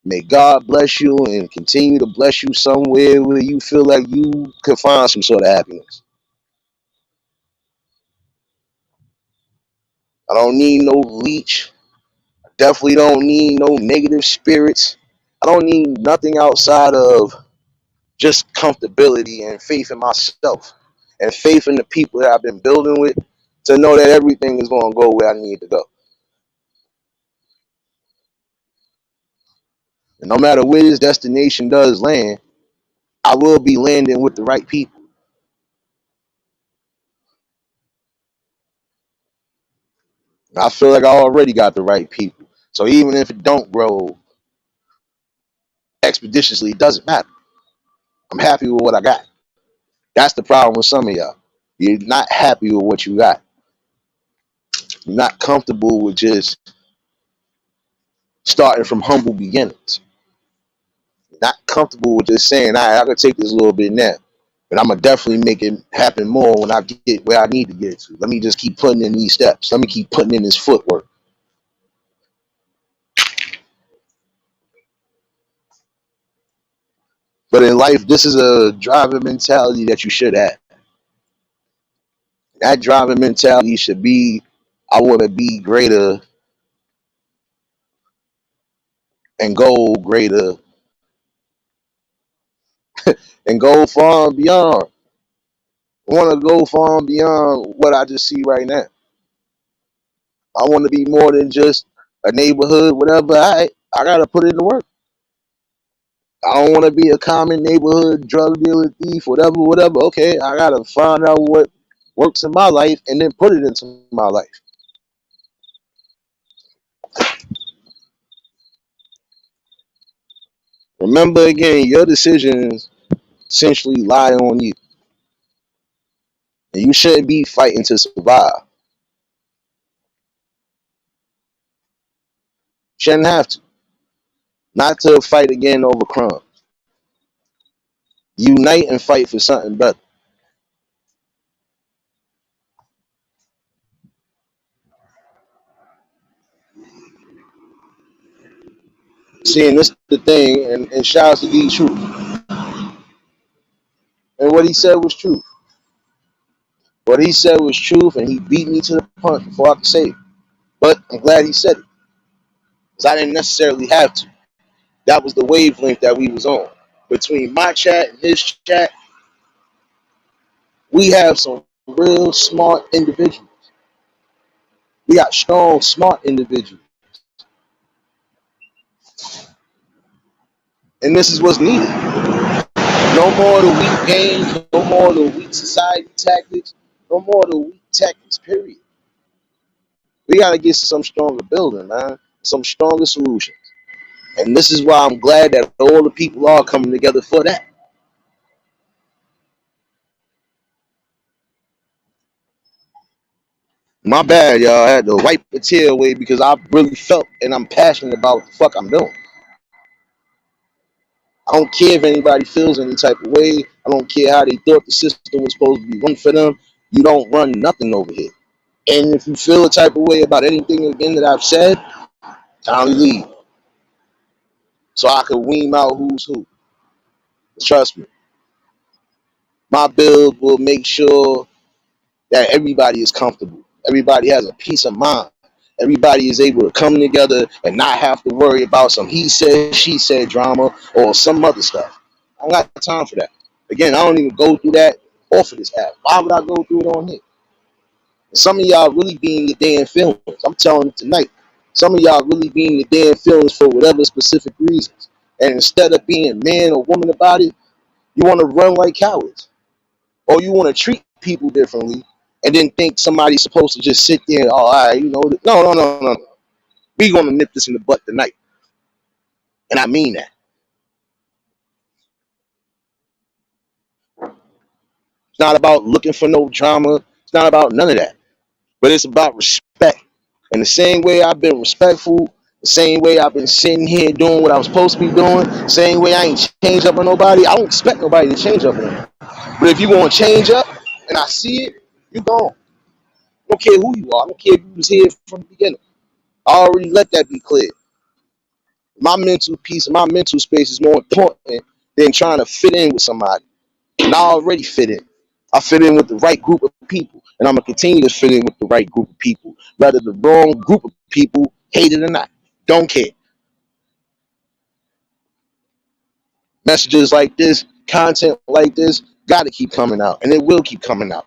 May God bless you and continue to bless you somewhere where you feel like you can find some sort of happiness. I don't need no leech. I definitely don't need no negative spirits. I don't need nothing outside of just comfortability and faith in myself and faith in the people that I've been building with to know that everything is going to go where I need to go. And no matter where this destination does land, I will be landing with the right people. I feel like I already got the right people. So even if it don't grow expeditiously, it doesn't matter. I'm happy with what I got. That's the problem with some of y'all. You're not happy with what you got. You're not comfortable with just starting from humble beginnings. You're not comfortable with just saying, all right, I can take this a little bit now. But I'm gonna definitely make it happen more when I get where I need to get to. Let me just keep putting in these steps. Let me keep putting in this footwork. But in life, this is a driving mentality that you should have. That driving mentality should be, I want to be greater and go greater and go far and beyond. I want to go far and beyond what I just see right now. I want to be more than just a neighborhood, whatever. I gotta put in the work. I don't want to be a common neighborhood drug dealer, thief, whatever, whatever. Okay, I gotta find out what works in my life and then put it into my life. Remember again, your decisions essentially lie on you. And you shouldn't be fighting to survive. Shouldn't have to. Not to fight again over crime. Unite and fight for something better. Seeing this the thing, and shout out to D Truth. And what he said was truth. What he said was truth, and he beat me to the punch before I could say it. But I'm glad he said it. Because I didn't necessarily have to. That was the wavelength that we was on. Between my chat and his chat, we have some real smart individuals. We got strong, smart individuals. And this is what's needed. No more of the weak games, no more of the weak society tactics, no more of the weak tactics, period. We got to get some stronger building, man. Some stronger solutions. And this is why I'm glad that all the people are coming together for that. My bad, y'all. I had to wipe the tear away because I really felt and I'm passionate about what the fuck I'm doing. I don't care if anybody feels any type of way. I don't care how they thought the system was supposed to be run for them. You don't run nothing over here. And if you feel a type of way about anything again that I've said, time to leave. So I can wean out who's who. Trust me. My build will make sure that everybody is comfortable. Everybody has a peace of mind. Everybody is able to come together and not have to worry about some he said, she said drama or some other stuff. I don't got time for that. Again, I don't even go through that off of this app. Why would I go through it on here? Some of y'all really being your damn feelings. I'm telling you tonight. Some of y'all really being your damn feelings for whatever specific reasons. And instead of being man or woman about it, you want to run like cowards. Or you want to treat people differently and then think somebody's supposed to just sit there and, oh, all right, you know, no. We gonna nip this in the butt tonight. And I mean that. It's not about looking for no drama. It's not about none of that. But it's about respect. And the same way I've been respectful, the same way I've been sitting here doing what I was supposed to be doing, the same way I ain't changed up on nobody, I don't expect nobody to change up on me. But if you want to change up and I see it, you gone. I don't care who you are. I don't care if you was here from the beginning. I already let that be clear. My mental peace and my mental space is more important than trying to fit in with somebody. And I already fit in. I fit in with the right group of people. And I'm going to continue to fit in with the right group of people. Whether the wrong group of people hate it or not. Don't care. Messages like this, content like this, got to keep coming out. And it will keep coming out.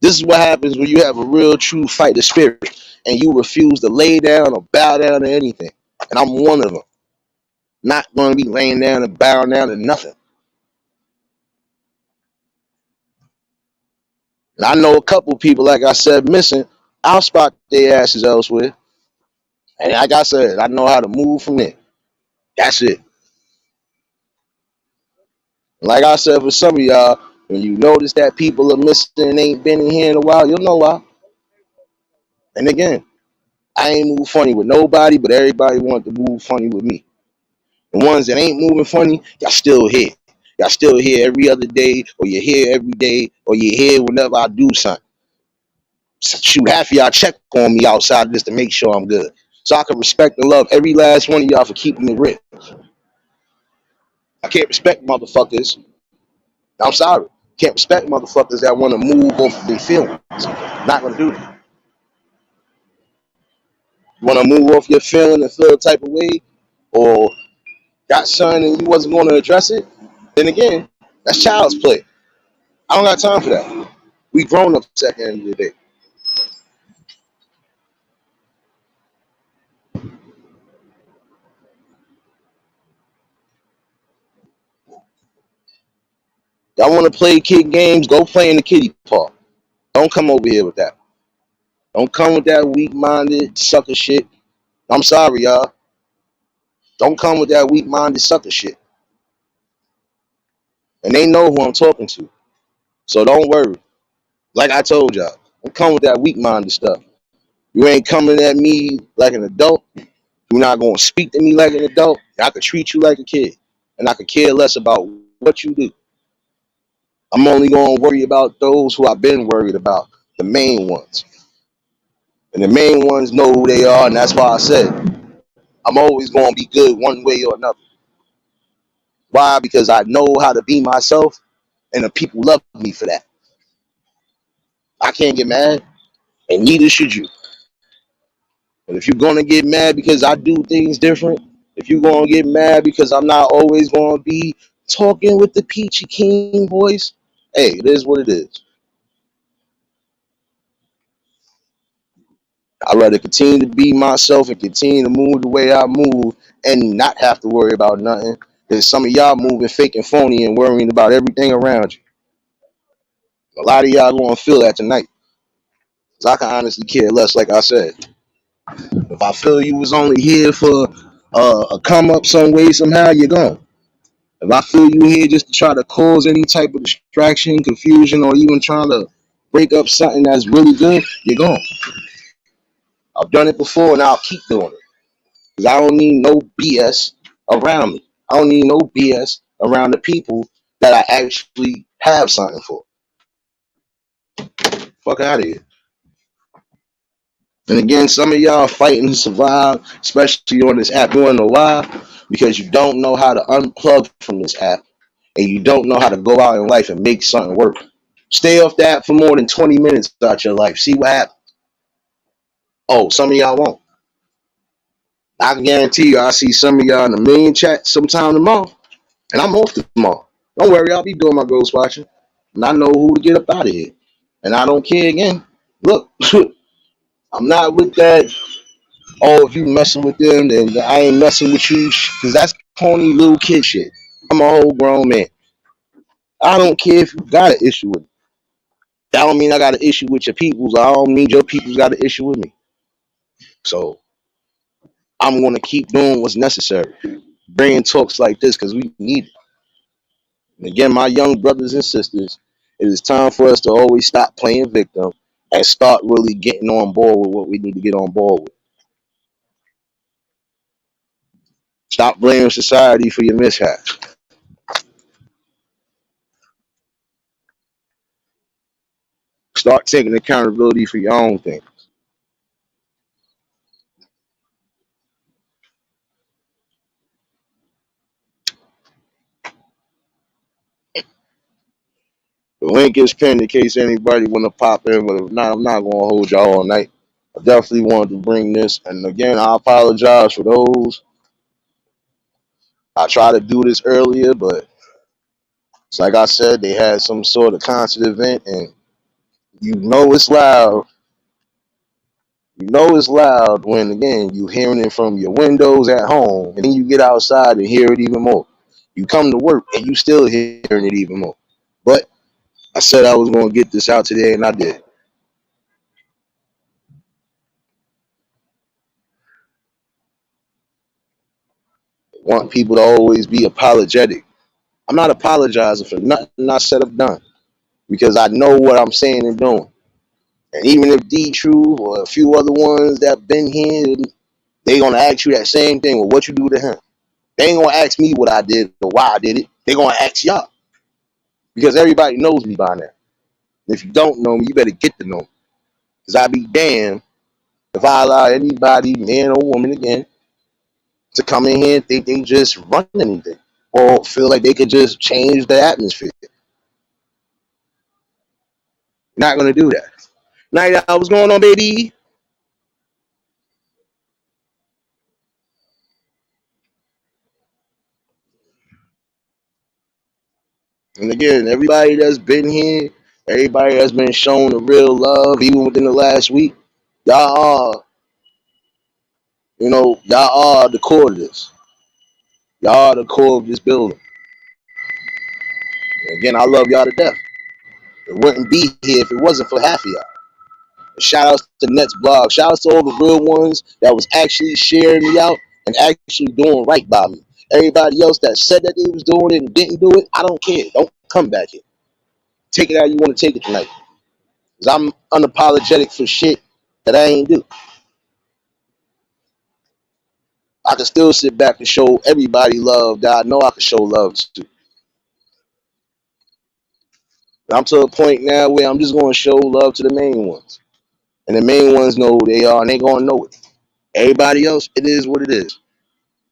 This is what happens when you have a real true fighter spirit and you refuse to lay down or bow down to anything. And I'm one of them. Not going to be laying down and bowing down to nothing. And I know a couple people, like I said, missing. I'll spot their asses elsewhere. And like I said, I know how to move from there. That's it. Like I said, for some of y'all, when you notice that people are missing and ain't been in here in a while, you'll know why. And again, I ain't move funny with nobody, but everybody want to move funny with me. The ones that ain't moving funny, y'all still here. Y'all still here every other day, or you're here every day, or you're here whenever I do something. Shoot, half of y'all check on me outside of this to make sure I'm good. So I can respect and love every last one of y'all for keeping it real. I can't respect motherfuckers. I'm sorry. Can't respect motherfuckers that want to move off of their feelings. Not gonna do that. You want to move off your feeling and feel a type of way, or got something and you wasn't going to address it, then again, that's child's play. I don't got time for that. We grown ups at the end of the day. Y'all want to play kid games? Go play in the kiddie park. Don't come over here with that. Don't come with that weak-minded sucker shit. I'm sorry, y'all. Don't come with that weak-minded sucker shit. And they know who I'm talking to. So don't worry. Like I told y'all, don't come with that weak-minded stuff. You ain't coming at me like an adult. You're not going to speak to me like an adult. I could treat you like a kid. And I could care less about what you do. I'm only going to worry about those who I've been worried about, the main ones. And the main ones know who they are, and that's why I said I'm always going to be good one way or another. Why? Because I know how to be myself, and the people love me for that. I can't get mad, and neither should you. But if you're going to get mad because I do things different, if you're going to get mad because I'm not always going to be talking with the peachy keen voice, hey, it is what it is. I'd rather continue to be myself and continue to move the way I move and not have to worry about nothing than some of y'all moving fake and phony and worrying about everything around you. A lot of y'all going to feel that tonight. Because I can honestly care less, like I said. If I feel you was only here for a come up some way, somehow, you're gone. If I feel you here just to try to cause any type of distraction, confusion, or even trying to break up something that's really good, you're gone. I've done it before and I'll keep doing it. Because I don't need no BS around me. I don't need no BS around the people that I actually have something for. Fuck out of here. And again, some of y'all fighting to survive, especially on this app. You want to know why? Because you don't know how to unplug from this app and you don't know how to go out in life and make something work. Stay off the app for more than 20 minutes out your life. See what happens. Oh, some of y'all won't. I can guarantee you I'll see some of y'all in a million chats sometime tomorrow. And I'm off tomorrow. Don't worry, I'll be doing my ghost watching. And I know who to get up out of here. And I don't care again. Look, I'm not with that. Oh, if you messing with them, then I ain't messing with you. Because that's corny little kid shit. I'm a whole grown man. I don't care if you got an issue with me. That don't mean I got an issue with your peoples. I don't mean your peoples got an issue with me. So I'm going to keep doing what's necessary. Bringing talks like this because we need it. And again, my young brothers and sisters, it is time for us to always stop playing victim and start really getting on board with what we need to get on board with. Stop blaming society for your mishaps. Start taking accountability for your own thing. The link is pinned in case anybody want to pop in, but if not, I'm not going to hold y'all all night. I definitely wanted to bring this. And again, I apologize for those. I tried to do this earlier, but it's like I said, they had some sort of concert event, and you know it's loud You know it's loud when, again, you hearing it from your windows at home, and then you get outside and hear it even more. You come to work and you still hearing it even more. But I said I was going to get this out today, and I did. I want people to always be apologetic. I'm not apologizing for nothing I said or done because I know what I'm saying and doing. And even if D True or a few other ones that been here, they gonna ask you that same thing. Well, what you do to him? They ain't gonna ask me what I did or why I did it. They gonna ask y'all because everybody knows me by now. And if you don't know me, you better get to know me. Cause I be damned if I allow anybody, man or woman, again, to come in here and think they just run anything or feel like they could just change the atmosphere. Not gonna do that. Night out, what's going on, baby? And again, everybody that's been here, everybody that's been shown the real love, even within the last week, y'all are, y'all are the core of this. Y'all are the core of this building. And again, I love y'all to death. It wouldn't be here if it wasn't for half of y'all. Shout outs to Nets blog. Shout outs to all the real ones that was actually sharing me out and actually doing right by me. Everybody else that said that they was doing it and didn't do it, I don't care. Don't come back here. Take it how you want to take it tonight. Because I'm unapologetic for shit that I ain't do. I can still sit back and show everybody love that I know I can show love to. I'm to a point now where I'm just going to show love to the main ones. And the main ones know who they are and they going to know it. Everybody else, it is what it is.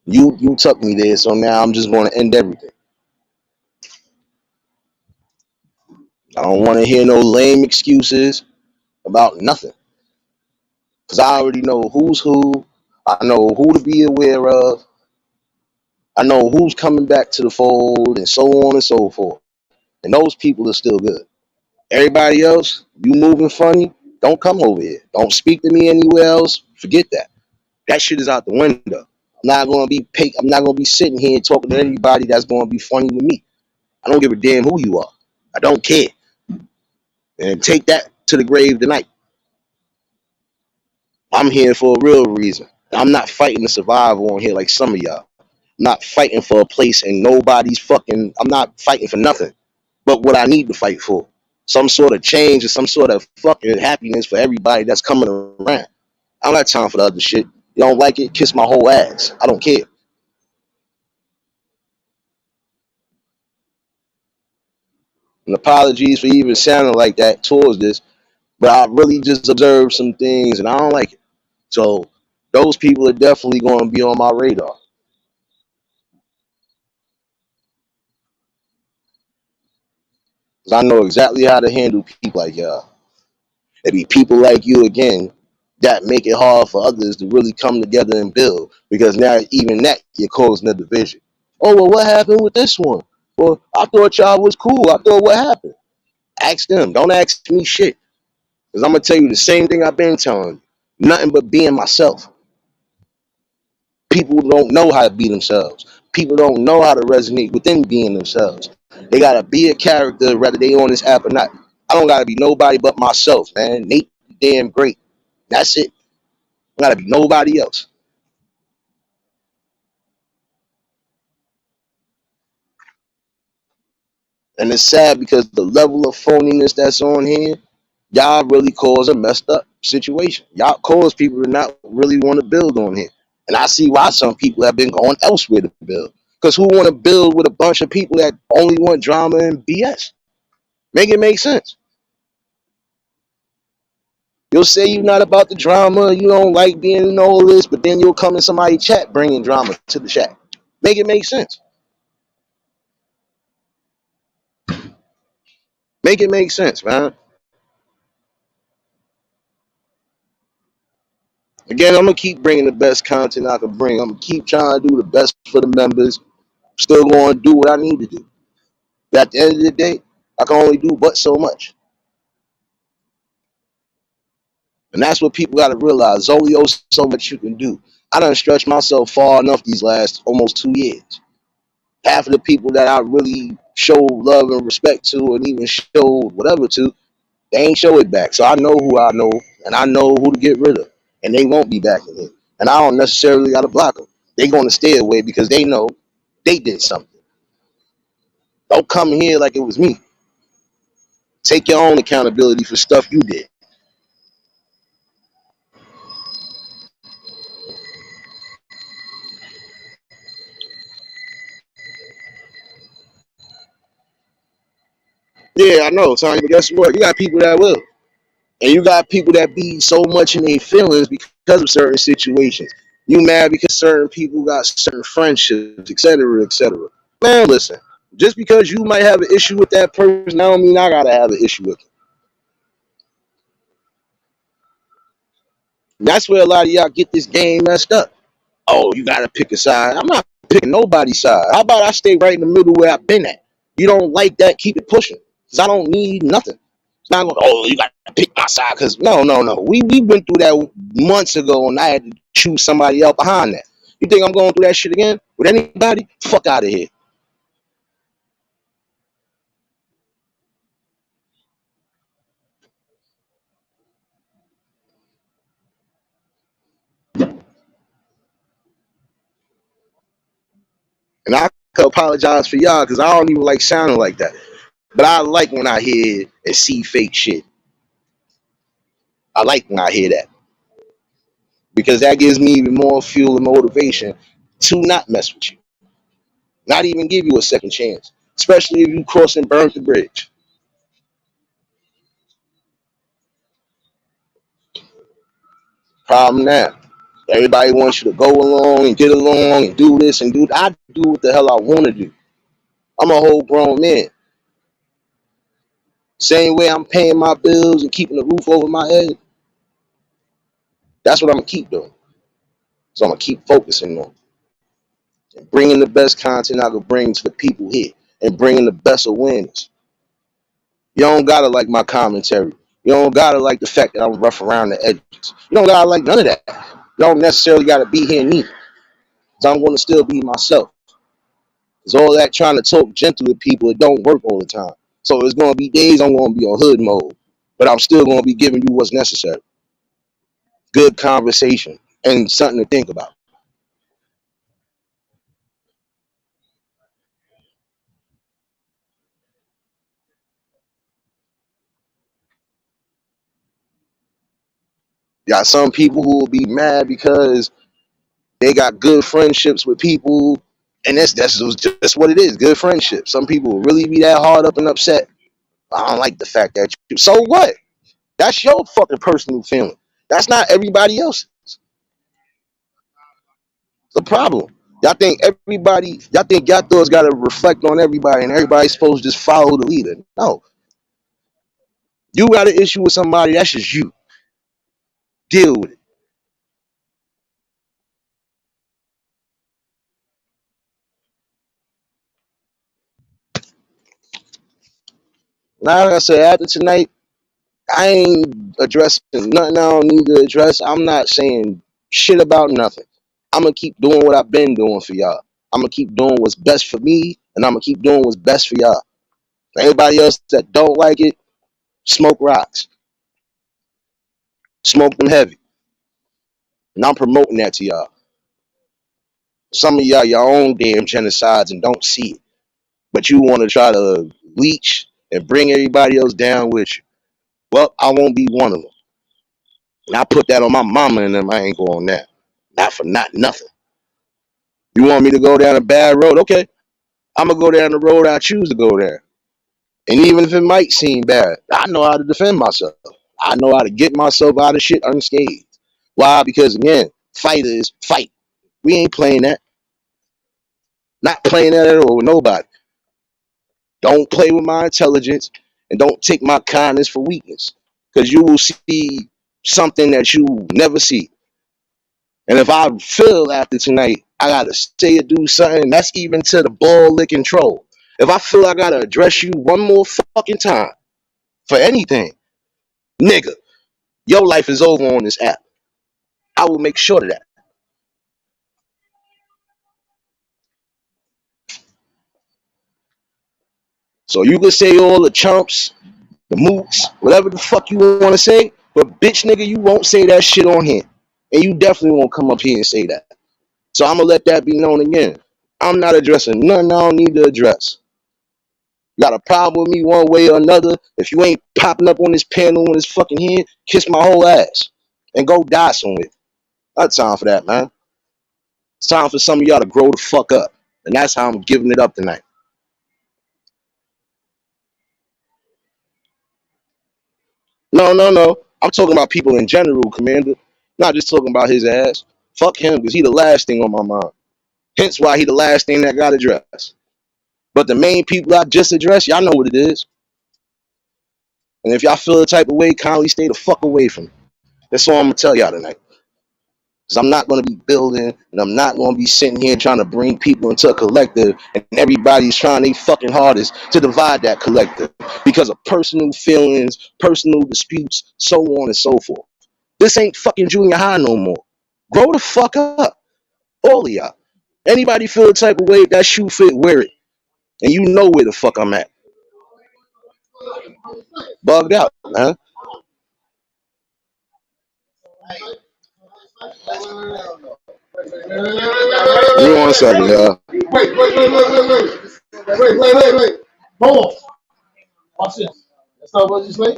You took me there, so now I'm just going to end everything. I don't want to hear no lame excuses about nothing. Because I already know who's who. I know who to be aware of. I know who's coming back to the fold and so on and so forth. And those people are still good. Everybody else, you moving funny, don't come over here. Don't speak to me anywhere else. Forget that. That shit is out the window. I'm not gonna be sitting here talking to anybody that's gonna be funny with me. I don't give a damn who you are. I don't care. And take that to the grave tonight. I'm here for a real reason. I'm not fighting to survive on here like some of y'all. I'm not fighting for a place and nobody's fucking. I'm not fighting for nothing but what I need to fight for. Some sort of change or some sort of fucking happiness for everybody that's coming around. I don't got time for the other shit. You don't like it, kiss my whole ass. I don't care. And apologies for even sounding like that towards this, but I really just observed some things and I don't like it. So those people are definitely going to be on my radar. Because I know exactly how to handle people like y'all. It be people like you again that make it hard for others to really come together and build. Because now even that you're causing a division. Oh well, what happened with this one? Well, I thought y'all was cool. I thought what happened? Ask them. Don't ask me shit. Because I'm gonna tell you the same thing I've been telling you. Nothing but being myself. People don't know how to be themselves. People don't know how to resonate within being themselves. They gotta be a character whether they on this app or not. I don't gotta be nobody but myself, man. Nate damn great. That's it. I gotta be nobody else. And it's sad because the level of phoniness that's on here, y'all really cause a messed up situation. Y'all cause people to not really want to build on here. And I see why some people have been going elsewhere to build. Because who want to build with a bunch of people that only want drama and BS? Make it make sense. You'll say you're not about the drama, you don't like being in all this, but then you'll come in somebody's chat bringing drama to the chat. Make it make sense. Make it make sense, man. Again, I'm gonna keep bringing the best content I can bring. I'm gonna keep trying to do the best for the members. Still going to do what I need to do. But at the end of the day, I can only do but so much. And that's what people got to realize. There's only so much you can do. I done stretched myself far enough these last almost 2 years. Half of the people that I really showed love and respect to and even showed whatever to, they ain't show it back. So I know who I know, and I know who to get rid of. And they won't be back in here. And I don't necessarily got to block them. They going to stay away because they know they did something. Don't come here like it was me. Take your own accountability for stuff you did. Yeah, I know, Tony, but guess what? You got people that will. And you got people that be so much in their feelings because of certain situations. You mad because certain people got certain friendships, etc., etc. Man, listen. Just because you might have an issue with that person, I don't mean I gotta have an issue with them. That's where a lot of y'all get this game messed up. Oh, you gotta pick a side. I'm not picking nobody's side. How about I stay right in the middle where I've been at? You don't like that, keep it pushing. Because I don't need nothing. It's not going, oh, you gotta pick my side. Because no, no, no. We went through that months ago and I had to choose somebody else behind that. You think I'm going through that shit again with anybody? Fuck out of here. And I could apologize for y'all because I don't even like sounding like that. But I like when I hear and see fake shit. I like when I hear that. Because that gives me even more fuel and motivation to not mess with you. Not even give you a second chance. Especially if you cross and burn the bridge. Problem now. Everybody wants you to go along and get along and do this and do that. I do what the hell I want to do. I'm a whole grown man. Same way I'm paying my bills and keeping the roof over my head. That's what I'm going to keep doing. So I'm going to keep focusing on and bringing the best content I can bring to the people here and bringing the best awareness. You don't got to like my commentary. You don't got to like the fact that I'm rough around the edges. You don't got to like none of that. You don't necessarily got to be here neither. Because I'm going to still be myself. Because all that trying to talk gentle to people, it don't work all the time. So there's going to be days I'm going to be on hood mode. But I'm still going to be giving you what's necessary. Good conversation and something to think about. You got some people who will be mad because they got good friendships with people. And that's just what it is, good friendship. Some people will really be that hard up and upset. I don't like the fact that you. So what? That's your fucking personal feeling. That's not everybody else's. The problem. Y'all think y'all thoughts got to reflect on everybody and everybody's supposed to just follow the leader. No. You got an issue with somebody, that's just you. Deal with it. Now, like I said, after tonight, I ain't addressing nothing I don't need to address. I'm not saying shit about nothing. I'm going to keep doing what I've been doing for y'all. I'm going to keep doing what's best for me, and I'm going to keep doing what's best for y'all. Anybody else that don't like it, smoke rocks. Smoke them heavy. And I'm promoting that to y'all. Some of y'all your own damn genocides and don't see it. But you want to try to leech and bring everybody else down with you. Well, I won't be one of them. And I put that on my mama and them. I ain't going there. Not for not nothing. You want me to go down a bad road? Okay. I'm going to go down the road I choose to go there. And even if it might seem bad, I know how to defend myself. I know how to get myself out of shit unscathed. Why? Because again, fighters fight. We ain't playing that. Not playing that at all with nobody. Don't play with my intelligence and don't take my kindness for weakness. Because you will see something that you never see. And if I feel after tonight, I gotta say or do something, that's even to the ball licking troll. If I feel I gotta address you one more fucking time for anything, nigga, Your life is over on this app. I will make sure of that. So you can say all the chumps, the mooks, whatever the fuck you want to say, but bitch nigga, you won't say that shit on here. And you definitely won't come up here and say that. So I'm gonna let that be known again. I'm not addressing nothing I don't need to address. You got a problem with me one way or another? If you ain't popping up on this panel on this fucking head, kiss my whole ass and go die somewhere. Not time for that, man. It's time for some of y'all to grow the fuck up. And that's how I'm giving it up tonight. No. I'm talking about people in general, Commander. Not just talking about his ass. Fuck him, because he the last thing on my mind. Hence why he the last thing that got addressed. But the main people I just addressed, y'all know what it is. And if y'all feel the type of way, kindly stay the fuck away from me. That's all I'm gonna tell y'all tonight. Because I'm not gonna be building, and I'm not gonna be sitting here trying to bring people into a collective, and everybody's trying their fucking hardest to divide that collective because of personal feelings, personal disputes, so on and so forth. This ain't fucking junior high no more. Grow the fuck up, all of y'all. Anybody feel the type of way, if that shoe fit, wear it. And you know where the fuck I'm at. Bugged out, man. Give me 1 second, y'all. Wait. Hold on. Watch this. That's not what you say?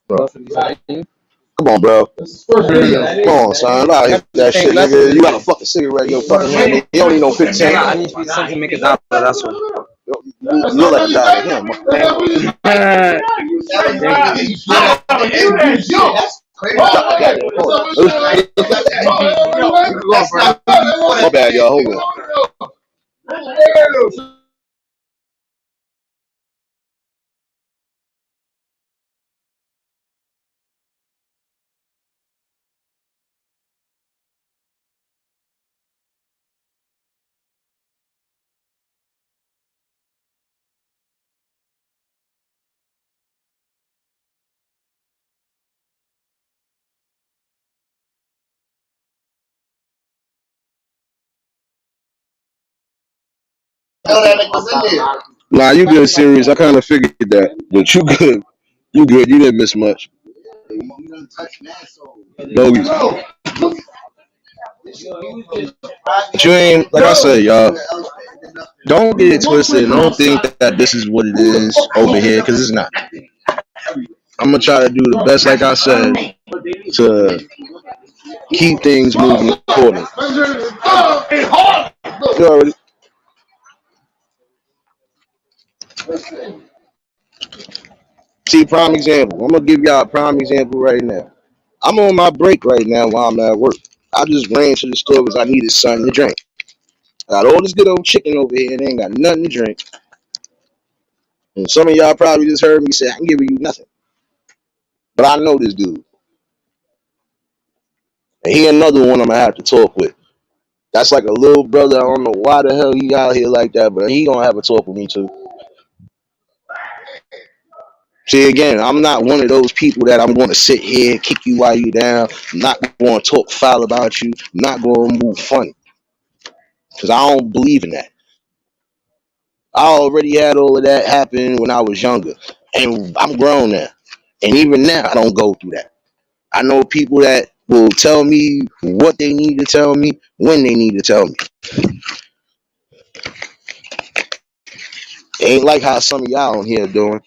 Bro. Come on, bro. This is first video. Come on, son. Nah, hit that shit, nigga. You got a fucking cigarette in your fucking hand. You don't need no 15. I need to be something to make a dollar. That's all. You look like a guy to him. My bad, y'all. Hold on. Nah, you good, serious. I kind of figured that. But you good. You good. You didn't miss much. Bogus. But you ain't, like I said, y'all, don't get it twisted. And don't think that this is what it is over here, because it's not. I'm going to try to do the best, like I said, to keep things moving forward. You already. See, prime example. I'm gonna give y'all a prime example right now. I'm on my break right now while I'm at work. I just ran to the store because I needed something to drink. I got all this good old chicken over here and they ain't got nothing to drink. And some of y'all probably just heard me say, I can give you nothing. But I know this dude. And he another one I'm gonna have to talk with. That's like a little brother. I don't know why the hell he out here like that, but he gonna have a talk with me too. See, again, I'm not one of those people that I'm going to sit here and kick you while you down. I'm not going to talk foul about you. I'm not going to move funny because I don't believe in that. I already had all of that happen when I was younger, and I'm grown now. And even now, I don't go through that. I know people that will tell me what they need to tell me when they need to tell me. It ain't like how some of y'all on here doing,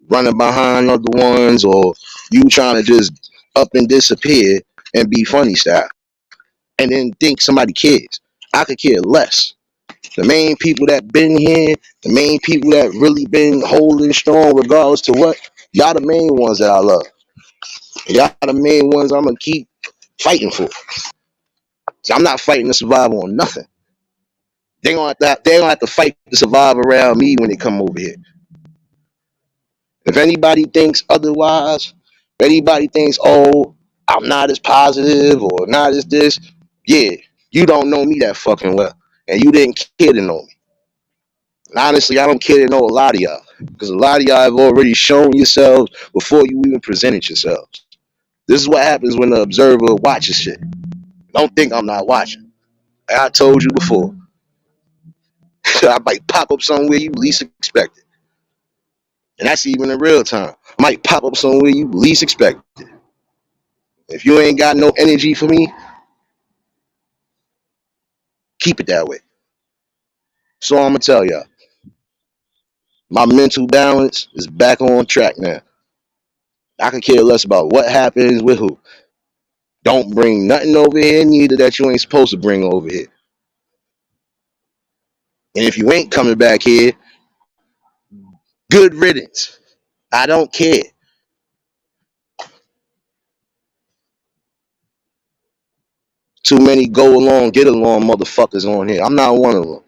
running behind other ones, or you trying to just up and disappear and be funny style, and then think somebody cares. I could care less. The main people that been here, the main people that really been holding strong regardless to what, y'all the main ones that I love. Y'all the main ones I'm gonna keep fighting for. So I'm not fighting to survive on nothing. They gonna have to fight to survive around me when they come over here. If anybody thinks otherwise, if anybody thinks, oh, I'm not as positive or not as this, yeah, you don't know me that fucking well. And you didn't care to know me. And honestly, I don't care to know a lot of y'all because a lot of y'all have already shown yourselves before you even presented yourselves. This is what happens when the observer watches shit. Don't think I'm not watching. Like I told you before, I might pop up somewhere you least expect it. And that's even in real time. I might pop up somewhere you least expect it. If you ain't got no energy for me, keep it that way. So I'm gonna tell y'all, my mental balance is back on track now. I could care less about what happens with who. Don't bring nothing over here neither that you ain't supposed to bring over here. And if you ain't coming back here, good riddance. I don't care. Too many go along, get along motherfuckers on here. I'm not one of them.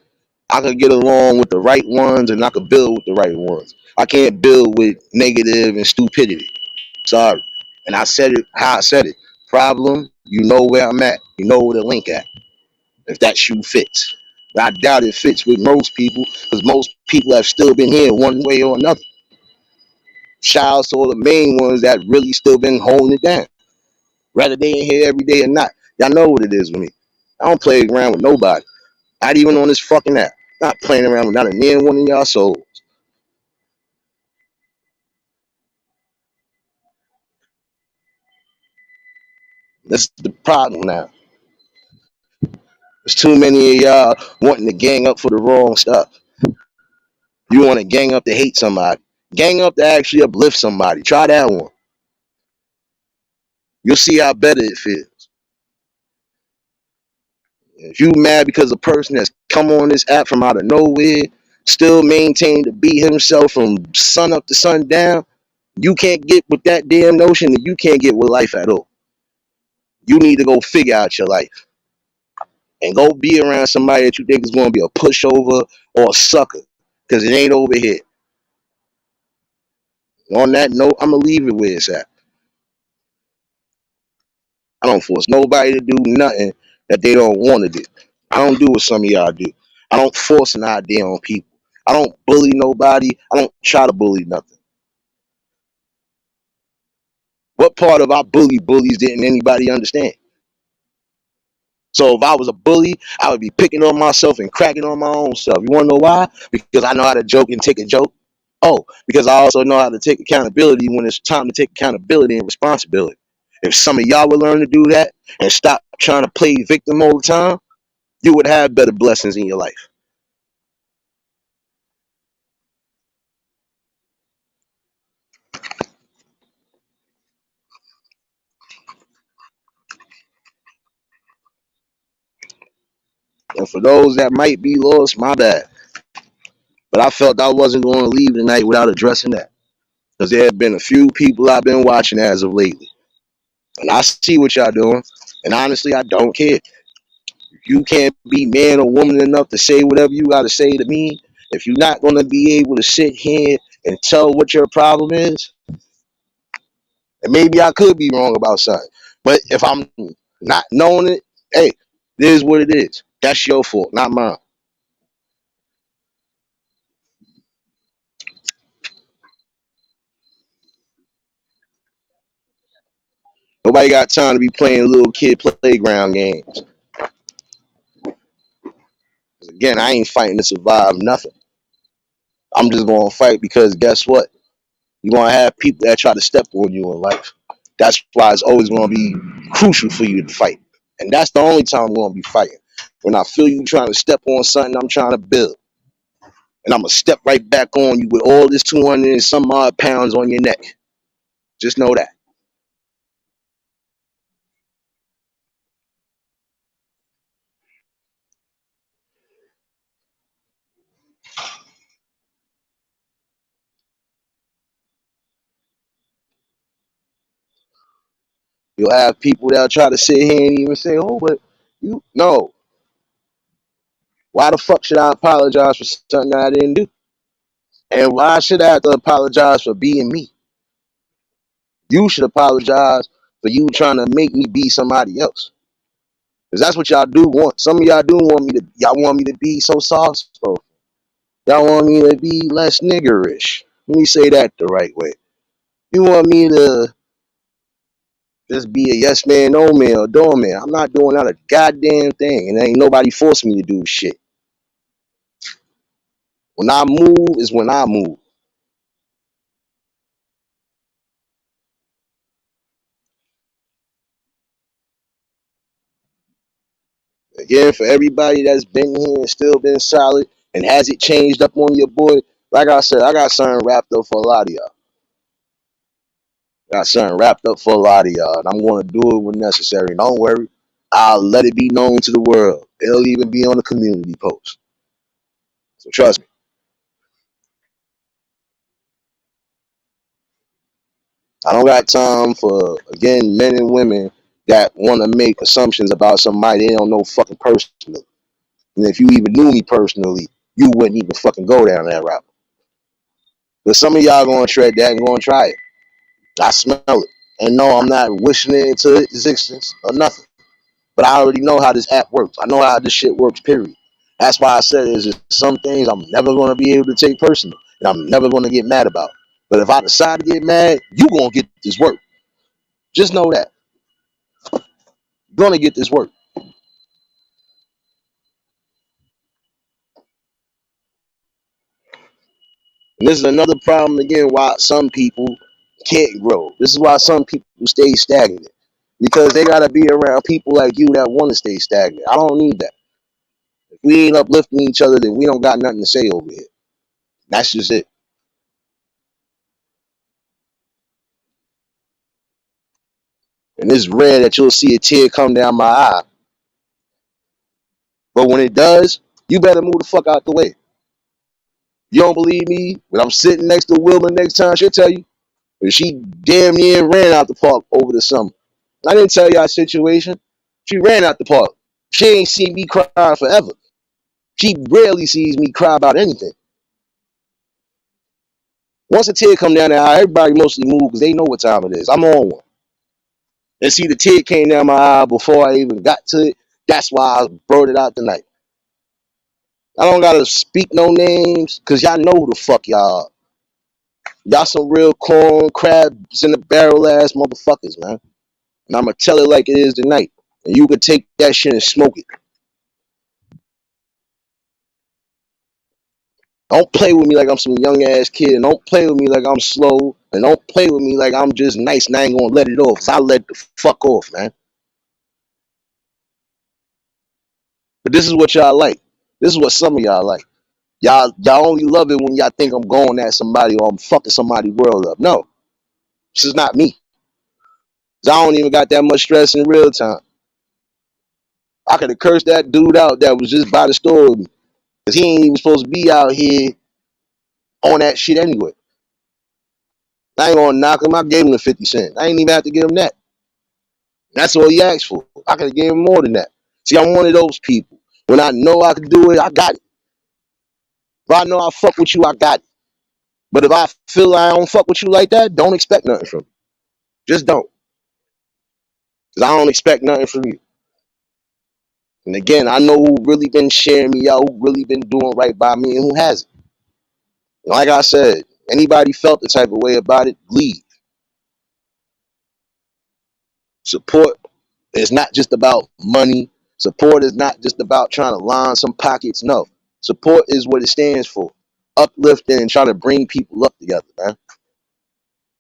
I could get along with the right ones and I could build with the right ones. I can't build with negative and stupidity. Sorry. And I said it how I said it. Problem, you know where I'm at. You know where the link at. If that shoe fits. But I doubt it fits with most people because most people have still been here one way or another. Shout out to all the main ones that really still been holding it down. Whether they in here every day or not. Y'all know what it is with me. I don't play around with nobody. Not even on this fucking app. Not playing around with not a near one of y'all souls. That's the problem now. There's too many of y'all wanting to gang up for the wrong stuff. You want to gang up to hate somebody. Gang up to actually uplift somebody. Try that one. You'll see how better it feels. If you mad because a person that's come on this app from out of nowhere, still maintain to be himself from sun up to sundown, you can't get with that damn notion that you can't get with life at all. You need to go figure out your life and go be around somebody that you think is going to be a pushover or a sucker because it ain't over here. On that note, I'm going to leave it where it's at. I don't force nobody to do nothing that they don't want to do. I don't do what some of y'all do. I don't force an idea on people. I don't bully nobody. I don't try to bully nothing. What part of our bully bullies didn't anybody understand? So if I was a bully, I would be picking on myself and cracking on my own self. You want to know why? Because I know how to joke and take a joke. Oh, because I also know how to take accountability when it's time to take accountability and responsibility. If some of y'all would learn to do that and stop trying to play victim all the time, you would have better blessings in your life. And for those that might be lost, my bad. But I felt I wasn't going to leave tonight without addressing that. Because there have been a few people I've been watching as of lately. And I see what y'all doing. And honestly, I don't care. If you can't be man or woman enough to say whatever you got to say to me, if you're not going to be able to sit here and tell what your problem is, and maybe I could be wrong about something. But if I'm not knowing it, hey, it is what it is. That's your fault, not mine. Nobody got time to be playing little kid playground games. Again, I ain't fighting to survive nothing. I'm just going to fight because guess what? You're going to have people that try to step on you in life. That's why it's always going to be crucial for you to fight. And that's the only time I'm going to be fighting. When I feel you trying to step on something I'm trying to build. And I'm going to step right back on you with all this 200 and some odd pounds on your neck. Just know that. You'll have people that'll try to sit here and even say, oh, but you, no. Why the fuck should I apologize for something I didn't do? And why should I have to apologize for being me? You should apologize for you trying to make me be somebody else. Because that's what y'all do want. Some of y'all do want me to, y'all want me to be so soft spoken. Y'all want me to be less niggerish. Let me say that the right way. You want me to just be a yes man, no man, or doorman. I'm not doing not a goddamn thing. And ain't nobody forcing me to do shit. When I move is when I move. Again, for everybody that's been here and still been solid and has it changed up on your boy, like I said, I got something wrapped up for a lot of y'all. Got something wrapped up for a lot of y'all, and I'm going to do it when necessary. Don't worry. I'll let it be known to the world. It'll even be on the community post. So trust me. I don't got time for, again, men and women that want to make assumptions about somebody they don't know fucking personally. And if you even knew me personally, you wouldn't even fucking go down that route. But some of y'all going to tread that and going to try it. I smell it. And no, I'm not wishing it into existence or nothing. But I already know how this app works. I know how this shit works, period. That's why I said there's just some things I'm never going to be able to take personal. And I'm never going to get mad about. But if I decide to get mad, you going to get this work. Just know that. You're going to get this work. And this is another problem, again, why some people can't grow. This is why some people stay stagnant. Because they got to be around people like you that want to stay stagnant. I don't need that. If we ain't uplifting each other, then we don't got nothing to say over here. That's just it. And it's rare that you'll see a tear come down my eye. But when it does, you better move the fuck out the way. You don't believe me? When I'm sitting next to Wilma next time, she'll tell you. But she damn near ran out the park over the summer. I didn't tell y'all situation. She ran out the park. She ain't seen me cry forever. She rarely sees me cry about anything. Once a tear come down the eye, everybody mostly move because they know what time it is. I'm on one. And see, the tear came down my eye before I even got to it. That's why I brought it out tonight. I don't gotta speak no names, cause y'all know who the fuck y'all are. Y'all some real corn crabs in the barrel ass motherfuckers, man. And I'ma tell it like it is tonight. And you could take that shit and smoke it. Don't play with me like I'm some young ass kid. And don't play with me like I'm slow. And don't play with me like I'm just nice and I ain't gonna let it off. Cause I let the fuck off, man. But this is what y'all like. This is what some of y'all like. Y'all only love it when y'all think I'm going at somebody or I'm fucking somebody's world up. No, this is not me. Cause I don't even got that much stress in real time. I could have cursed that dude out that was just by the store with me. Cause he ain't even supposed to be out here on that shit anyway. I ain't gonna knock him. I gave him the 50 cents. I ain't even have to give him that. That's all he asked for. I could have gave him more than that. See, I'm one of those people. When I know I can do it, I got it. If I know I fuck with you, I got it. But if I feel I don't fuck with you like that, don't expect nothing from me. Just don't. Because I don't expect nothing from you. And again, I know who really been sharing me out, who really been doing right by me, and who hasn't. And like I said, anybody felt the type of way about it, leave. Support is not just about money. Support is not just about trying to line some pockets. No. Support is what it stands for. Uplifting and trying to bring people up together, man.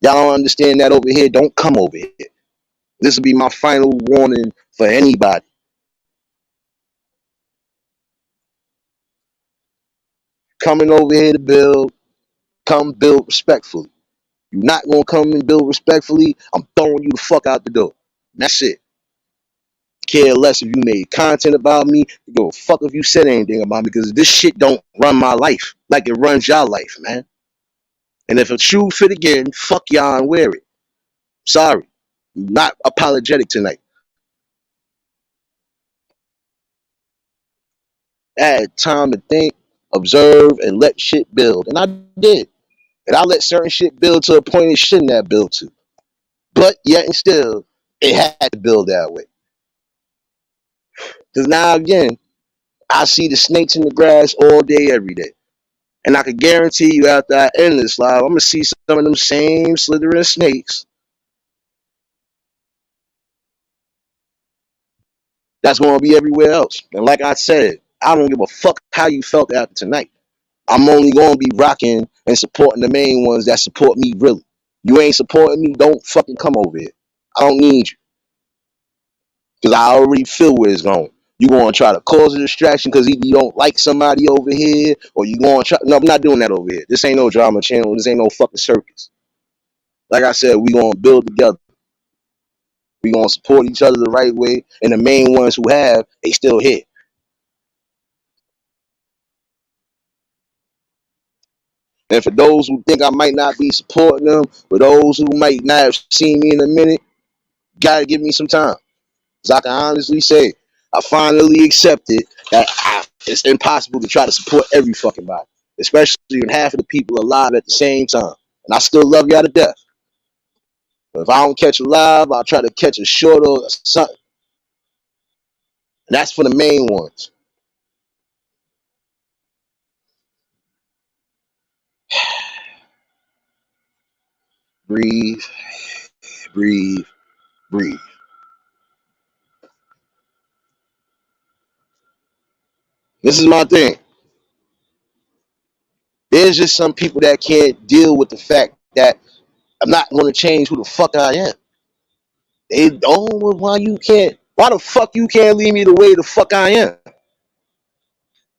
Y'all don't understand that over here. Don't come over here. This will be my final warning for anybody. Coming over here to build, come build respectfully. You're not going to come and build respectfully, I'm throwing you the fuck out the door. That's it. Care less if you made content about me. Give a fuck if you said anything about me because this shit don't run my life like it runs y'all life, man. And if a shoe fit again, fuck y'all and wear it. Sorry. Not apologetic tonight. I had time to think, observe, and let shit build. And I did. And I let certain shit build to a point it shouldn't have built to. But yet and still, it had to build that way. Because now again, I see the snakes in the grass all day, every day. And I can guarantee you after I end this live, I'm gonna see some of them same slithering snakes that's gonna be everywhere else. And like I said, I don't give a fuck how you felt after tonight. I'm only gonna be rocking and supporting the main ones that support me really. You ain't supporting me, don't fucking come over here. I don't need you. Because I already feel where it's going. You gonna try to cause a distraction because either you don't like somebody over here, or you gonna try. No, I'm not doing that over here. This ain't no drama channel. This ain't no fucking circus. Like I said, we gonna build together. We gonna support each other the right way, and the main ones who have, they still here. And for those who think I might not be supporting them, for those who might not have seen me in a minute, gotta give me some time. Because I can honestly say, I finally accepted that it's impossible to try to support every fucking body, especially when half of the people alive at the same time. And I still love y'all to death. But if I don't catch a live, I'll try to catch a short or something. And that's for the main ones. Breathe, breathe, breathe. This is my thing. There's just some people that can't deal with the fact that I'm not going to change who the fuck I am. They, oh, why you can't? Why the fuck you can't leave me the way the fuck I am?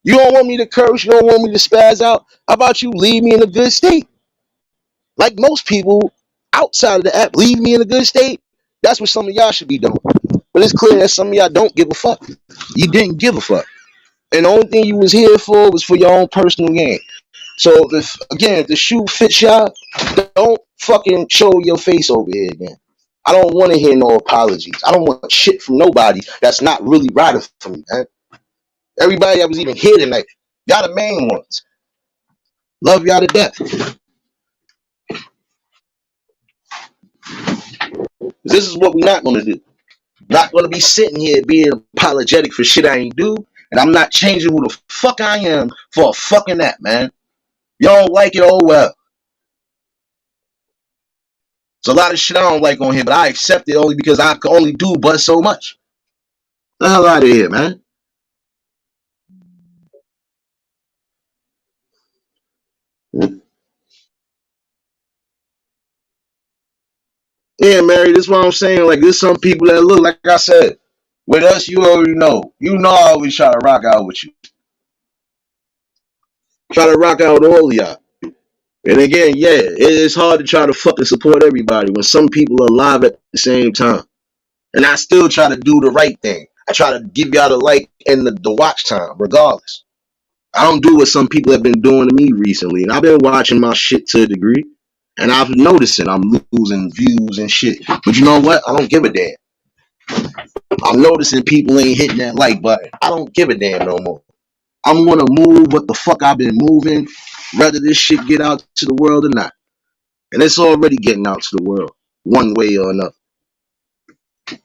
You don't want me to curse. You don't want me to spaz out. How about you leave me in a good state? Like most people outside of the app, leave me in a good state. That's what some of y'all should be doing. But it's clear that some of y'all don't give a fuck. You didn't give a fuck. And the only thing you was here for was for your own personal gain. So if the shoe fits y'all, don't fucking show your face over here again. I don't want to hear no apologies. I don't want shit from nobody that's not really riding for me, man. Everybody that was even here tonight, y'all the main ones. Love y'all to death. This is what we're not going to do. Not going to be sitting here being apologetic for shit I ain't do. And I'm not changing who the fuck I am for a fucking app, man. Y'all don't like it, oh well. There's a lot of shit I don't like on here, but I accept it only because I can only do but so much. The hell out of here, man. Yeah, Mary, this is what I'm saying. Like, there's some people that look, like I said, with us, you already know. You know I always try to rock out with you. Try to rock out with all of y'all. And again, yeah, it's hard to try to fucking support everybody when some people are alive at the same time. And I still try to do the right thing. I try to give y'all the like and the watch time, regardless. I don't do what some people have been doing to me recently. And I've been watching my shit to a degree. And I've noticed it. I'm losing views and shit. But you know what? I don't give a damn. I'm noticing people ain't hitting that like button. I don't give a damn no more. I'm going to move what the fuck I've been moving, whether this shit get out to the world or not. And it's already getting out to the world, one way or another.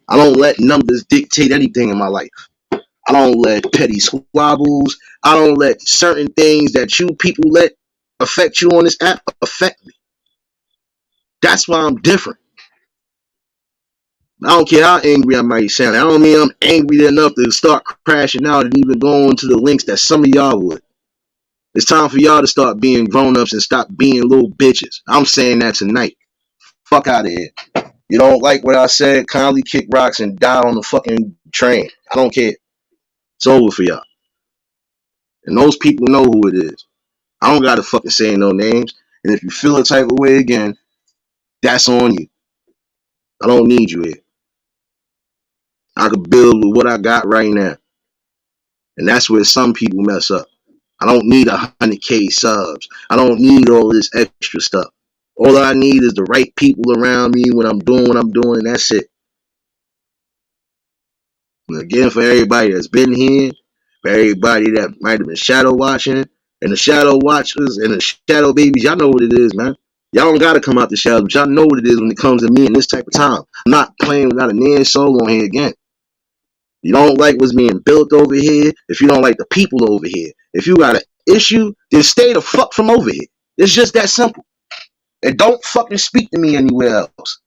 I don't let numbers dictate anything in my life. I don't let petty squabbles. I don't let certain things that you people let affect you on this app affect me. That's why I'm different. I don't care how angry I might sound. I don't mean I'm angry enough to start crashing out and even going to the links that some of y'all would. It's time for y'all to start being grown-ups and stop being little bitches. I'm saying that tonight. Fuck out of here. You don't like what I said? Kindly kick rocks and die on the fucking train. I don't care. It's over for y'all. And those people know who it is. I don't gotta fucking say no names. And if you feel a type of way again, that's on you. I don't need you here. I could build with what I got right now. And that's where some people mess up. I don't need 100K subs. I don't need all this extra stuff. All I need is the right people around me when I'm doing what I'm doing, and that's it. And again, for everybody that's been here, for everybody that might have been shadow watching, and the shadow watchers and the shadow babies, y'all know what it is, man. Y'all don't gotta come out the shadows, but y'all know what it is when it comes to me in this type of time. I'm not playing without a nan soul on here again. You don't like what's being built over here, if you don't like the people over here, if you got an issue, then stay the fuck from over here. It's just that simple. And don't fucking speak to me anywhere else.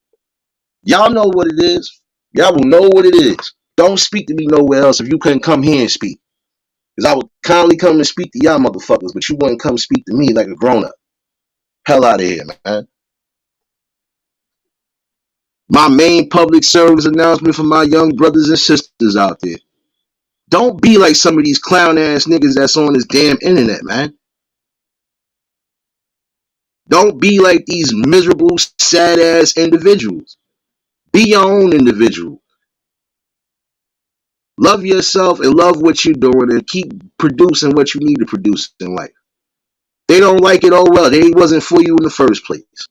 Y'all know what it is. Y'all will know what it is. Don't speak to me nowhere else if you couldn't come here and speak. Because I would kindly come and speak to y'all motherfuckers, but you wouldn't come speak to me like a grown-up. Hell out of here, man. My main public service announcement for my young brothers and sisters out there. Don't be like some of these clown-ass niggas that's on this damn internet, man. Don't be like these miserable, sad-ass individuals. Be your own individual. Love yourself and love what you're doing and keep producing what you need to produce in life. They don't like it, oh well. They wasn't for you in the first place.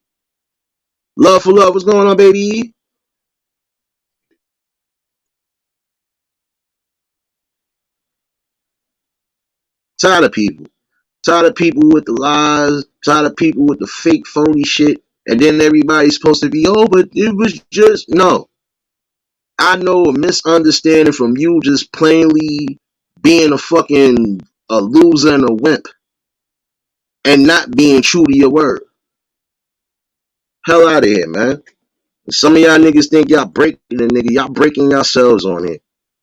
Love for love. What's going on, baby? Tired of people. Tired of people with the lies. Tired of people with the fake, phony shit. And then everybody's supposed to be, oh, but it was just... No. I know a misunderstanding from you just plainly being a loser and a wimp. And not being true to your word. Hell out of here, man. Some of y'all niggas think y'all breaking the nigga. Y'all breaking yourselves on here.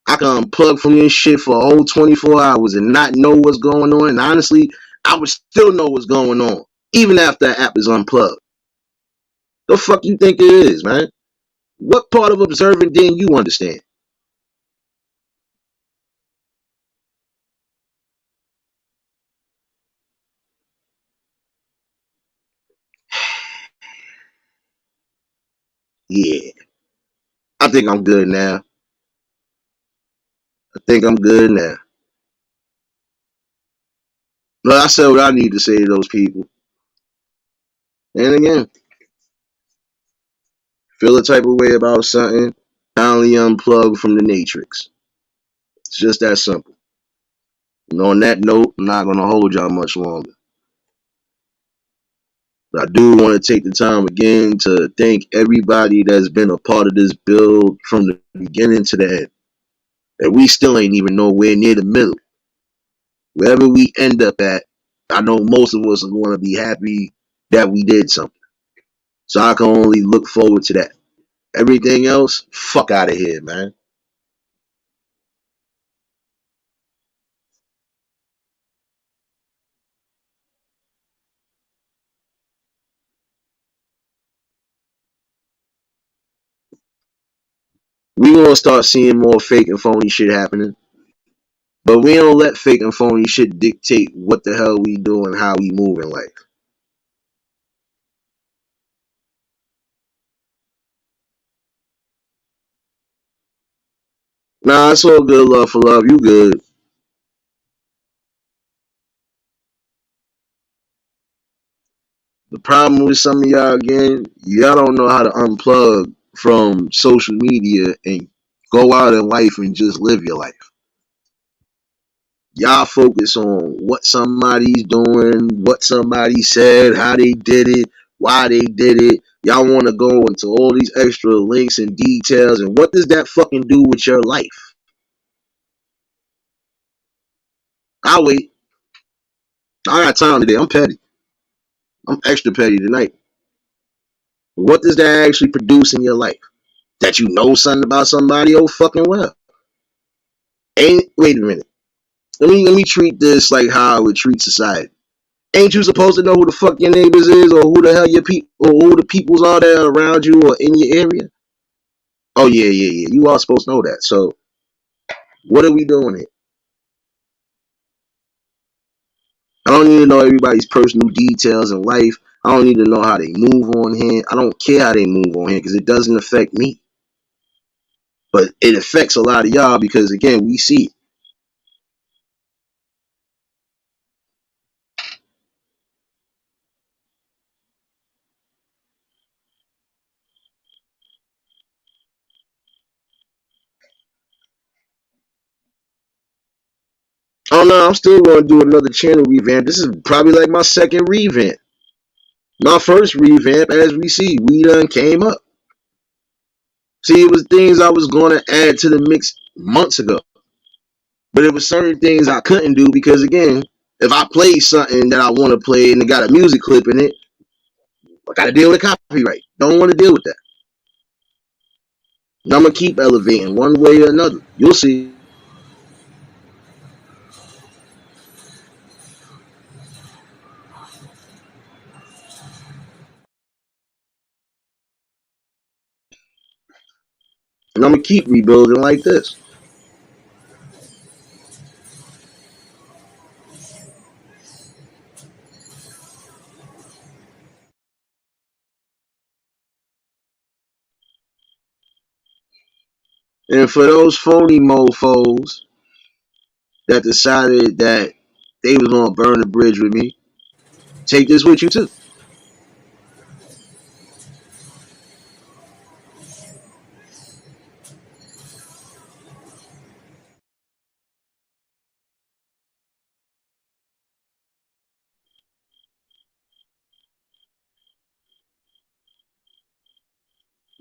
I can unplug from this shit for a whole 24 hours and not know what's going on. And honestly, I would still know what's going on. Even after the app is unplugged. The fuck you think it is, man? What part of observing didn't you understand? Yeah. I think I'm good now. But I said what I need to say to those people. And again, feel a type of way about something, finally unplug from the matrix. It's just that simple. And on that note, I'm not going to hold y'all much longer. But I do want to take the time again to thank everybody that's been a part of this build from the beginning to the end. And we still ain't even nowhere near the middle. Wherever we end up at, I know most of us are going to be happy that we did something. So I can only look forward to that. Everything else, fuck out of here, man. We gonna start seeing more fake and phony shit happening. But we don't let fake and phony shit dictate what the hell we do and how we move in life. Nah, it's all good, love for love. You good. The problem with some of y'all, again, y'all don't know how to unplug from social media and go out in life and just live your life. Y'all focus on what somebody's doing, what somebody said, how they did it, why they did it. Y'all want to go into all these extra links and details, and what does that fucking do with your life? I'll wait. I got time today. I'm petty. I'm extra petty tonight. What does that actually produce in your life? That you know something about somebody? Oh, fucking well. Wait a minute. Let me treat this like how I would treat society. Ain't you supposed to know who the fuck your neighbors is, or who the hell your people, or who the peoples are that are around you or in your area? Oh yeah. You are supposed to know that. So what are we doing here? I don't need to know everybody's personal details in life. I don't need to know how they move on here. I don't care how they move on here because it doesn't affect me. But it affects a lot of y'all because, again, we see it. Oh no, I'm still going to do another channel revamp. This is probably like my second revamp. My first revamp, as we see, we done came up. See, it was things I was going to add to the mix months ago. But it was certain things I couldn't do because, again, If I play something that I want to play and it got a music clip in it, I got to deal with copyright. Don't want to deal with that. And I'm gonna keep elevating one way or another. You'll see. And I'm gonna keep rebuilding like this. And for those phony mofos that decided that they was gonna burn the bridge with me, take this with you too.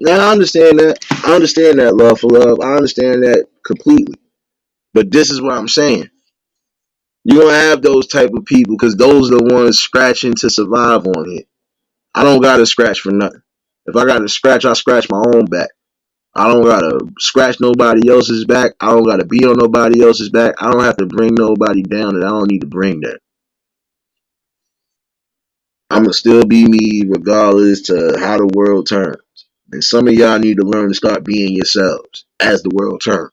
Now I understand that. I understand that, love for love. I understand that completely. But this is what I'm saying. You're gonna have those type of people because those are the ones scratching to survive on it. I don't gotta scratch for nothing. If I gotta scratch, I scratch my own back. I don't gotta scratch nobody else's back. I don't gotta be on nobody else's back. I don't have to bring nobody down, and I don't need to bring that. I'm gonna still be me regardless to how the world turns. And some of y'all need to learn to start being yourselves as the world turns.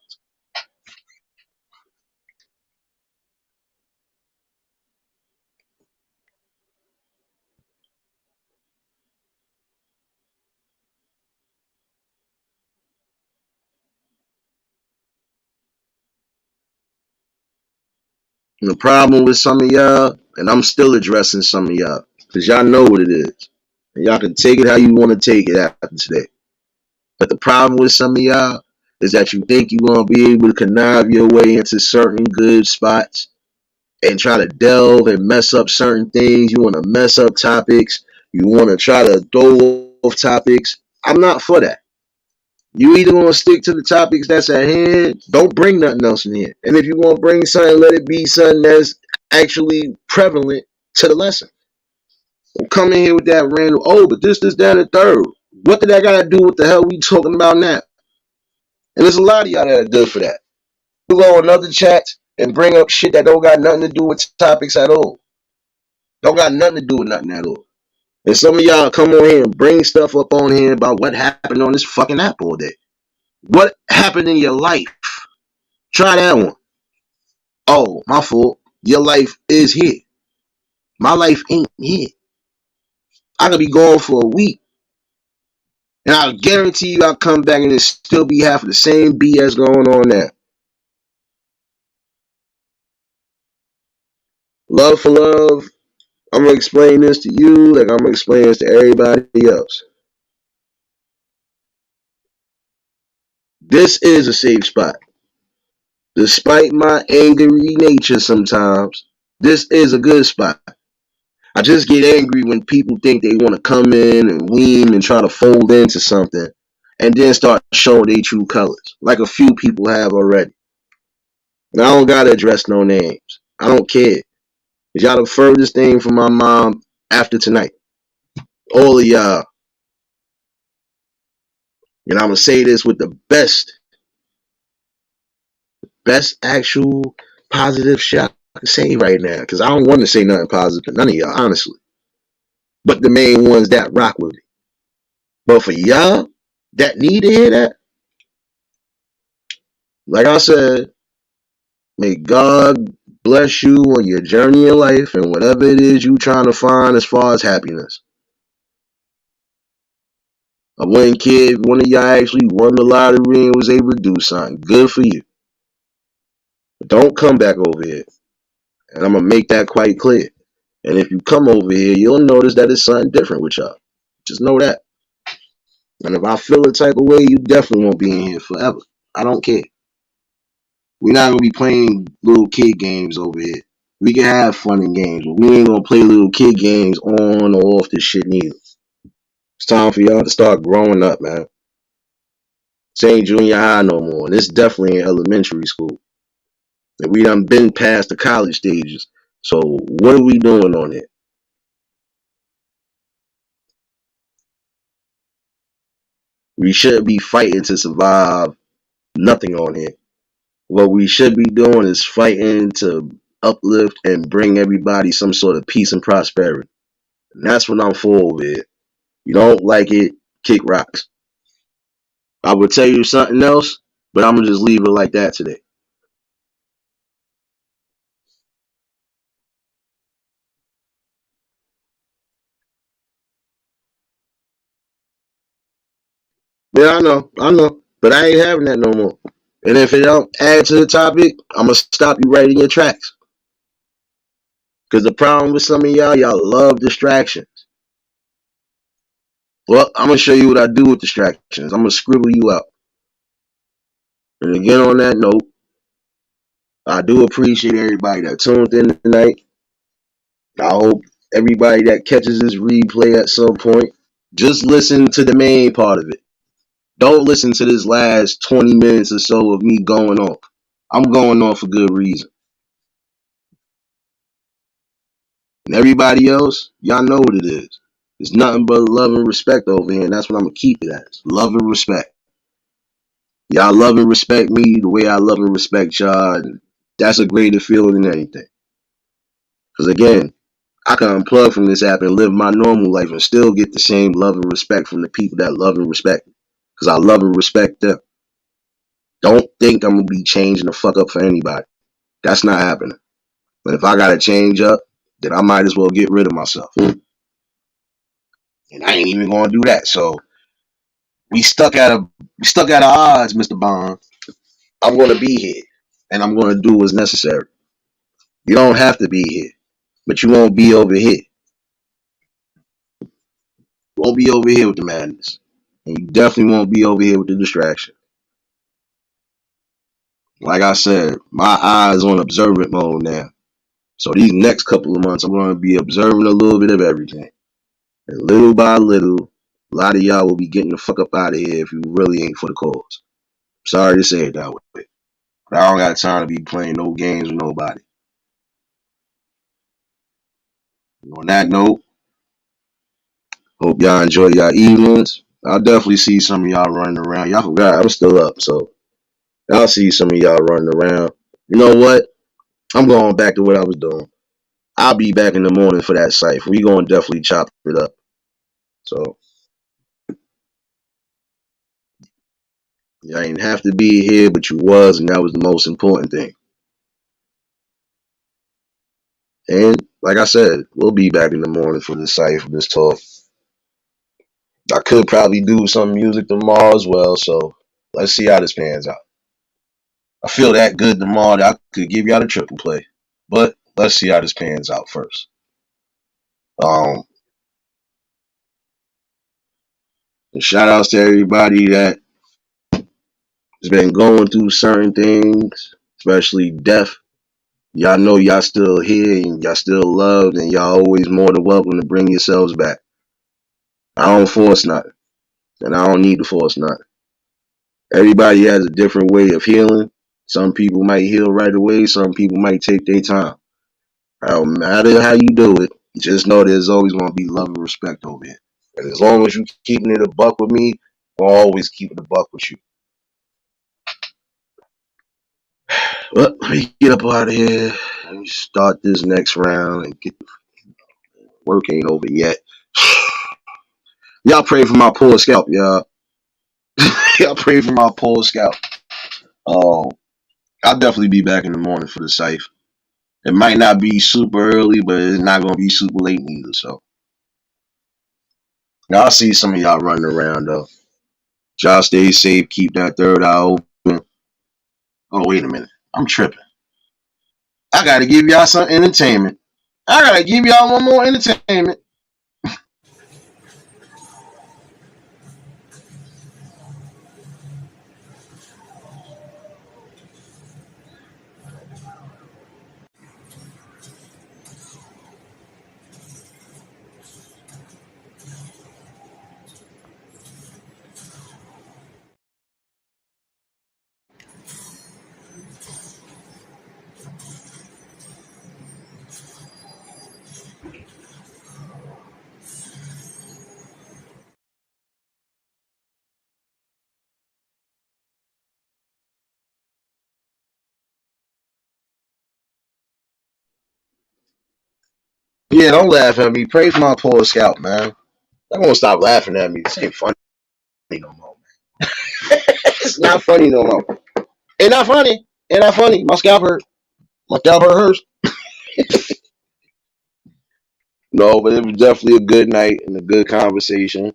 And the problem with some of y'all, and I'm still addressing some of y'all, because y'all know what it is. And y'all can take it how you want to take it after today. But the problem with some of y'all is that you think you're going to be able to connive your way into certain good spots and try to delve and mess up certain things. You want to mess up topics. You want to try to throw off topics. I'm not for that. You either want to stick to the topics that's at hand. Don't bring nothing else in here. And if you want to bring something, let it be something that's actually prevalent to the lesson. Don't come in here with that random, oh, but this, that, and the third. What did that got to do with the hell we talking about now? And there's a lot of y'all that are good for that. We go on other chats and bring up shit that don't got nothing to do with topics at all. Don't got nothing to do with nothing at all. And some of y'all come on here and bring stuff up on here about what happened on this fucking app all day. What happened in your life? Try that one. Oh, my fault. Your life is here. My life ain't here. I could be gone for a week. And I guarantee you I'll come back and it still be half of the same BS going on now. Love for love. I'm going to explain this to you like I'm going to explain this to everybody else. This is a safe spot. Despite my angry nature sometimes, this is a good spot. I just get angry when people think they want to come in and wean and try to fold into something and then start showing their true colors, like a few people have already. And I don't got to address no names. I don't care. Y'all the furthest thing from my mom after tonight. All of y'all. And I'm going to say this with the best actual positive shit I can say right now. Because I don't want to say nothing positive to none of y'all, honestly. But the main ones that rock with me. But for y'all that need to hear that, like I said, may God bless you on your journey in life and whatever it is you trying to find as far as happiness. I wouldn't care if one of y'all actually won the lottery and was able to do something. Good for you. But don't come back over here. And I'm going to make that quite clear. And if you come over here, you'll notice that it's something different with y'all. Just know that. And if I feel a type of way, you definitely won't be in here forever. I don't care. We're not going to be playing little kid games over here. We can have fun and games, but we ain't going to play little kid games on or off this shit neither. It's time for y'all to start growing up, man. This ain't junior high no more. And this definitely ain't elementary school. And we done been past the college stages. So what are we doing on it? We should be fighting to survive nothing on here. What we should be doing is fighting to uplift and bring everybody some sort of peace and prosperity. And that's what I'm for over here. You don't like it, kick rocks. I would tell you something else, but I'm gonna just leave it like that today. Yeah, I know, but I ain't having that no more. And if it don't add to the topic, I'm gonna stop you right in your tracks. Because the problem with some of y'all love distractions. Well, I'm gonna show you what I do with distractions. I'm gonna scribble you out. And again, on that note, I do appreciate everybody that tuned in tonight. I hope everybody that catches this replay at some point, just listen to the main part of it. Don't listen to this last 20 minutes or so of me going off. I'm going off for good reason. And everybody else, y'all know what it is. It's nothing but love and respect over here, and that's what I'm going to keep it as. Love and respect. Y'all love and respect me the way I love and respect y'all, and that's a greater feeling than anything. Because again, I can unplug from this app and live my normal life and still get the same love and respect from the people that love and respect me. Because I love and respect them. Don't think I'm going to be changing the fuck up for anybody. That's not happening. But if I got to change up, then I might as well get rid of myself. And I ain't even going to do that. So we stuck at odds, Mr. Bond. I'm going to be here. And I'm going to do what's necessary. You don't have to be here. But you won't be over here. You won't be over here with the madness. And you definitely won't be over here with the distraction. Like I said, my eyes on observant mode now. So these next couple of months, I'm going to be observing a little bit of everything. And little by little, a lot of y'all will be getting the fuck up out of here if you really ain't for the cause. Sorry to say it that way. But I don't got time to be playing no games with nobody. And on that note, hope y'all enjoy y'all evenings. I'll definitely see some of y'all running around. Y'all forgot I'm still up, so I'll see some of y'all running around. You know what? I'm going back to what I was doing. I'll be back in the morning for that cipher. We going to definitely chop it up. So you ain't have to be here, but you was, and that was the most important thing. And like I said, we'll be back in the morning for this cipher, this talk. I could probably do some music tomorrow as well, so let's see how this pans out. I feel that good tomorrow that I could give y'all the triple play, but let's see how this pans out first. And shout outs to everybody that has been going through certain things, especially death. Y'all know y'all still here and y'all still loved, and y'all always more than welcome to bring yourselves back. I don't force nothing, and I don't need to force nothing. Everybody has a different way of healing. Some people might heal right away. Some people might take their time. I don't matter how you do it. Just know there's always going to be love and respect over here. And as long as you keeping it a buck with me, I'll always keep it a buck with you. Well, let me get up out of here. Let me start this next round and get work ain't over yet. Y'all pray for my poor scalp, y'all. Y'all pray for my poor scalp. I'll definitely be back in the morning for the safe. It might not be super early, but it's not gonna be super late neither. So now I'll see some of y'all running around though. Y'all stay safe, keep that third eye open. Oh, wait a minute. I'm tripping. I gotta give y'all some entertainment. I gotta give y'all one more entertainment. Yeah, don't laugh at me. Pray for my poor scalp, man. I'm gonna stop laughing at me. This ain't funny no more, man. It's not funny no more. Ain't not funny. Ain't not funny. My scalp hurt. My scalp hurts. No, but it was definitely a good night and a good conversation.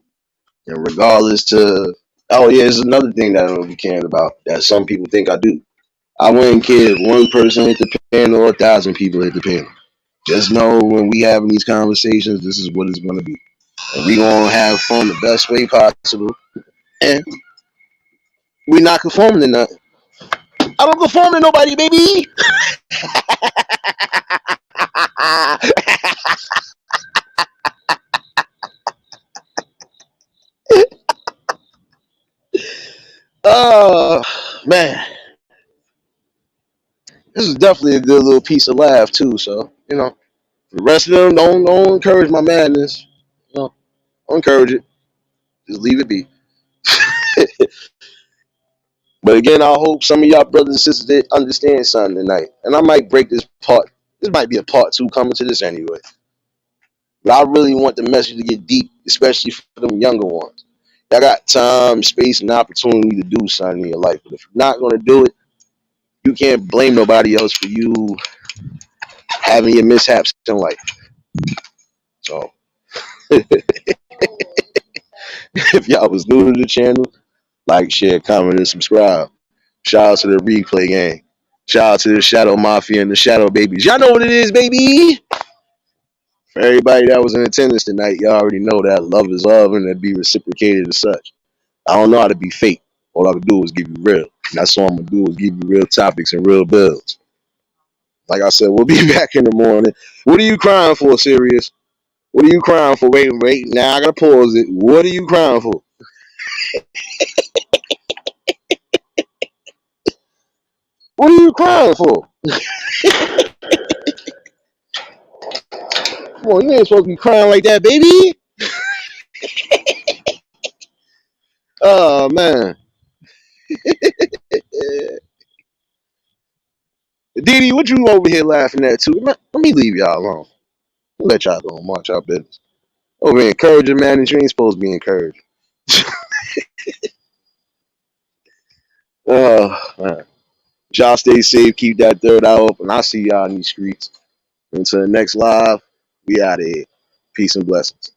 And regardless to, oh yeah, it's another thing that I don't be caring about that some people think I do. I wouldn't care if one person hit the pen or 1,000 people hit the pen. Just know when we having these conversations, this is what it's gonna be. And we gonna have fun the best way possible. And we not conforming to nothing. I don't conform to nobody, baby. Oh man, this is definitely a good little piece of laugh too. So the rest of them don't encourage my madness. Don't encourage it. Just leave it be. But again, I hope some of y'all brothers and sisters did understand something tonight. And I might break this part. This might be a part 2 coming to this anyway. But I really want the message to get deep, especially for them younger ones. Y'all got time, space, and opportunity to do something in your life. But if you're not going to do it, you can't blame nobody else for you having your mishaps in life. So if y'all was new to the channel, like, share, comment, and subscribe. Shout out to the replay gang. Shout out to the Shadow Mafia and the Shadow Babies. Y'all know what it is, baby. For everybody that was in attendance tonight, y'all already know that love is love and it be reciprocated as such. I don't know how to be fake. All I can do is give you real. And that's all I'm going to do is give you real topics and real builds. Like I said, we'll be back in the morning. What are you crying for, Sirius? What are you crying for? Wait. Now I got to pause it. What are you crying for? What are you crying for? Come on, you ain't supposed to be crying like that, baby. Oh, man. Didi, what you over here laughing at, too? Let me leave y'all alone. Let y'all go and march y'all business. Over here encouraging, man, that you ain't supposed to be encouraged. Man. Y'all stay safe, keep that third eye open. I'll see y'all in these streets. Until the next live, we out of here. Peace and blessings.